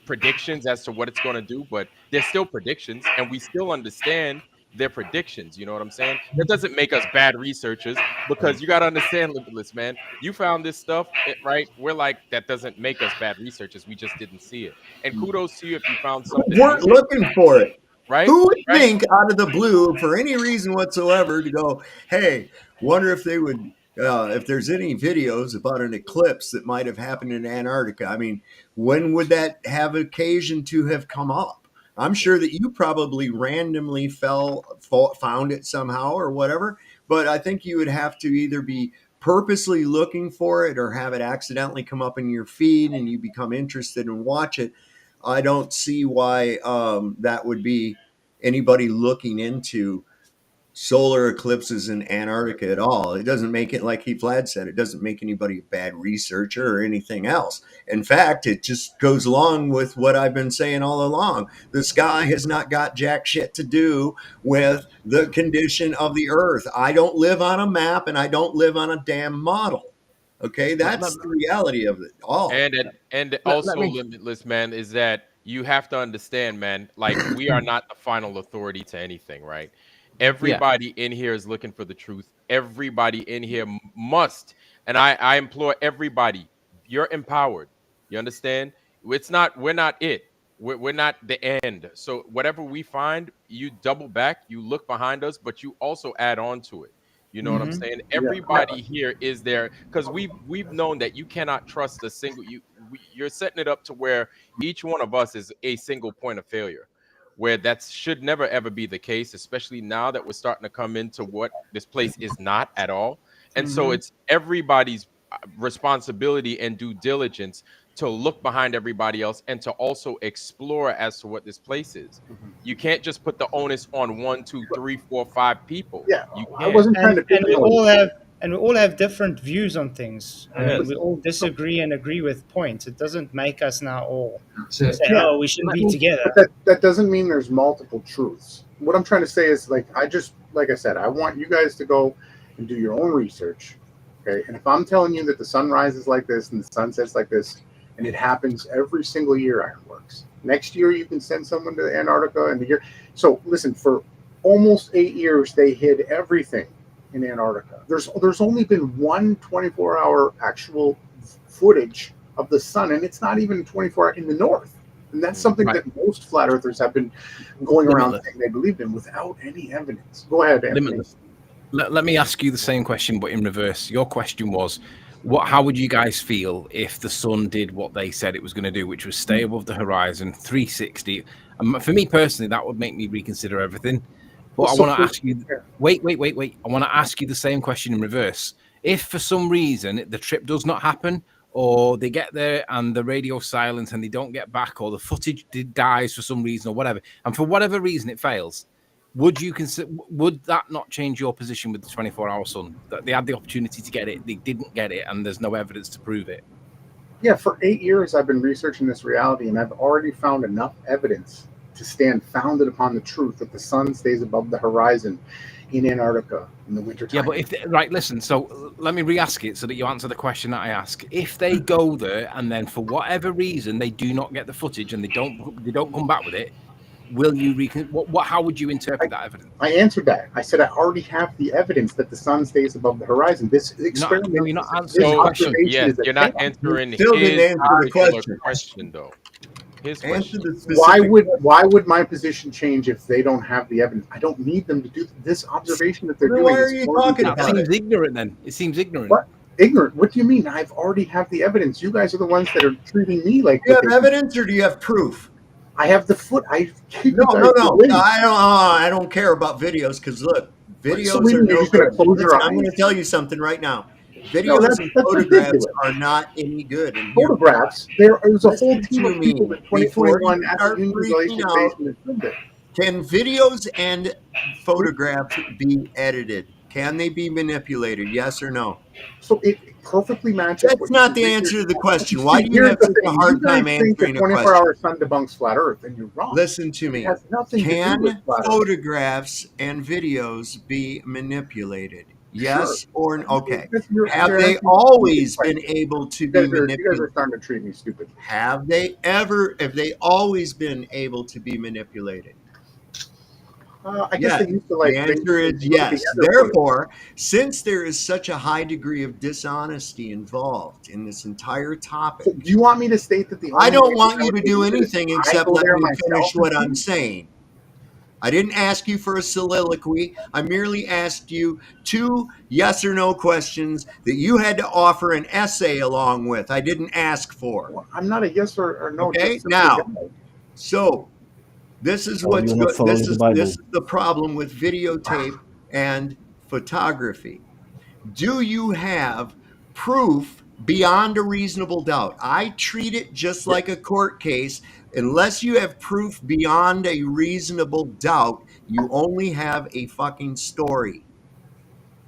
predictions as to what it's going to do, but they're still predictions, and we still understand their predictions. You know what I'm saying? That doesn't make us bad researchers, because you got to understand, Limitless, man. You found this stuff, right? We're like, that doesn't make us bad researchers. We just didn't see it. And kudos to you if you found something. Weren't looking for it. Right? Who would think out of the blue, for any reason whatsoever, to go, hey, wonder if they would, if there's any videos about an eclipse that might have happened in Antarctica. I mean, when would that have occasion to have come up? I'm sure that you probably randomly found it somehow or whatever, but I think you would have to either be purposely looking for it or have it accidentally come up in your feed and you become interested and watch it. I don't see why that would be anybody looking into solar eclipses in Antarctica at all. It doesn't make it, like Vlad said, it doesn't make anybody a bad researcher or anything else. In fact, it just goes along with what I've been saying all along. The sky has not got jack shit to do with the condition of the earth. I don't live on a map and I don't live on a damn model. Okay, that's the reality of it all. And also, Limitless, man, is that you have to understand, man, like, we are not the final authority to anything, right? Everybody in here is looking for the truth. Everybody in here must, and I implore everybody, you're empowered. You understand? We're not it. We're not the end. So whatever we find, you double back, you look behind us, but you also add on to it. You know what I'm saying? Everybody here is there, because we've known that you cannot trust a single. You're setting it up to where each one of us is a single point of failure, where that should never ever be the case, especially now that we're starting to come into what this place is not at all. And so it's everybody's responsibility and due diligence to look behind everybody else and to also explore as to what this place is. You can't just put the onus on 1, 2, 3, 4, 5 people. Yeah, you I wasn't trying to. And we all have And we all have different views on things, and Yes. we all disagree and agree with points. It doesn't make us now all say, Yeah. "Oh, we shouldn't be together." But that doesn't mean there's multiple truths. What I'm trying to say is, like I said, I want you guys to go and do your own research. Okay. And if I'm telling you that the sun rises like this and the sun sets like this, and it happens every single year, Ironworks, next year you can send someone to Antarctica, and the year. So listen, for almost 8 years, they hid everything in Antarctica. There's only been one 24-hour actual footage of the sun, and it's not even 24 in the north. And that's something that most flat earthers have been going around saying they believed in without any evidence. Go ahead, Anthony. Limitless. Let me ask you the same question, but in reverse. Your question was, how would you guys feel if the sun did what they said it was going to do, which was stay above the horizon, 360? For me personally, that would make me reconsider everything. But I want to ask you, wait. I want to ask you the same question in reverse. If for some reason the trip does not happen, or they get there and the radio silence and they don't get back, or the footage dies for some reason or whatever, and for whatever reason it fails, would that not change your position with the 24-hour sun? That they had the opportunity to get it, they didn't get it, and there's no evidence to prove it? Yeah, for 8 years I've been researching this reality, and I've already found enough evidence to stand founded upon the truth that the sun stays above the horizon in Antarctica in the wintertime. Yeah, but listen, so let me re-ask it so that you answer the question that I ask. If they go there and then for whatever reason they do not get the footage and they don't come back with it, will you how would you interpret that evidence? I answered that. I said I already have the evidence that the sun stays above the horizon. This experiment, you're not answering the question. Yes, you're not answering his question though. His question. Why would my position change if they don't have the evidence? I don't need them to do this observation that they're doing. Why are you talking about it? Seems ignorant then. It seems ignorant. What? Ignorant? What do you mean? I've already have the evidence. You guys are the ones that are treating me like. Do you have evidence or do you have proof? I have the foot. No. I don't care about videos because look, videos are no good. Listen, I'm going to tell you something right now. Videos and photographs are not any good. And photographs. There is a whole team of people in 2021 at the Union Glacier Basin that filmed it. Can videos and photographs be edited? Can they be manipulated? Yes or no? So it perfectly matches. That's not the answer to the question. Why do you have such a hard time answering a question? 24-hour sun debunks flat Earth, and you're wrong. Listen to me. Can photographs and videos be manipulated? Yes or no? Okay. Have they always been able to be manipulated? You guys are starting to treat me stupid. Have they always been able to be manipulated? I guess they used to the answer is yes. Therefore, since there is such a high degree of dishonesty involved in this entire topic, so do you want me to state that I don't want you to do anything except let me finish what I'm saying. I didn't ask you for a soliloquy. I merely asked you 2 yes or no questions that you had to offer an essay along with. I didn't ask for. Well, I'm not a yes or no. Okay, now, so this is what's good. This is the problem with videotape and photography. Do you have proof beyond a reasonable doubt? I treat it just like a court case. Unless you have proof beyond a reasonable doubt, you only have a fucking story.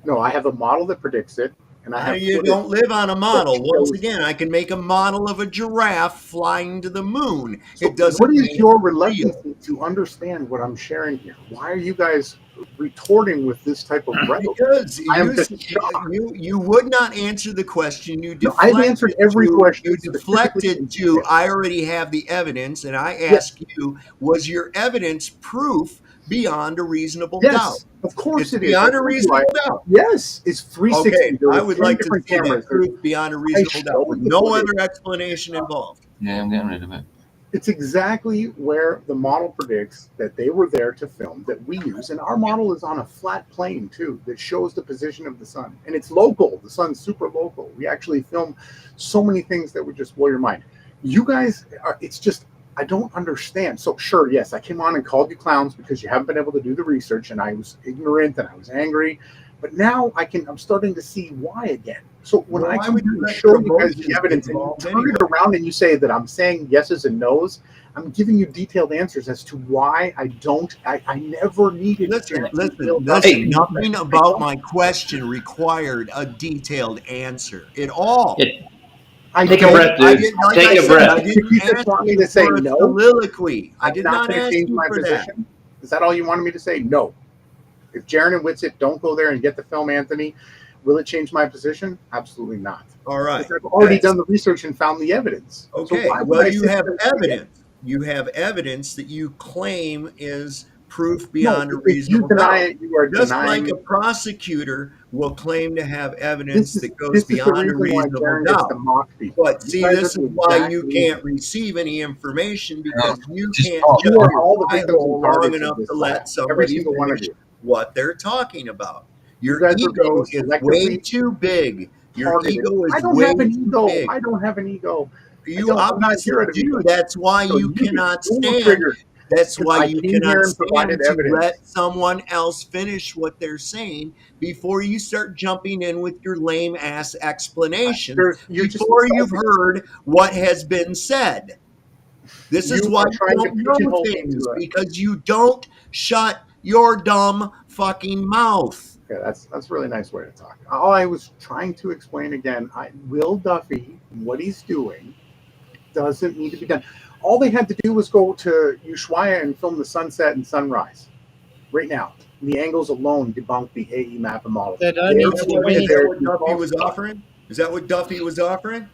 No, I have a model that predicts it. And you don't live on a model. Once again, I can make a model of a giraffe flying to the moon. So it doesn't. What is your reluctance to understand what I'm sharing here? Why are you guys retorting with this type of rhetoric? Because you would not answer the question. You I've answered every question. You deflected to, I already have the evidence, and I ask you, was your evidence proof beyond a reasonable doubt? Of course it's it beyond is. a reasonable doubt. Yes, it's 360. Okay, I would like to see that proof beyond a reasonable doubt with no other explanation involved. Yeah, I'm getting rid of it. It's exactly where the model predicts that they were there to film that we use. And our model is on a flat plane, too, that shows the position of the sun. And it's local. The sun's super local. We actually film so many things that would just blow your mind. You guys, it's just, I don't understand. So sure, yes, I came on and called you clowns because you haven't been able to do the research, and I was ignorant and I was angry. But now I'm starting to see why again. So when Well, I why come would here you and let show you guys the promotions evidence get and you involved turn anyway? it around and you say that I'm saying yeses and nos, I'm giving you detailed answers as to why I never needed Listen, to nothing about my question required a detailed answer at all. Take a breath, I dude. didn't, like Take I a said, breath. I didn't You just ask want me you to say for a no? soliloquy. I I'm did not not going to ask change you my for that. position. Is that all you wanted me to say? No. If Jaron and Whitsitt don't go there and get the film, Anthony, will it change my position? Absolutely not. All right. Because I've already done the research and found the evidence. Okay. So why would Well, I you sit have there and say yes? evidence. You have evidence that you claim is proof No, beyond a if you reasonable deny doubt. it, you are Just like denying. a prosecutor will claim to have evidence that goes This is the beyond a reason why reasonable Jaron gets to doubt. mock people. But You see, guys are this is the why exact you reason. can't receive any information because you can't You shut are your all the eye victims hole and long targets of enough this to call. let Every somebody single one of finish you. what they're talking about. You Your guys are ego being is way selectively too big. Your targeted. ego is I don't way have an too ego. big. I don't have an ego. You I'm not obviously here out of do. ego. That's why So you you cannot were stand. triggered That's because why I you came cannot here and provided stand to evidence. let someone else finish what they're saying before you start jumping in with your lame ass explanations You're just before you've insulting. heard what has been said. This is You why are you trying to don't know pigeonhole me things into because you don't shut your dumb fucking mouth. Okay, that's a really nice way to talk. All I was trying to explain again, Will Duffy, what he's doing, doesn't need to be done. All they had to do was go to Ushuaia and film the sunset and sunrise. Right now, the angles alone debunk the AE map and model. They don't need to do Is that what anything. Duffy was offering? Is that what Duffy was offering?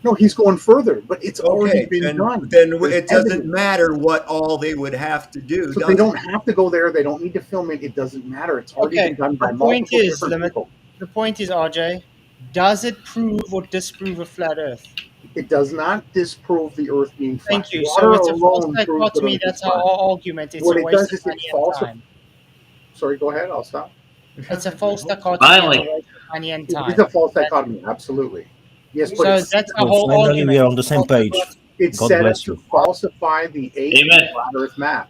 No, he's going further, but it's already Okay, been done. then There's it doesn't evidence. matter what all they would have to do, So they does it? don't have to go there. They don't need to film it. It doesn't matter. It's already Okay, been done by the point multiple is, different people. the point is, RJ, does it prove or disprove a flat Earth? It does not disprove the Earth being flat. Thank you. Water So it's a false alone proves the dichotomy. Earth is That's our flat. argument. It's What a it waste does of is it money and falsifies. time. Sorry, go ahead. I'll stop. It's a false dichotomy. It's a Finally. waste of money and It time. is a false dichotomy, absolutely. Yes, but So it's, that's our So whole finally, we argument. are on the same page. it's God set up bless to you. falsify the AE Amen. flat Earth map.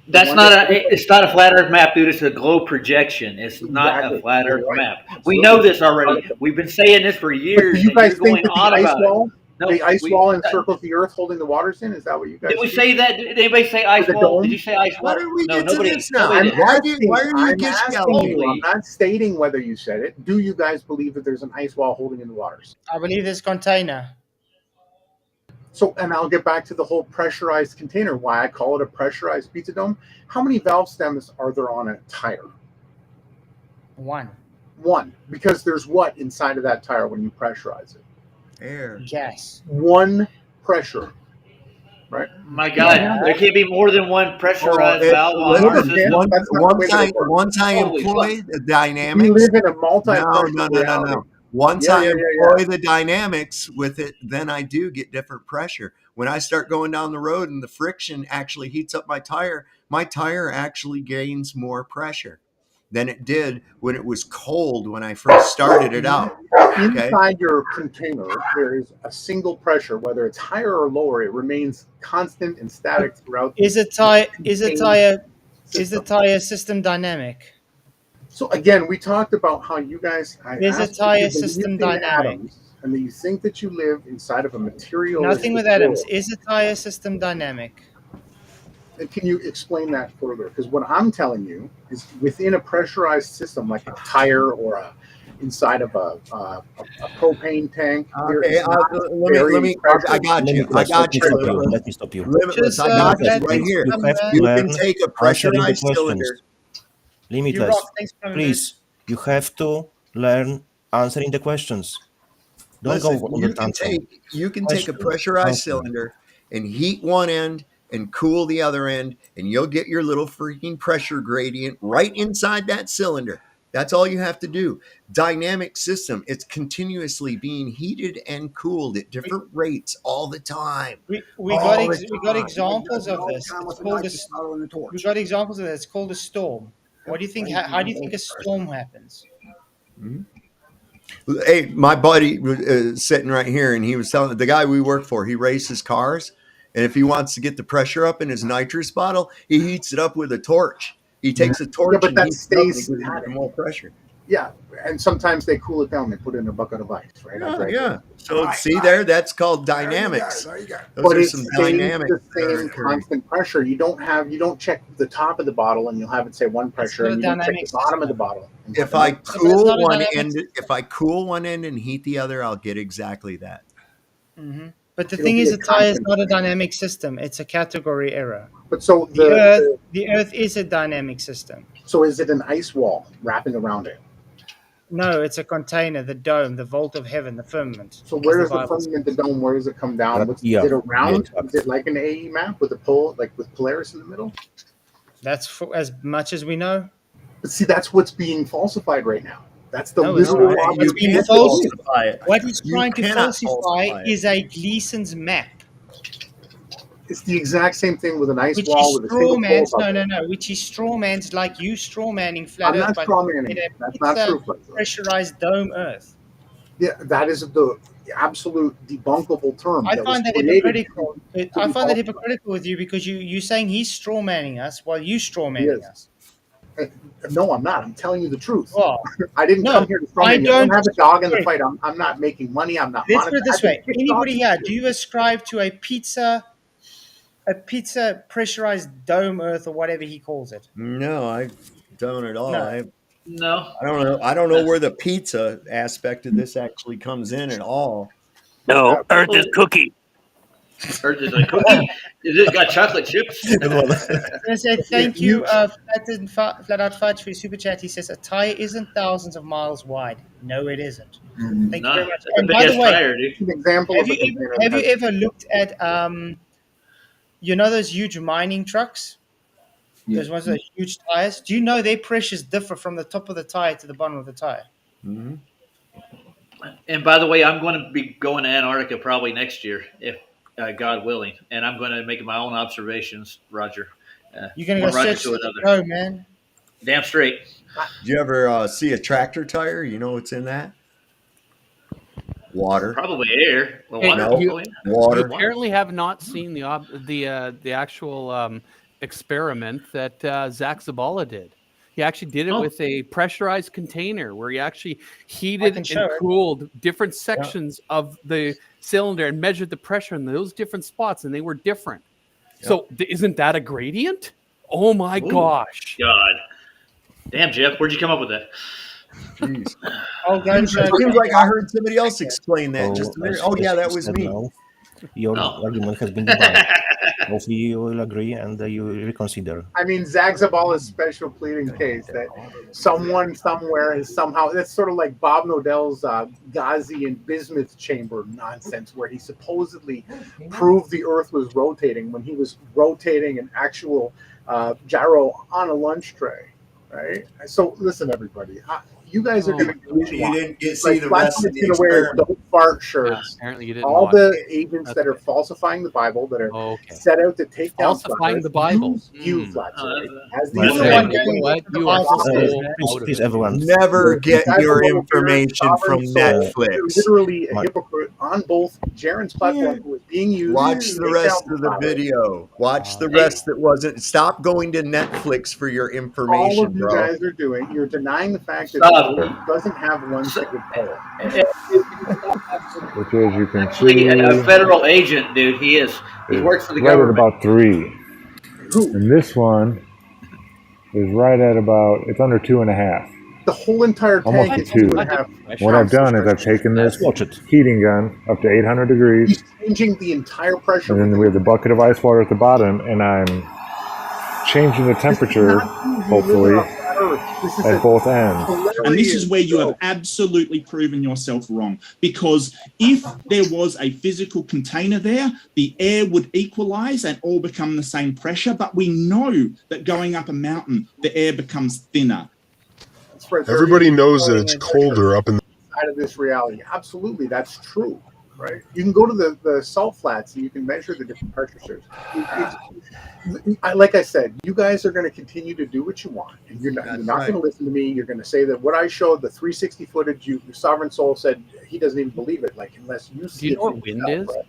The That's one not that- it's not a flat Earth map, dude. It's a globe projection. It's not a Exactly. flat You're Earth right. map. We Absolutely. know this already. We've been saying this for But do years, you and guys you're think going that the on ice about it. wall, No, the ice wall encircles the Earth, holding the waters in? Is that what you guys? did we do? say that? Did anybody say ice the wall? dome? Did you say ice How wall? did we No, get to nobody. this now? Nobody I'm did. Why are you asking gish-yelling you. me? I'm not stating whether you said it. Do you guys believe that there's an ice wall holding in the waters? I believe this container. So, and I'll get back to the whole pressurized container, why I call it a pressurized pizza dome. How many valve stems are there on a tire? One. Because there's what inside of that tire when you pressurize it? Air. Gas. One pressure, right? My God, there can't be more than one pressurized valve on our Listen, system. once I Holy employ fuck. the dynamics. We live in a multi-pressure No. reality. Once Yeah, I yeah, employ the dynamics with it, then I do get different pressure. When I start going down the road and the friction actually heats up my tire actually gains more pressure than it did when it was cold when I first started it out. Okay? Inside your container, there is a single pressure, whether it's higher or lower, it remains constant and static throughout. Is the tire system dynamic? So again, we talked about how you guys. Is the tire system dynamic? Atoms, and that you think that you live inside of a material. Nothing with atoms. Is the tire system dynamic? And can you explain that further? Because what I'm telling you is within a pressurized system, like a tire or inside of a propane tank. Okay, let me. I got you. Let me stop you. Limitless. I got you right here. You have to You learn can take a answering the pressurized questions. cylinder. Limitless. Please, you have to learn answering the questions. Don't Listen, go on the tantrum. you can take a pressurized cylinder and heat one end and cool the other end, and you'll get your little freaking pressure gradient right inside that cylinder. That's all you have to do. Dynamic system. It's continuously being heated and cooled at different rates all the time. We got examples of this. It's called we got examples of this. It's called a storm. What do you think? How do you think a storm happens? Mm-hmm. Hey, my buddy was sitting right here, and he was telling the guy we work for, he races cars, and if he wants to get the pressure up in his nitrous bottle, he heats it up with a torch. He takes a torch but and that heats it up and stays gives it more pressure. Yeah, and sometimes they cool it down. They put it in a bucket of ice, right? Yeah. So see there, that's called dynamics. Those But are it some stays dynamics the that are same occurring. constant pressure. You don't check the top of the bottle and you'll have it say one pressure, and you don't check the bottom of the bottle. If I cool one end and heat the other, I'll get exactly that. Mm-hmm. But the It'll thing be is, a a tire is constant not a pressure. dynamic system. It's a category error. But so the Earth is a dynamic system. So is it an ice wall wrapping around it? No, it's a container, the dome, the vault of heaven, the firmament. So where as does the Bible firmament, the dome, where does it come down? Is Yeah, it around? yeah, Is it like an AE map with a pole, like with Polaris in the middle? That's for as much as we know. But see, that's what's being falsified right now. That's the No, it's literal not. object. What's being can't falsified? falsify it. What he's You trying to cannot falsify falsify it. is a Gleason's map. It's the exact same thing with an ice Which wall is with a single pole. no. Which is straw man's like you straw manning flat I'm Earth, not but straw manning. in a That's not pizza true, Flatzoid. pressurized dome Earth. Yeah, that is the absolute debunkable term. I was find that created hypocritical. to I be find that falsified. hypocritical with you because you're saying he's straw manning us while you straw He manning is. us. No, I'm not. I'm telling you the truth. Well, I didn't come here to straw man you. I don't have a dog in the wait. fight. I'm not making money. I'm not. Let's put it this monetizing. way: anybody here, do you ascribe to a pizza pressurized dome Earth or whatever he calls it? No, I don't at all. No. No. I don't know. I don't know where the pizza aspect of this actually comes in at all. No, Earth is cookie. Earth is a cookie. Is it got chocolate chips? I said thank you, Flat Out Fudge, for your super chat. He says a tire isn't thousands of miles wide. No, it isn't. Thank you very much. And by the way, an example have of you ever looked at you know those huge mining trucks? Those ones with those huge tires. Do you know their pressures differ from the top of the tire to the bottom of the tire? Mm-hmm. And by the way, I'm going to be going to Antarctica probably next year, if God willing, and I'm going to make my own observations, Roger. You're going to go Roger search to another. Oh, man. Damn straight. Did you ever see a tractor tire? You know what's in that? Water. Probably air. Well, Hey, water. Water. You apparently have not seen the actual experiment that Zach Zabala did. He actually did it with a pressurized container where he actually heated and cooled different sections of the cylinder and measured the pressure in those different spots, and they were different. So isn't that a gradient? Oh my gosh! God, damn, Jeff, where'd you come up with that? Jeez. It seems like I heard somebody else explain that just a minute. Oh yeah, that was me. Your argument has been debunked. Hopefully you will agree and you reconsider. I mean, Zach Zabala's special pleading case that someone somewhere is somehow, that's sort of like Bob Nodell's Ghazi and Bismuth chamber nonsense, where he supposedly proved the Earth was rotating when he was rotating an actual gyro on a lunch tray, right? So listen, everybody, you guys are going to do what you want. didn't get see the rest of the going to wear experiment. don't fart shirts. Apparently you didn't All watch the agents that are falsifying the Bible, that are set out to take down Falsifying the Bible. You Flatzoid, as the Please, everyone. Never get your information from Netflix. Literally a hypocrite on both Jaren's platform who is being used. Watch the rest of the video. Watch the rest that wasn't. Stop going to Netflix for your information, All of you bro. guys are doing, you're denying the fact that the world doesn't have one single pole. Which is, you can Actually, see a federal agent, dude. He is. He works for the right government. at about 3. And this one is right at about, it's under 2.5. The whole entire tank Almost is a 2. 2.5. What I've done is I've taken this heating gun up to 800 degrees, He's changing the entire pressure. and then we have the bucket of ice water at the bottom, and I'm changing the temperature, hopefully, at both ends. And this is where you have absolutely proven yourself wrong. Because if there was a physical container there, the air would equalize and all become the same pressure. But we know that going up a mountain, the air becomes thinner. Everybody knows that it's colder up in the Out of this reality. Absolutely, that's true. Right? You can go to the salt flats and you can measure the different pressures. Like I said, you guys are going to continue to do what you want, and you're not going to listen to me. You're going to say that what I showed, the 360 footage, your Sovereign Soul said he doesn't even believe it. Like unless you see. Do you know what wind is? Right?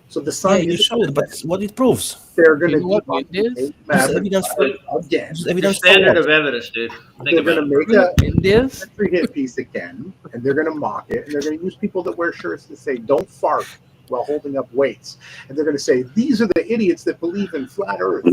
So the sun you is showed, but what it proves? they're going to what wind is? This is evidence for again. this is Your evidence for standard what? of evidence, dude. Think They're going about to it. make a Wind is? country hit piece again, and they're going to mock it, and they're going to use people that wear shirts that say "Don't fart" while holding up weights, and they're going to say these are the idiots that believe in flat Earth.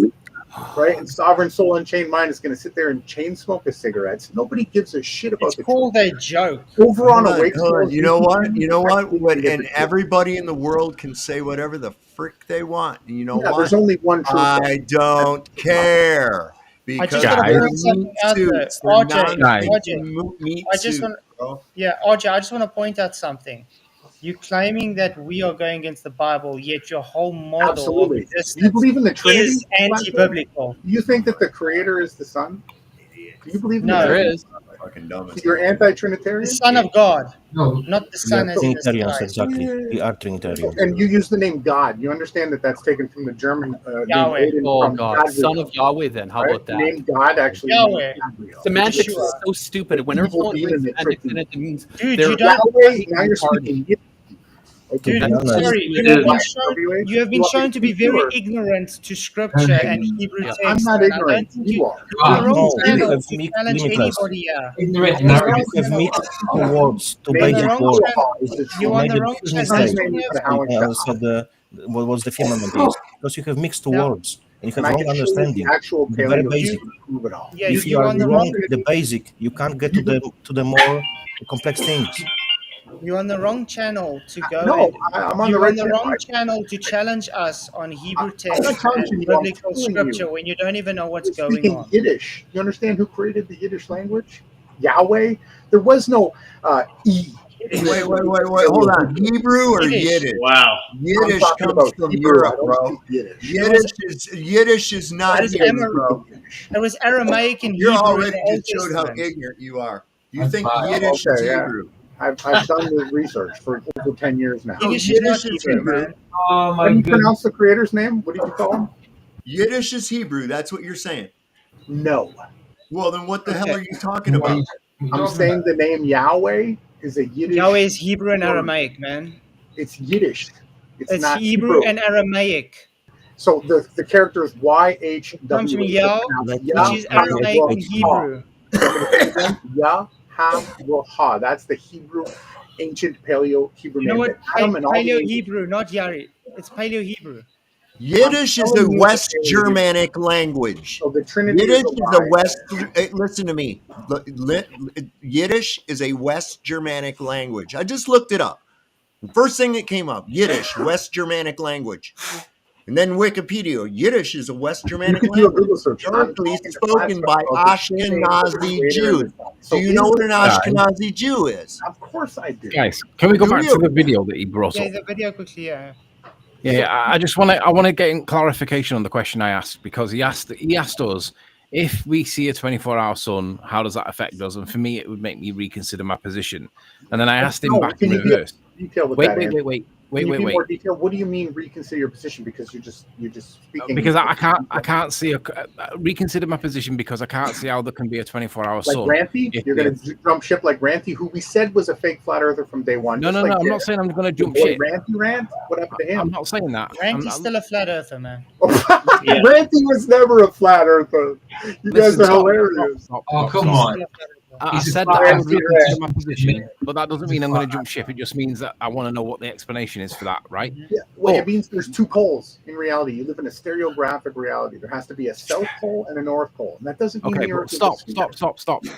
Right, and Sovereign Soul Unchained Mind is going to sit there and chain smoke his cigarettes. Nobody gives a shit about it's called a joke. Over on Hold Awake. on. You know what? You know what? And everybody in the world can say whatever the frick they want. And you know what? There's only one truth. I don't care. I Because just want to they're point something meat out there. suits. They're RJ, non-fiction meat I just suits, want, bro. yeah, RJ, I just want to point out something. You're claiming that we are going against the Bible, yet your whole model Absolutely. of existence Do you believe in the Trinity? is anti-biblical. Do you think that the Creator is the Son? Do you believe in No. the There Trinity? is. Fucking dumb. So you're anti-Trinitarian? The Son of God, No, not the we are Son as in the Trinitarians, sky. exactly. We are Trinitarians. And you use the name God. You understand that that's taken from the German Yahweh. name Odin Oh, from God. Gabriel, Son of Yahweh, then. How right? about that? The name God actually Yahweh. means Gabriel. Semantics Yeshua. is so stupid. Whenever someone brings semantics in it, it means Dude, they're you don't. Yahweh, now you're speaking. Dude, To be honest, sorry, you have been shown to be very ignorant to scripture and Hebrew text. I'm not man. I ignorant. don't think You are. you're on the wrong no, channel you have to challenge limitless. anybody here. Ignorant. You're on the You wrong have channel. mixed two words, two You're on the basic wrong words. channel. You're on the wrong Excuse me, channel. say, I said what was the firmament is because you have mixed two Yeah. words and you And have I wrong can show you the understanding. actual The very paleo basic. to prove it all. Yeah, If you you're are on the wrong wrong. the basic, you can't get to the more complex things. You're on the wrong channel to go. No, and I'm on the you're right on the channel. wrong channel to challenge us on Hebrew I'm text not challenging and you, I'm biblical telling scripture you. when you don't even know what's You're going speaking on. Yiddish. You understand who created the Yiddish language? Yahweh. There was no E. Wait. Hold on. Hebrew or Yiddish? Wow. Yiddish talking comes about from Hebrew. Europe, I don't bro. speak Yiddish. Yiddish is not That is here, bro. It was Aramaic and You're Hebrew in already the Old just showed how Testament. ignorant you are. You think Yiddish is Okay, yeah. Hebrew? I've done the research for over 10 years now. No, Yiddish is not Yiddish is Hebrew, Hebrew. man. Oh How do you pronounce the creator's name? What did you call him? Yiddish is Hebrew. That's what you're saying. No. Well, then what the hell Okay. are you talking about? I'm saying the name Yahweh is a Yiddish. Yahweh is Hebrew and word. Aramaic, man. It's Yiddish. It's not Hebrew and Aramaic. So the character is YHWH. Comes from Yah, which is Aramaic and Hebrew. Yah-ha-ha. That's the Hebrew, ancient Paleo Hebrew You know name. what? Adam and all the Paleo ancient- Hebrew, not Yari. It's Paleo Hebrew. Yiddish is a telling you West that it is. Germanic language. So the Trinity Yiddish is is a a lie. West. Listen to me. Yiddish is a West Germanic language. I just looked it up. The first thing that came up: Yiddish, West Germanic language. And then Wikipedia, Yiddish is a West Germanic You can do a language, Google search. historically spoken by Ashkenazi Jews. So Do you know what an Guys. Ashkenazi Jew is? Of course I do. Guys, can we go Do back you? to the video that he brought Yeah, up? the video quickly, yeah. Yeah, I just want to get in clarification on the question I asked, because he asked us if we see a 24-hour sun, how does that affect us? And for me, it would make me reconsider my position. And then I asked him back in Can you be reverse. detail with Wait, that? wait, Andrew? wait, Can you be wait. more detailed? What do you mean reconsider your position? Because you're just speaking. Because I can't see reconsider my position, because I can't see how there can be a 24-hour like sun. Ranty, you're going to jump ship like Ranty, who we said was a fake flat earther from day one. No, just no, like I'm not saying I'm going to jump boy ship. Ranty, what happened to him? I'm not saying that. Ranty's still a flat earther, man. Ranty was never a flat earther. You guys are hilarious. Oh, come on. I said that I would reconsider my position, but that doesn't mean I'm going to jump ship. It just means that I want to know what the explanation is for that, right? Yeah, well, it means there's two poles in reality. You live in a stereographic reality. There has to be a south pole and a north pole, and that doesn't mean Okay, the but Earth is a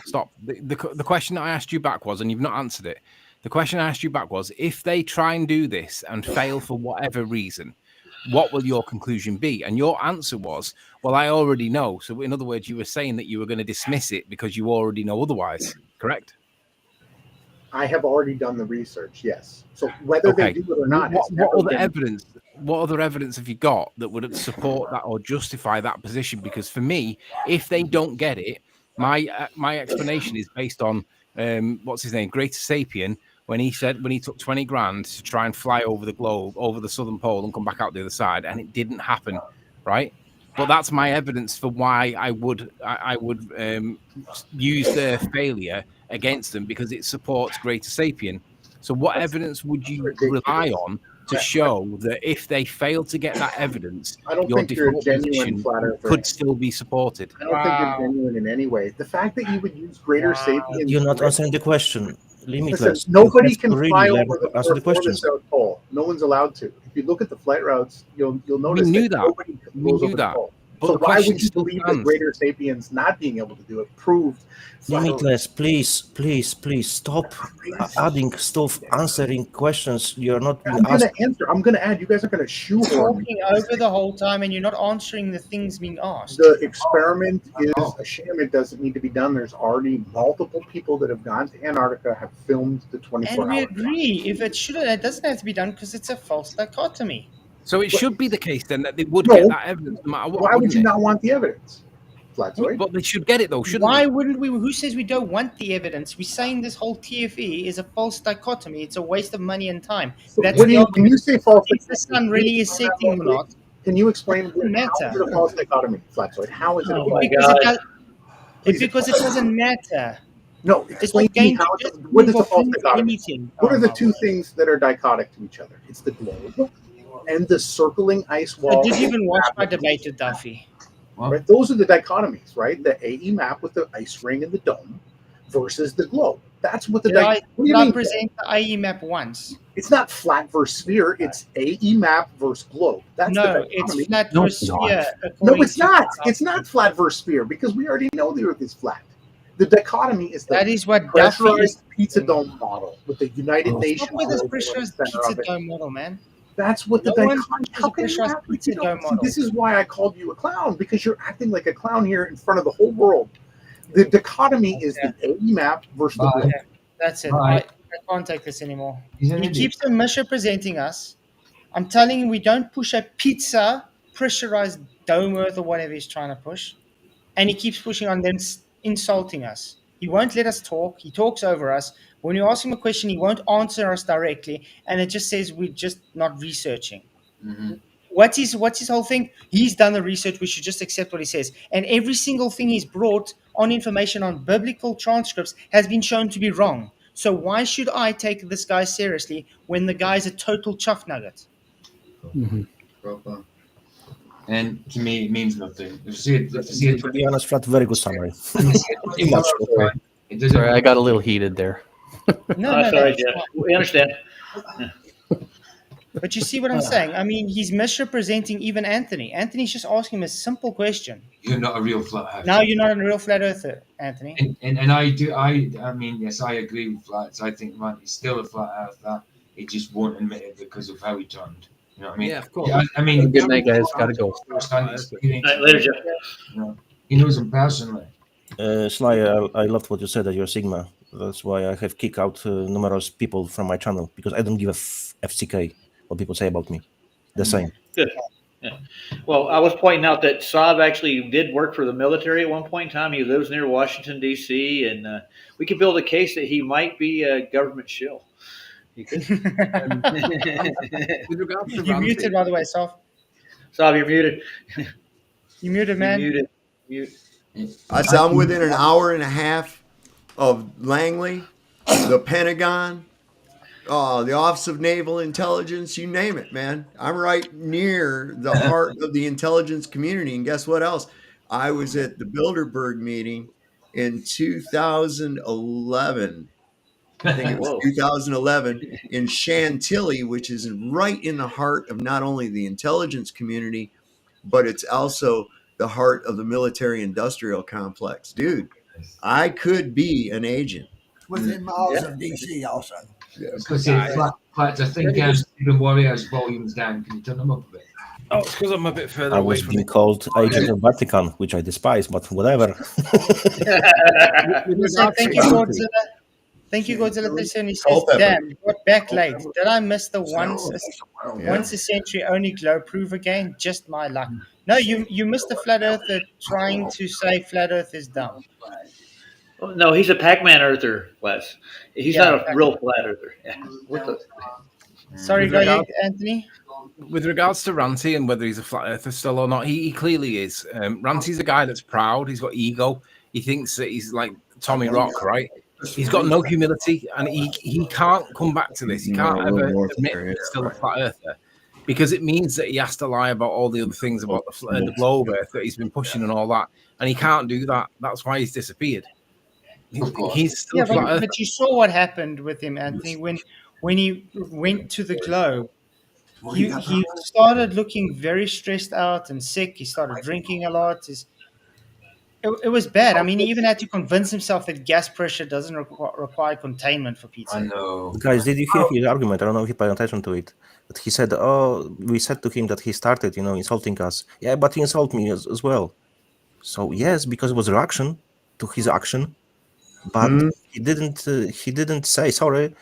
stop. The question I asked you back was, and you've not answered it. The question I asked you back was, if they try and do this and fail for whatever reason, what will your conclusion be? And your answer was, well, I already know. So in other words, you were saying that you were going to dismiss it because you already know otherwise, correct? I have already done the research, yes. So whether they do it or not, what other evidence have you got that would support that or justify that position? Because for me, if they don't get it, my explanation is based on what's his name, Greater Sapien, when he took 20 grand to try and fly over the globe, over the southern pole, and come back out the other side, and it didn't happen, right? But that's my evidence for why I would use their failure against them, because it supports Greater Sapien. So what evidence would you rely on to show that if they fail to get that evidence, I don't your think you're a default genuine position flat earther. could still be supported. I don't think you're genuine in any way. The fact that you would use greater sapiens. You're not answering the question. Limitless. Listen, nobody You have can to fly really over the answer the North or the questions. South Pole. No one's allowed to. If you look at the flight routes, you'll notice knew that. nobody We goes knew over that. the pole. But So the why question would you still believe that stands. greater sapiens not being able to do it proved flat Earth? Limitless, please stop adding stuff, answering questions you're not being I'm going asked. to answer. I'm going to add. You guys are going to shoehorn me. Talking over the whole time, and you're not answering the things being asked. The experiment is a sham. It doesn't need to be done. There's already multiple people that have gone to Antarctica, have filmed the 24 And we hours. agree. If it doesn't have to be done because it's a false dichotomy. So it should be the case then that they would No. get that evidence no matter what. Why would wouldn't you it? not want the evidence? Flatzoid? But they should get it though, shouldn't Why they? wouldn't we? Who says we don't want the evidence? We're saying this whole TFE is a false dichotomy. It's a waste of money and time. That's When the you, when argument. you say false If the sun really is setting or not, can you explain doesn't how is matter. it a false dichotomy, Flatzoid? How is it a false Because it doesn't matter. No, It's explain not to me going how to it's just what prove is a or false prove dichotomy? anything. What are Oh, the my two word. things that are dichotic to each other? It's the globe and the circling ice I wall. did even watch my debate with Duffy. Right? Those are the dichotomies, right? The AE map with the ice ring and the dome versus the globe. That's what the Did I, what do you did I mean? present the IE map once? It's not flat versus sphere. It's AE map versus globe. That's No, the it's dichotomy. flat versus sphere. No, according it's to not. the It's not flat versus sphere because we already know the Earth is flat. The dichotomy is the That is what Duffy pressurized is. pizza dome model with the United Nations Stop with this logo in the pressurized center pizza of it. dome model, man. That's what the No one dichotomy. pushes How a can you pressurized act like pizza you dome don't? See, model. this is why I called you a clown because you're acting like a clown here in front of the whole world. The dichotomy is the AE map versus the globe. Okay, that's it. I can't take this anymore. He keeps on misrepresenting us. I'm telling you, we don't push a pizza pressurized dome earth or whatever he's trying to push. And he keeps pushing on them, insulting us. He won't let us talk. He talks over us. When you ask him a question, he won't answer us directly. And it just says we're just not researching. What's his whole thing? He's done the research. We should just accept what he says. And every single thing he's brought on information on biblical transcripts has been shown to be wrong. So why should I take this guy seriously when the guy's a total chuff nugget? And to me, it means nothing. If you see it, To be honest, Flat, very good summary. Pretty much. It doesn't. Sorry, I got a little heated there. No, sorry, it's Jeff. not. We understand. But you see what I'm saying? I mean, he's misrepresenting even Anthony. Anthony's just asking him a simple question. You're not a real flat earther. Now you're not a real flat earther, Anthony. And I mean, yes, I agree with Flats. I think man, he's still a flat earther. He just won't admit it because of how he turned. You know what I mean? Yeah, of course. I mean, Good night, guys. Gotta go. Later, Jeff. You know, he knows him personally. Sly, I loved what you said that you're Sigma. That's why I have kicked out numerous people from my channel because I don't give a FCK what people say about me. The same. Good. Yeah. Well, I was pointing out that Saab actually did work for the military at one point in time. He lives near Washington, D.C., and we could build a case that he might be a government shill. You could. With regards to You're muted, by the way, Saab. Saab, you're muted. You muted, man. You're muted. I'm within an hour and a half of Langley, the Pentagon, the Office of Naval Intelligence, you name it, man. I'm right near the heart of the intelligence community. And guess what else? I was at the Bilderberg meeting in 2011. I think it was 2011 in Chantilly, which is right in the heart of not only the intelligence community, but it's also the heart of the military industrial complex. Dude, I could be an agent. Within miles of DC also. Because I think Stephen Warrior's volume's down. Can you turn them up a bit? Oh, it's because I'm a bit further I away was from being it. called agent of Vatican, which I despise, but whatever. Thank you, Godzilla. Thank you, Godzilla. And he says, damn, got back late. Did I miss the once a century only glow prove again? Just my luck. No, you missed the flat earther trying to say flat earth is dumb. Oh, no, he's a Pac-Man earther, Wes. He's Yeah, not a Pac-Man. real flat earther. Yeah. What the? Sorry, With go ahead, regard- Anthony. With regards to Ranty and whether he's a flat earther still or not, he clearly is. Ranty's a guy that's proud. He's got ego. He thinks that he's like Tommy Rock, right? He's got no humility, and he can't come back to this. He can't ever admit that he's still a flat earther, because it means that he has to lie about all the other things about the globe Earth that he's been pushing and all that, and he can't do that. That's why he's disappeared. He's still flat earther. But you saw what happened with him, Anthony, when he went to the globe. He started looking very stressed out and sick. He started drinking a lot. It was bad. I mean, he even had to convince himself that gas pressure doesn't require containment for pizza. I know. Guys, did you hear his argument? I don't know if you paid attention to it. But he said, "Oh, we said to him that he started, insulting us. Yeah, but he insulted me as well. So yes, because it was a reaction to his action, but he didn't say sorry.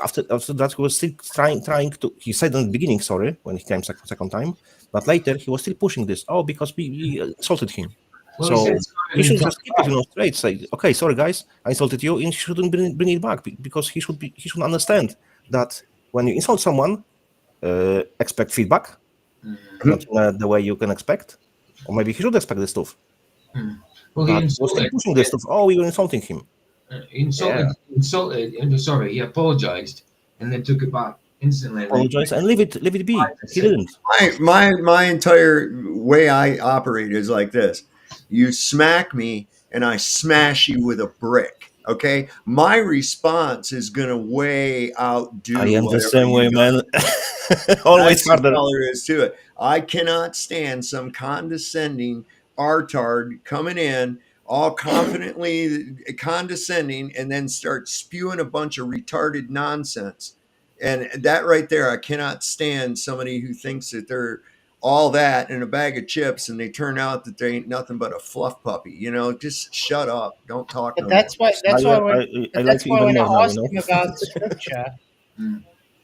After that, he was still trying to. He said in the beginning sorry when he came second time, but later he was still pushing this. Oh, because we insulted him. Well, So he should just keep it, straight. Say, okay, sorry guys, I insulted you, and he shouldn't bring it back, because he should understand that when you insult someone, expect feedback, not in the way you can expect, or maybe he should expect this stuff. Well, he was still pushing this stuff. Oh, we were insulting him. Insulted. Sorry, he apologized and then took it back instantly. Apologize and leave it be. He didn't. My entire way I operate is like this: you smack me, and I smash you with a brick. Okay, my response is gonna way outdo. I am the same way, man. Always harder. That's all there is to it. I cannot stand some condescending artard coming in, all confidently condescending, and then start spewing a bunch of retarded nonsense. And that right there, I cannot stand somebody who thinks that they're all that in a bag of chips, and they turn out that they ain't nothing but a fluff puppy. Just shut up. Don't talk. But that's why when I asked him about the scripture,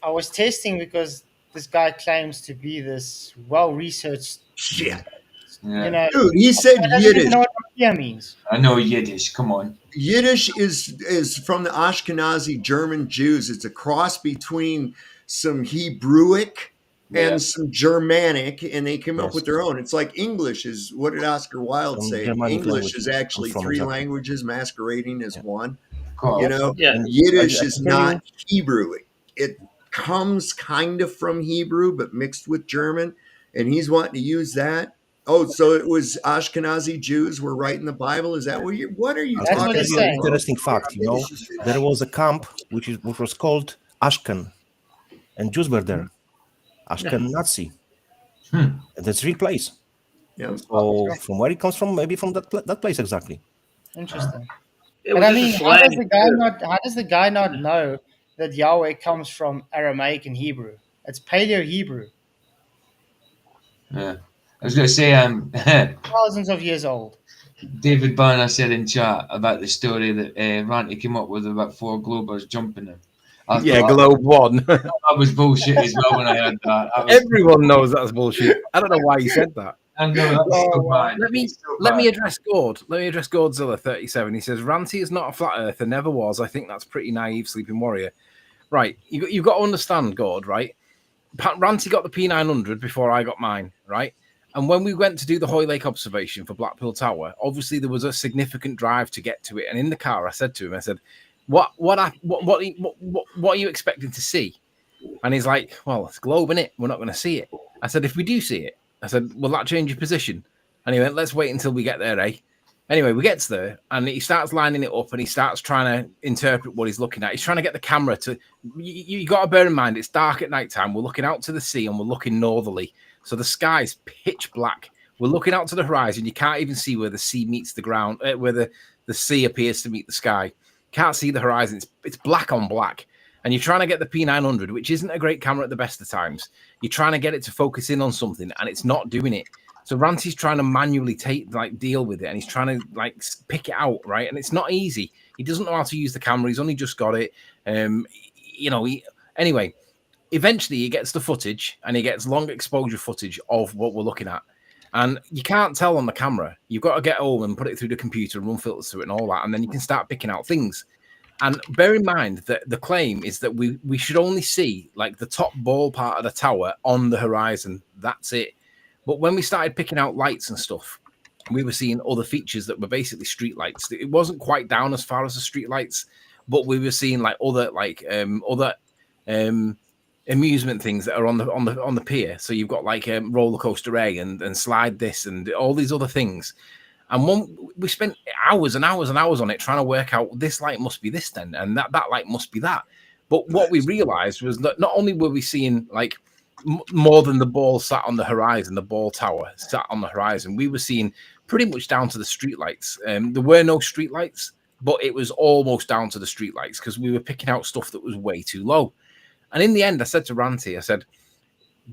I was testing, because this guy claims to be this well-researched shit. Yeah. Dude, he said Yiddish. Know what Rakia means. I know Yiddish. Come on. Yiddish is from the Ashkenazi German Jews. It's a cross between some Hebrewic and some Germanic, and they came up with their own. It's like English is, what did Oscar Wilde say? Germanic English is actually three exactly. languages masquerading as one. Yeah. And Yiddish is not Hebrew. It comes kind of from Hebrew, but mixed with German, and he's wanting to use that. Oh, so it was Ashkenazi Jews were writing the Bible? Is that what are you talking about? That's an interesting fact. There was a camp which was called Ashken, and Jews were there. Ashken Nazi. And that's a real place. Yeah. So from where it comes from, maybe from that place exactly. Interesting. But I mean, how does the guy not know that Yahweh comes from Aramaic and Hebrew? It's Paleo-Hebrew. Yeah. I was going to say, thousands of years old. David Banner said in chat about the story that Ranty came up with about 4 Globers jumping him. Globe 1. That was bullshit as well when I heard that. Everyone knows that's bullshit. I don't know why you said that. I know, that's so bad. Let me address Gord. Let me address Godzilla 37. He says, Ranty is not a flat earther, never was. I think that's pretty naive, Sleeping Warrior. Right, you've got to understand, Gord, right? Ranty got the P900 before I got mine, right? And when we went to do the Hoy Lake observation for Blackpool Tower, obviously there was a significant drive to get to it. And in the car, I said to him, I said, what are you expecting to see? And he's like, well, it's globe, innit? We're not going to see it. I said, if we do see it, I said, will that change your position? And he went, let's wait until we get there, eh? Anyway, we get there, and he starts lining it up, and he starts trying to interpret what he's looking at. He's trying to get the camera to... You got to bear in mind, it's dark at night time. We're looking out to the sea, and we're looking northerly. So the sky's pitch black. We're looking out to the horizon. You can't even see where the sea meets the ground, where the sea appears to meet the sky. Can't see the horizon. It's black on black. And you're trying to get the P900, which isn't a great camera at the best of times. You're trying to get it to focus in on something, and it's not doing it. So Ranty's trying to manually deal with it, and he's trying to pick it out, right? And it's not easy. He doesn't know how to use the camera. He's only just got it. Anyway, eventually he gets the footage, and he gets long exposure footage of what we're looking at. And you can't tell on the camera. You've got to get home and put it through the computer and run filters through it and all that, and then you can start picking out things. And bear in mind that the claim is that we should only see the top ball part of the tower on the horizon. That's it. But when we started picking out lights and stuff, we were seeing other features that were basically street lights. It wasn't quite down as far as the street lights, but we were seeing like other amusement things that are on the pier. So you've got like roller coaster A and slide this and all these other things. And we spent hours and hours and hours on it trying to work out this light must be this then, and that light must be that. But what we realized was that not only were we seeing like more than the ball sat on the horizon, the ball tower sat on the horizon, we were seeing pretty much down to the streetlights. There were no streetlights, but it was almost down to the streetlights because we were picking out stuff that was way too low. And in the end, I said to Ranty, I said,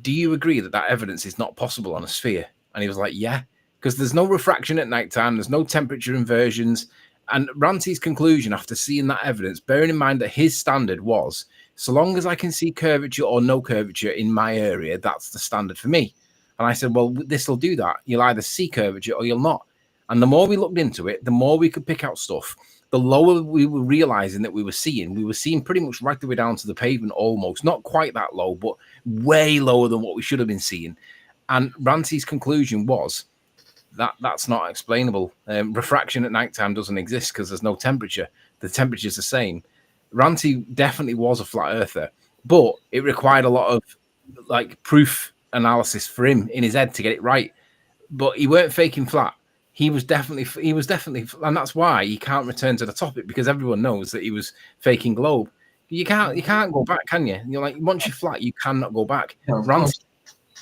do you agree that evidence is not possible on a sphere? And he was like, yeah, because there's no refraction at nighttime, there's no temperature inversions. And Ranty's conclusion after seeing that evidence, bearing in mind that his standard was, so long as I can see curvature or no curvature in my area, that's the standard for me. And I said, well, this will do that. You'll either see curvature or you'll not. And the more we looked into it, the more we could pick out stuff, the lower we were realizing that we were seeing pretty much right the way down to the pavement almost, not quite that low, but way lower than what we should have been seeing. And Ranty's conclusion was that that's not explainable. Refraction at nighttime doesn't exist because there's no temperature. The temperature's the same. Ranty definitely was a flat earther, but it required a lot of like proof analysis for him in his head to get it right. But he weren't faking flat. He was definitely, and that's why he can't return to the topic, because everyone knows that he was faking globe. You can't go back, can you? You're like, once you're flat, you cannot go back.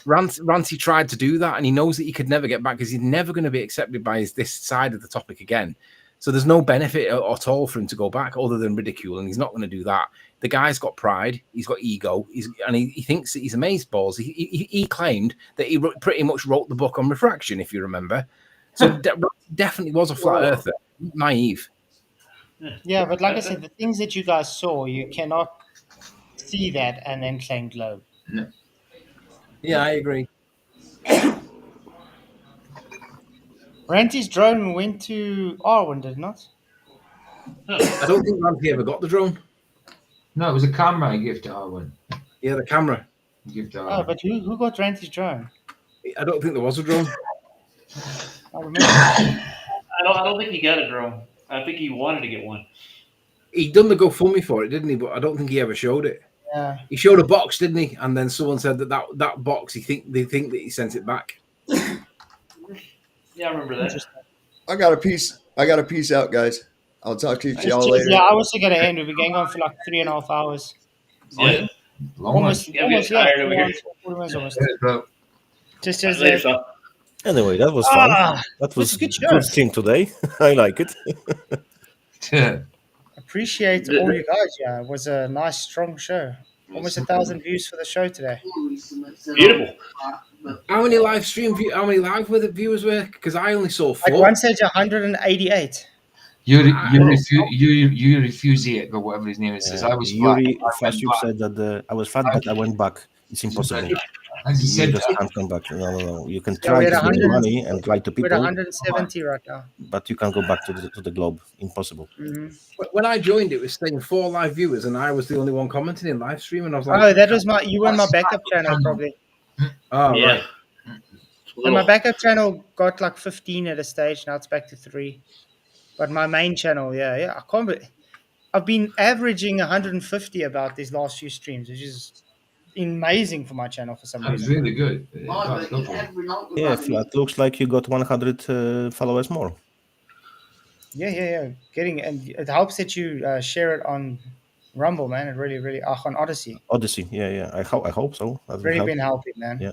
Ranty tried to do that, and he knows that he could never get back because he's never going to be accepted by this side of the topic again. So there's no benefit at all for him to go back other than ridicule, and he's not going to do that. The guy's got pride, he's got ego, and he thinks that he's amazeballs. He claimed that he pretty much wrote the book on refraction, if you remember. So definitely was a flat earther, naive. Yeah, but like I said, the things that you guys saw, you cannot see that and then claim globe. No. Yeah, I agree. Ranty's drone went to Arwen, did it not? I don't think Ranty ever got the drone. No, it was a camera I gave to Arwen. Yeah, the camera. Give to Oh, but who got Ranty's drone? I don't think there was a drone. I don't think he got a drone. I think he wanted to get one. He done the GoFundMe for it, didn't he? But I don't think he ever showed it. Yeah. He showed a box, didn't he? And then someone said that box, they think that he sent it back. Yeah, I remember that. I got a piece out, guys. I'll talk to y'all later. Yeah, I was going to end. We've been going on for like 3.5 hours. Yeah. Almost. Tired over here. Just Anyway, that was fun. That was a good thing today. I like it. Appreciate all you guys. Yeah, it was a nice, strong show. Almost 1,000 views for the show today. Beautiful. How many live viewers were? Because I only saw 4. At one stage, 188. You refuse it, or whatever his name is. Says I was Yuri Fashuk said that I was fat, but I went back. It's impossible. And he said you just can't come back. No. You can try to get money and lie to people. We're at 170 right now. But you can't go back to the globe. Impossible. Mm-hmm. When I joined, it was saying 4 live viewers, and I was the only one commenting in live stream. And I was like, "Oh, that was you were on my backup channel, probably." Oh, yeah. Right. And my backup channel got like 15 at a stage. Now it's back to 3. But my main channel, I can't. I've been averaging 150 about these last few streams, which is amazing for my channel for some reason. It's really good. Yeah, it looks like you got 100 followers more. Yeah. And it helps that you share it on Rumble, man. It really on Odyssey. Odyssey, yeah. I hope so. It's really been helping, man. Yeah.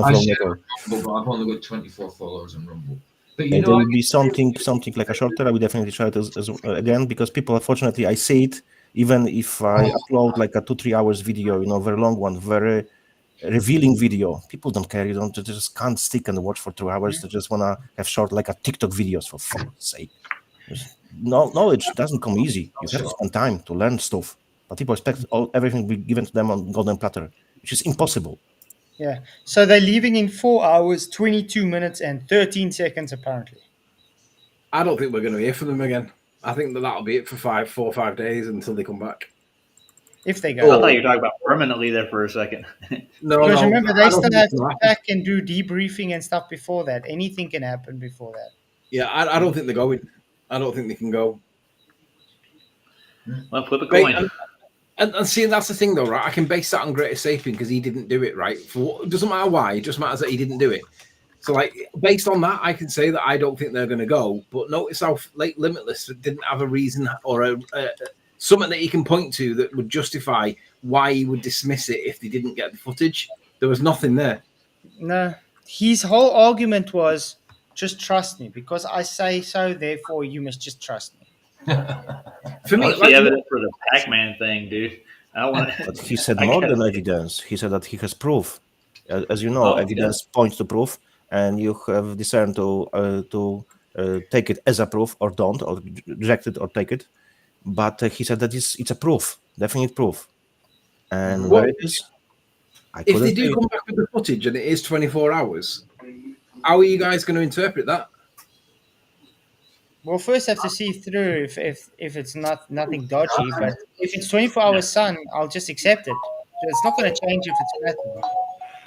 I share Rumble, but I've only got 24 followers on Rumble. But there will be something like a shorter. I will definitely try it as again, because people, unfortunately, I see it. Even if I upload like a 2-3 hours video, very long one, very revealing video, people don't care. They just can't stick and watch for 2 hours. They just want to have short, like a TikTok videos, for fuck's sake. Knowledge doesn't come easy. You have to spend time to learn stuff. But people expect everything to be given to them on golden platter, which is impossible. Yeah. So they're leaving in 4 hours, 22 minutes, and 13 seconds, apparently. I don't think we're going to hear from them again. I think that'll be it for 4 or 5 days until they come back. If they go. I thought you were talking about permanently there for a second. Because remember, they still have to come back and do debriefing and stuff before that. Anything can happen before that. Yeah, I don't think they're going. I don't think they can go. Well, flip a Right, coin. and see, that's the thing, though, right? I can base that on Greater Sapien because he didn't do it, right? It doesn't matter why; it just matters that he didn't do it. So, like, based on that, I can say that I don't think they're going to go. But notice how Late Limitless didn't have a reason or something that he can point to that would justify why he would dismiss it if they didn't get the footage. There was nothing there. No, his whole argument was just trust me because I say so. Therefore, you must just trust me. For me, like, evidence for the Pac-Man thing, dude. I want. But he said more than evidence. He said that he has proof. As you know, evidence points to proof, and you have discerned to take it as a proof or don't, or reject it or take it. But he said that it's a proof, definite proof. And where it is, if they do come back with the footage and it is 24 hours, how are you guys going to interpret that? We'll first have to see through if it's nothing dodgy. But if it's 24-hour sun, I'll just accept it. It's not going to change if it's flat.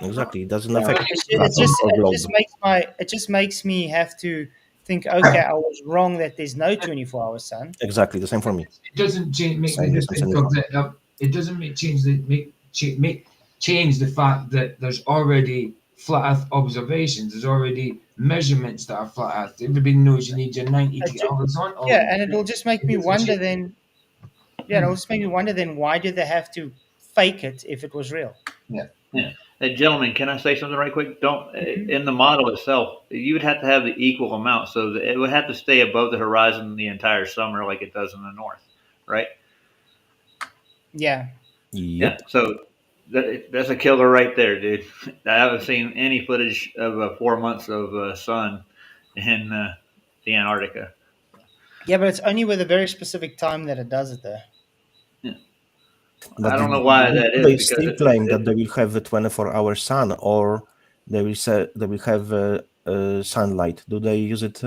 Exactly, it doesn't affect. It just makes me have to think. Okay, I was wrong that there's no 24-hour sun. Exactly, the same for me. It doesn't change. It doesn't change the fact that there's already flat Earth observations. There's already measurements that are flat Earth. Everybody knows you need your 90 to get hours on. Yeah, and it'll just make me wonder then. Yeah, it'll just make me wonder then. Why did they have to fake it if it was real? Yeah. Hey, gentlemen, can I say something right quick? In the model itself, you would have to have the equal amount, so that it would have to stay above the horizon the entire summer, like it does in the north, right? Yeah. Yep. So that's a killer right there, dude. I haven't seen any footage of 4 months of sun in the Antarctica. Yeah, but it's only with a very specific time that it does it there. But I don't know why that is. They still claim that they will have a 24-hour sun, or they will say they will have sunlight. Do they use it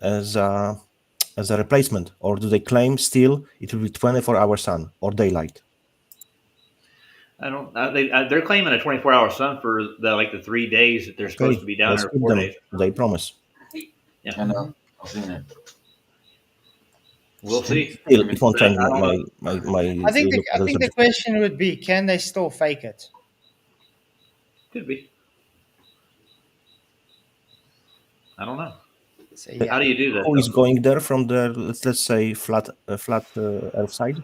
as a replacement, or do they claim still it will be 24-hour sun or daylight? I don't. They're claiming a 24-hour sun for the 3 days that they're supposed to be down there. 4 days. They promise. Yeah, I know. I've seen it. We'll see. Still, it won't change my. I think the question would be: can they still fake it? Could be. I don't know. So, yeah. How do you do that? Who is going there from the let's say flat Earth side?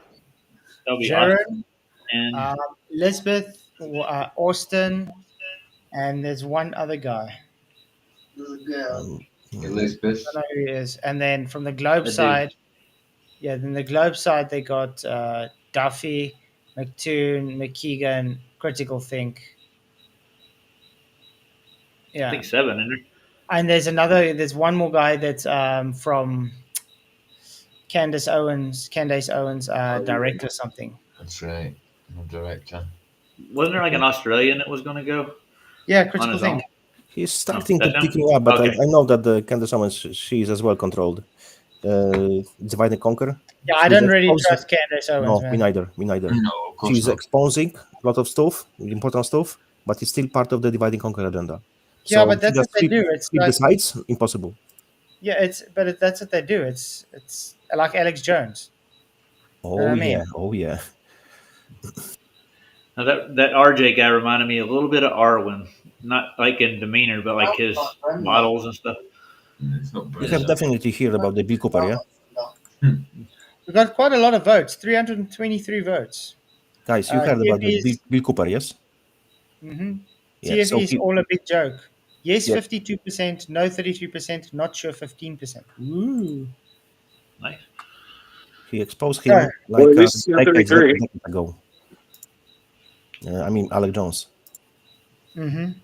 That'll be Jaron, and Elizabeth, Austin, and there's one other guy. Elizabeth. I don't know who he is. And then from the Globe side, then the Globe side they got Duffy, McToon, McKeegan, Critical Think. Yeah, I think 7 in there. And there's one more guy that's from Candace Owens, director or something. That's right, director. Wasn't there like an Australian that was going to go? Yeah, Critical Think. He's starting to picking up, but I know that the Candace Owens, she is as well controlled. Divide and Conquer. Yeah, I don't really trust Candace Owens. No, man. me neither. No, of course She's not. exposing a lot of stuff, important stuff, but it's still part of the Divide and Conquer agenda. Yeah, So but that's what they do. It's like, the sides, impossible. Yeah, that's what they do. It's like Alex Jones. Oh yeah. Now that RJ guy reminded me a little bit of Arwen, not like in demeanor, but like his models and stuff. You have definitely heard about the Bill Cooper, yeah? We got quite a lot of votes, 323 votes. Guys, you heard about the Bill Cooper, yes? Mm-hmm. Yeah, TFE is all a big joke. Yes, 52%, no 33%, not sure 15%. Ooh. Nice. He exposed him like a decade ago. I mean, Alex Jones. Mm-hmm.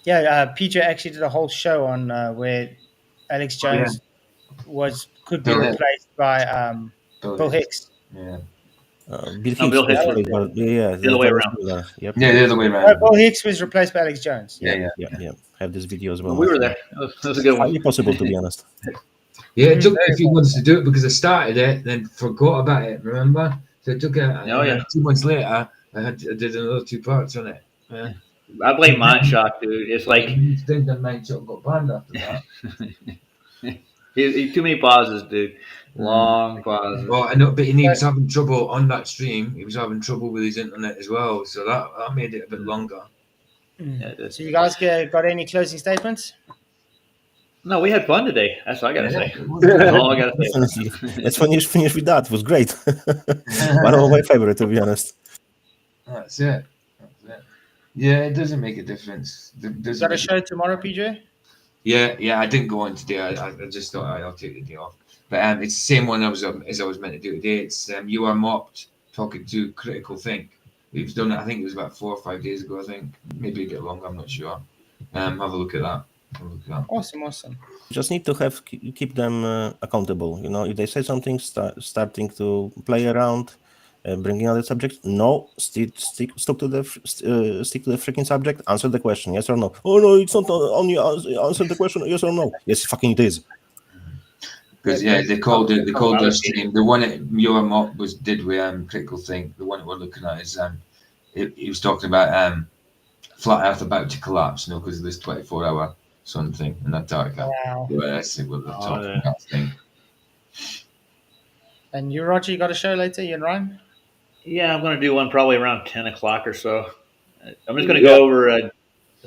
Yeah, PJ actually did a whole show on where Alex Jones could be replaced by Bill Hicks. Yeah. Bill Hicks was replaced by the other way around. Yep. Yeah, the other way around. Bill Hicks was replaced by Alex Jones. Yeah. Have this video as well. We were there. That was a good one. Highly possible, to be honest. Yeah, it took a few months to do it because I started it, then forgot about it. Remember? So it took 2 months later. I did another 2 parts on it. Yeah. I blame Mind Shock, dude. It's like then Mind Shock got banned after that. Too many pauses, dude. Long pauses. Well, I know, but he was having trouble on that stream. He was having trouble with his internet as well, so that made it a bit longer. So you guys got any closing statements? No, we had fun today. That's what I gotta say. It was good. That's all I gotta say. Definitely. Let's finish with that. It was great. One of my favorite, to be honest. That's it. Yeah, it doesn't make a difference. Is that a show tomorrow, PJ? Yeah, I didn't go on today. I just thought I'll take the day off. But it's the same one as I was meant to do today. It's You Are Mocked, talking to Critical Think. We've done it, I think it was about 4 or 5 days ago, I think. Maybe a bit longer, I'm not sure. Have a look at that. Awesome. Just need to keep them accountable. If they say something, starting to play around, bringing other subjects. No, stick to the freaking subject. Answer the question, yes or no. Oh no, it's not only answer the question, yes or no. Yes, fucking it is. Because they called their stream. The one that Muir Mock did with Critical Think. The one that we're looking at is he was talking about flat Earth about to collapse, because of this 24-hour sun thing in Antarctica. Wow. Yeah, that's what they're talking about. Thing. And you, Roger, you got a show later? You and Ryan? Yeah, I'm gonna do one probably around 10 o'clock or so. I'm just gonna go over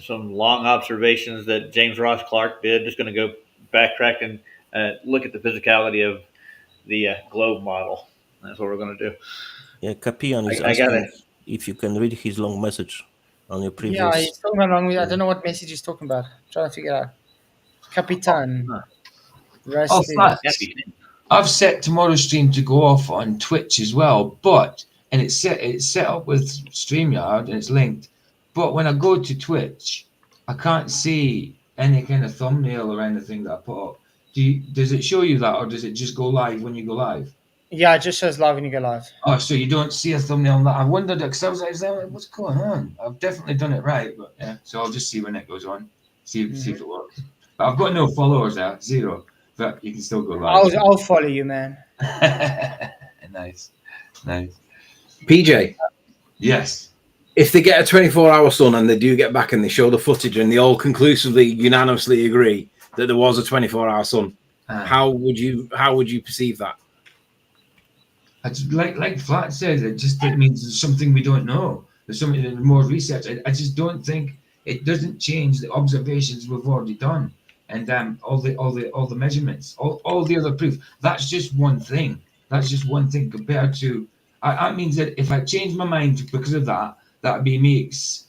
some long observations that James Ross Clark did. Just gonna go backtrack and look at the physicality of the globe model. That's what we're going to do. Yeah, Capian is asking if you can read his long message on your previous. Yeah, he's talking about long. I don't know what message he's talking about. I'm trying to figure out. Capitan. I've set tomorrow's stream to go off on Twitch as well, and it's set up with StreamYard and it's linked. But when I go to Twitch, I can't see any kind of thumbnail or anything that I put up. Does it show you that, or does it just go live when you go live? Yeah, it just shows live when you go live. Oh, so you don't see a thumbnail on that? I wondered, because I was like, what's going on? I've definitely done it right, but yeah. So I'll just see when it goes on, see if it works. But I've got no followers there, 0. But you can still go live. I'll follow you, man. Nice. PJ. Yes. If they get a 24-hour sun and they do get back and they show the footage and they all conclusively, unanimously agree that there was a 24-hour sun, how would you perceive that? It's like Flat says, it means there's something we don't know. There's something more research. I just don't think it doesn't change the observations we've already done, and all the measurements, all the other proof. That's just one thing. That's just one thing compared to. That means that if I change my mind because of that, that makes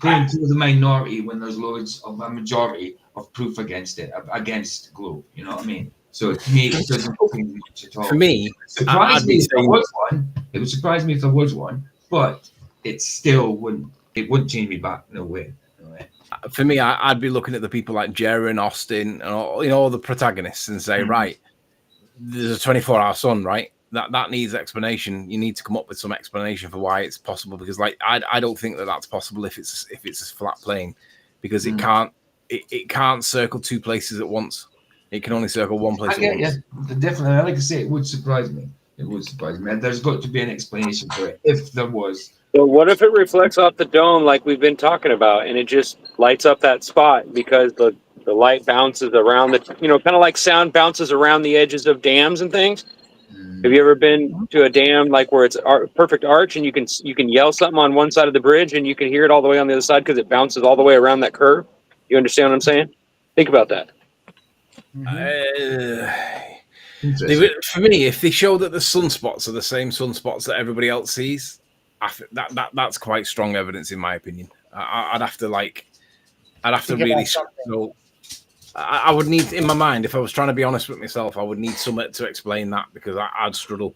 going to the minority when there's loads of a majority of proof against it, against globe. You know what I mean? So to me, it doesn't change much at all. For me, surprise me if there was one. It would surprise me if there was one, but it still wouldn't. It wouldn't change me back. No way. For me, I'd be looking at the people like Jerry and Austin and all the protagonists and say, right, there's a 24-hour sun, right? That needs explanation. You need to come up with some explanation for why it's possible, because I don't think that's possible if it's a flat plane, because it can't circle 2 places at once. It can only circle 1 place at once. Yeah, definitely. Like I say, it would surprise me. There's got to be an explanation for it if there was. So what if it reflects off the dome like we've been talking about, and it just lights up that spot because the light bounces around kind of like sound bounces around the edges of dams and things? Have you ever been to a dam like where it's perfect arch and you can yell something on one side of the bridge and you can hear it all the way on the other side because it bounces all the way around that curve? You understand what I'm saying? Think about that. For me, if they show that the sunspots are the same sunspots that everybody else sees, that's quite strong evidence in my opinion. I'd have to really. So I would need, in my mind, if I was trying to be honest with myself, I would need something to explain that, because I'd struggle.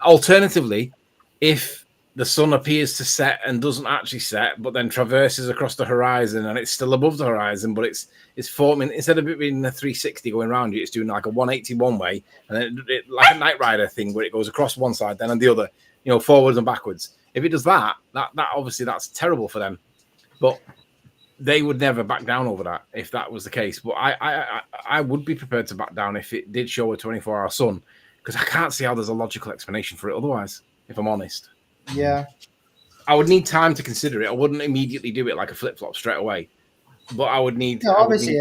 Alternatively, if the sun appears to set and doesn't actually set, but then traverses across the horizon and it's still above the horizon, but it's forming, instead of it being a 360 going around you, it's doing like a 180 one way, and then it like a Knight Rider thing where it goes across one side, then on the other, forwards and backwards. If it does that obviously that's terrible for them, but they would never back down over that if that was the case. But I would be prepared to back down if it did show a 24-hour sun, because I can't see how there's a logical explanation for it otherwise, if I'm honest. Yeah. I would need time to consider it. I wouldn't immediately do it like a flip-flop straight away. But I would need... No, obviously,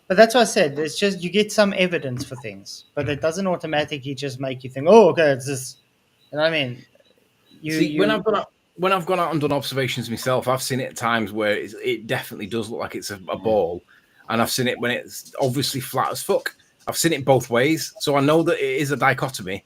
But that's what I said. It's just you get some evidence for things, but it doesn't automatically just make you think, "Oh, okay, it's this." You know what I mean? When I've gone out and done observations myself, I've seen it at times where it definitely does look like it's a ball, and I've seen it when it's obviously flat as fuck. I've seen it both ways, so I know that it is a dichotomy,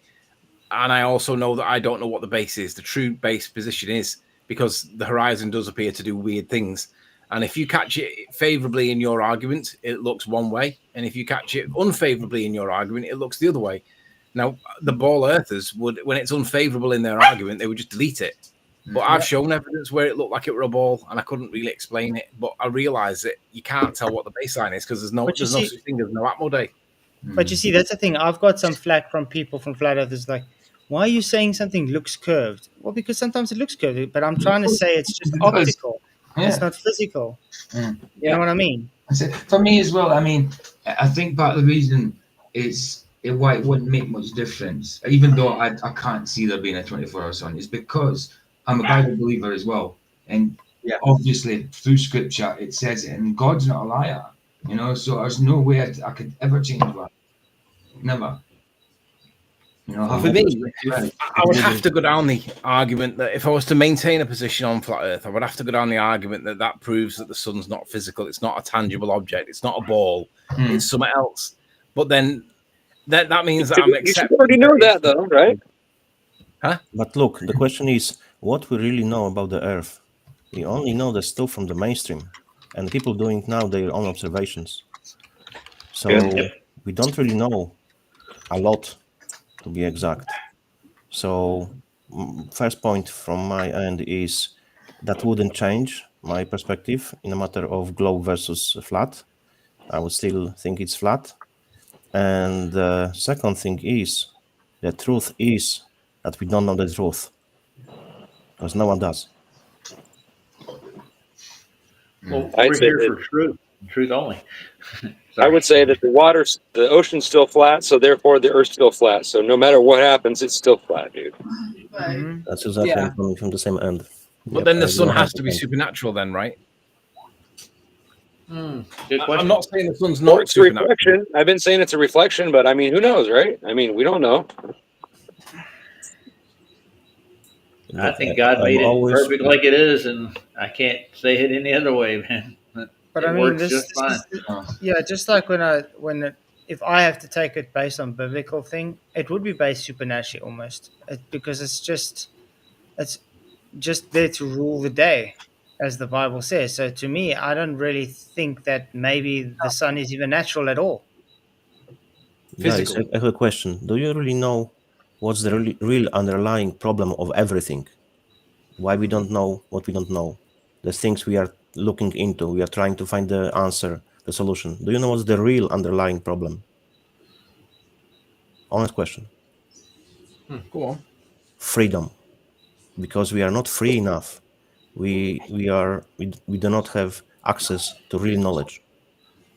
and I also know that I don't know what the base is, the true base position is, because the horizon does appear to do weird things. And if you catch it favorably in your argument, it looks one way, and if you catch it unfavorably in your argument, it looks the other way. Now, the ball earthers would, when it's unfavorable in their argument, they would just delete it. But I've shown evidence where it looked like it were a ball, and I couldn't really explain it. But I realised that you can't tell what the baseline is because there's no such thing as no Atmo day. But you see, that's the thing. I've got some flack from people from flat earthers like, why are you saying something looks curved? Well, because sometimes it looks curved, but I'm trying to say it's just optical. It's not physical. You know what I mean? For me as well, I mean, I think part of the reason is why it wouldn't make much difference, even though I can't see there being a 24-hour sun, is because I'm a Bible believer as well. And obviously through scripture, it says it, and God's not a liar, you know, so there's no way I could ever change that. Never. You know, for me, I would have to go down the argument that if I was to maintain a position on flat Earth, I would have to go down the argument that proves that the sun's not physical. It's not a tangible object. It's not a ball. It's something else. But then that means that I'm accepting. You should already know that, though, right? Huh? But look, the question is, what we really know about the Earth? We only know the stuff from the mainstream, and people doing now their own observations. So we don't really know a lot, to be exact. So first point from my end is that wouldn't change my perspective in a matter of globe versus flat. I would still think it's flat. And the second thing is, the truth is that we don't know the truth, because no one does. Well, we're here for truth only. I would say that the ocean's still flat, so therefore the Earth's still flat. So no matter what happens, it's still flat, dude. That's exactly coming from the same end. But then the sun has to be supernatural, then, right? Good question. I'm not saying the sun's not it's a reflection. I've been saying it's a reflection, but I mean, who knows, right? I mean, we don't know. I think God made it perfect like it is, and I can't say it any other way, man. But I mean, just like if I have to take it based on biblical thing, it would be based supernaturally almost, because it's just there to rule the day, as the Bible says. So to me, I don't really think that maybe the sun is even natural at all. Guys, I have a question. Do you really know what's the real underlying problem of everything? Why we don't know what we don't know? The things we are looking into, we are trying to find the answer, the solution. Do you know what's the real underlying problem? Honest question. Go on. Freedom. Because we are not free enough. We do not have access to real knowledge.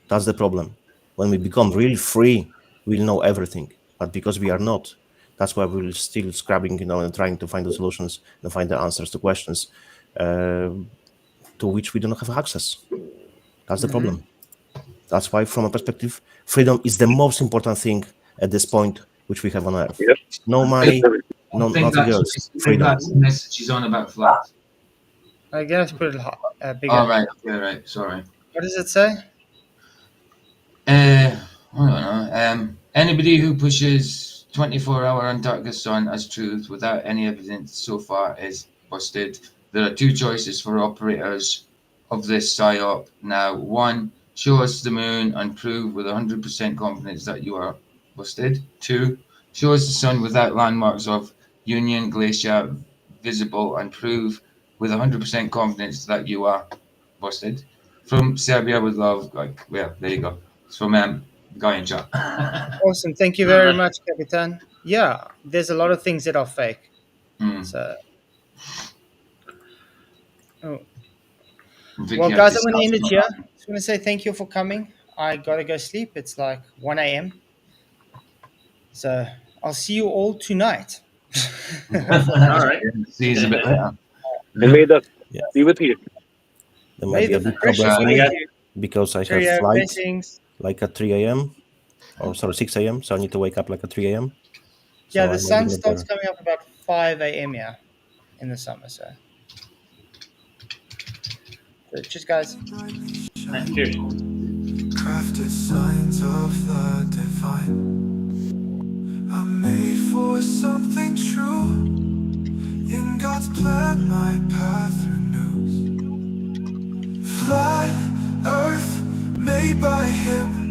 That's the problem. When we become really free, we'll know everything. But because we are not, that's why we're still scrabbling, and trying to find the solutions and find the answers to questions to which we do not have access. That's the problem. That's why, from a perspective, freedom is the most important thing at this point which we have on Earth. Yep. No money, nothing else. Freedom. That's the message he's on about flat. I guess put it bigger. All right. Okay, right. Sorry. What does it say? I don't know. Anybody who pushes 24-hour Antarctica sun as truth without any evidence so far is busted. There are two choices for operators of this PSYOP now. One, show us the moon and prove with 100% confidence that you are busted. Two, show us the sun without landmarks of Union Glacier visible and prove with 100% confidence that you are busted. From Serbia with love. There you go. It's from Guy in chat. Awesome. Thank you very much, Capitan. Yeah, there's a lot of things that are fake. So, well, guys, I'm going to end it here. I just want to say thank you for coming. I got to go sleep. It's like 1 a.m. So I'll see you all tonight. All right. See you a bit later. And may the be with you. There might be a big problem for me because I have flight. like at 3 a.m. or sorry 6 a.m. So I need to wake up like at 3 a.m. So Yeah, the I'm sun leaving it starts there. coming up about 5 a.m. here in the summer. So cheers, guys. Cheers. Crafted signs of the divine. I'm made for something true. In God's plan, my path renews. Flat earth made by Him.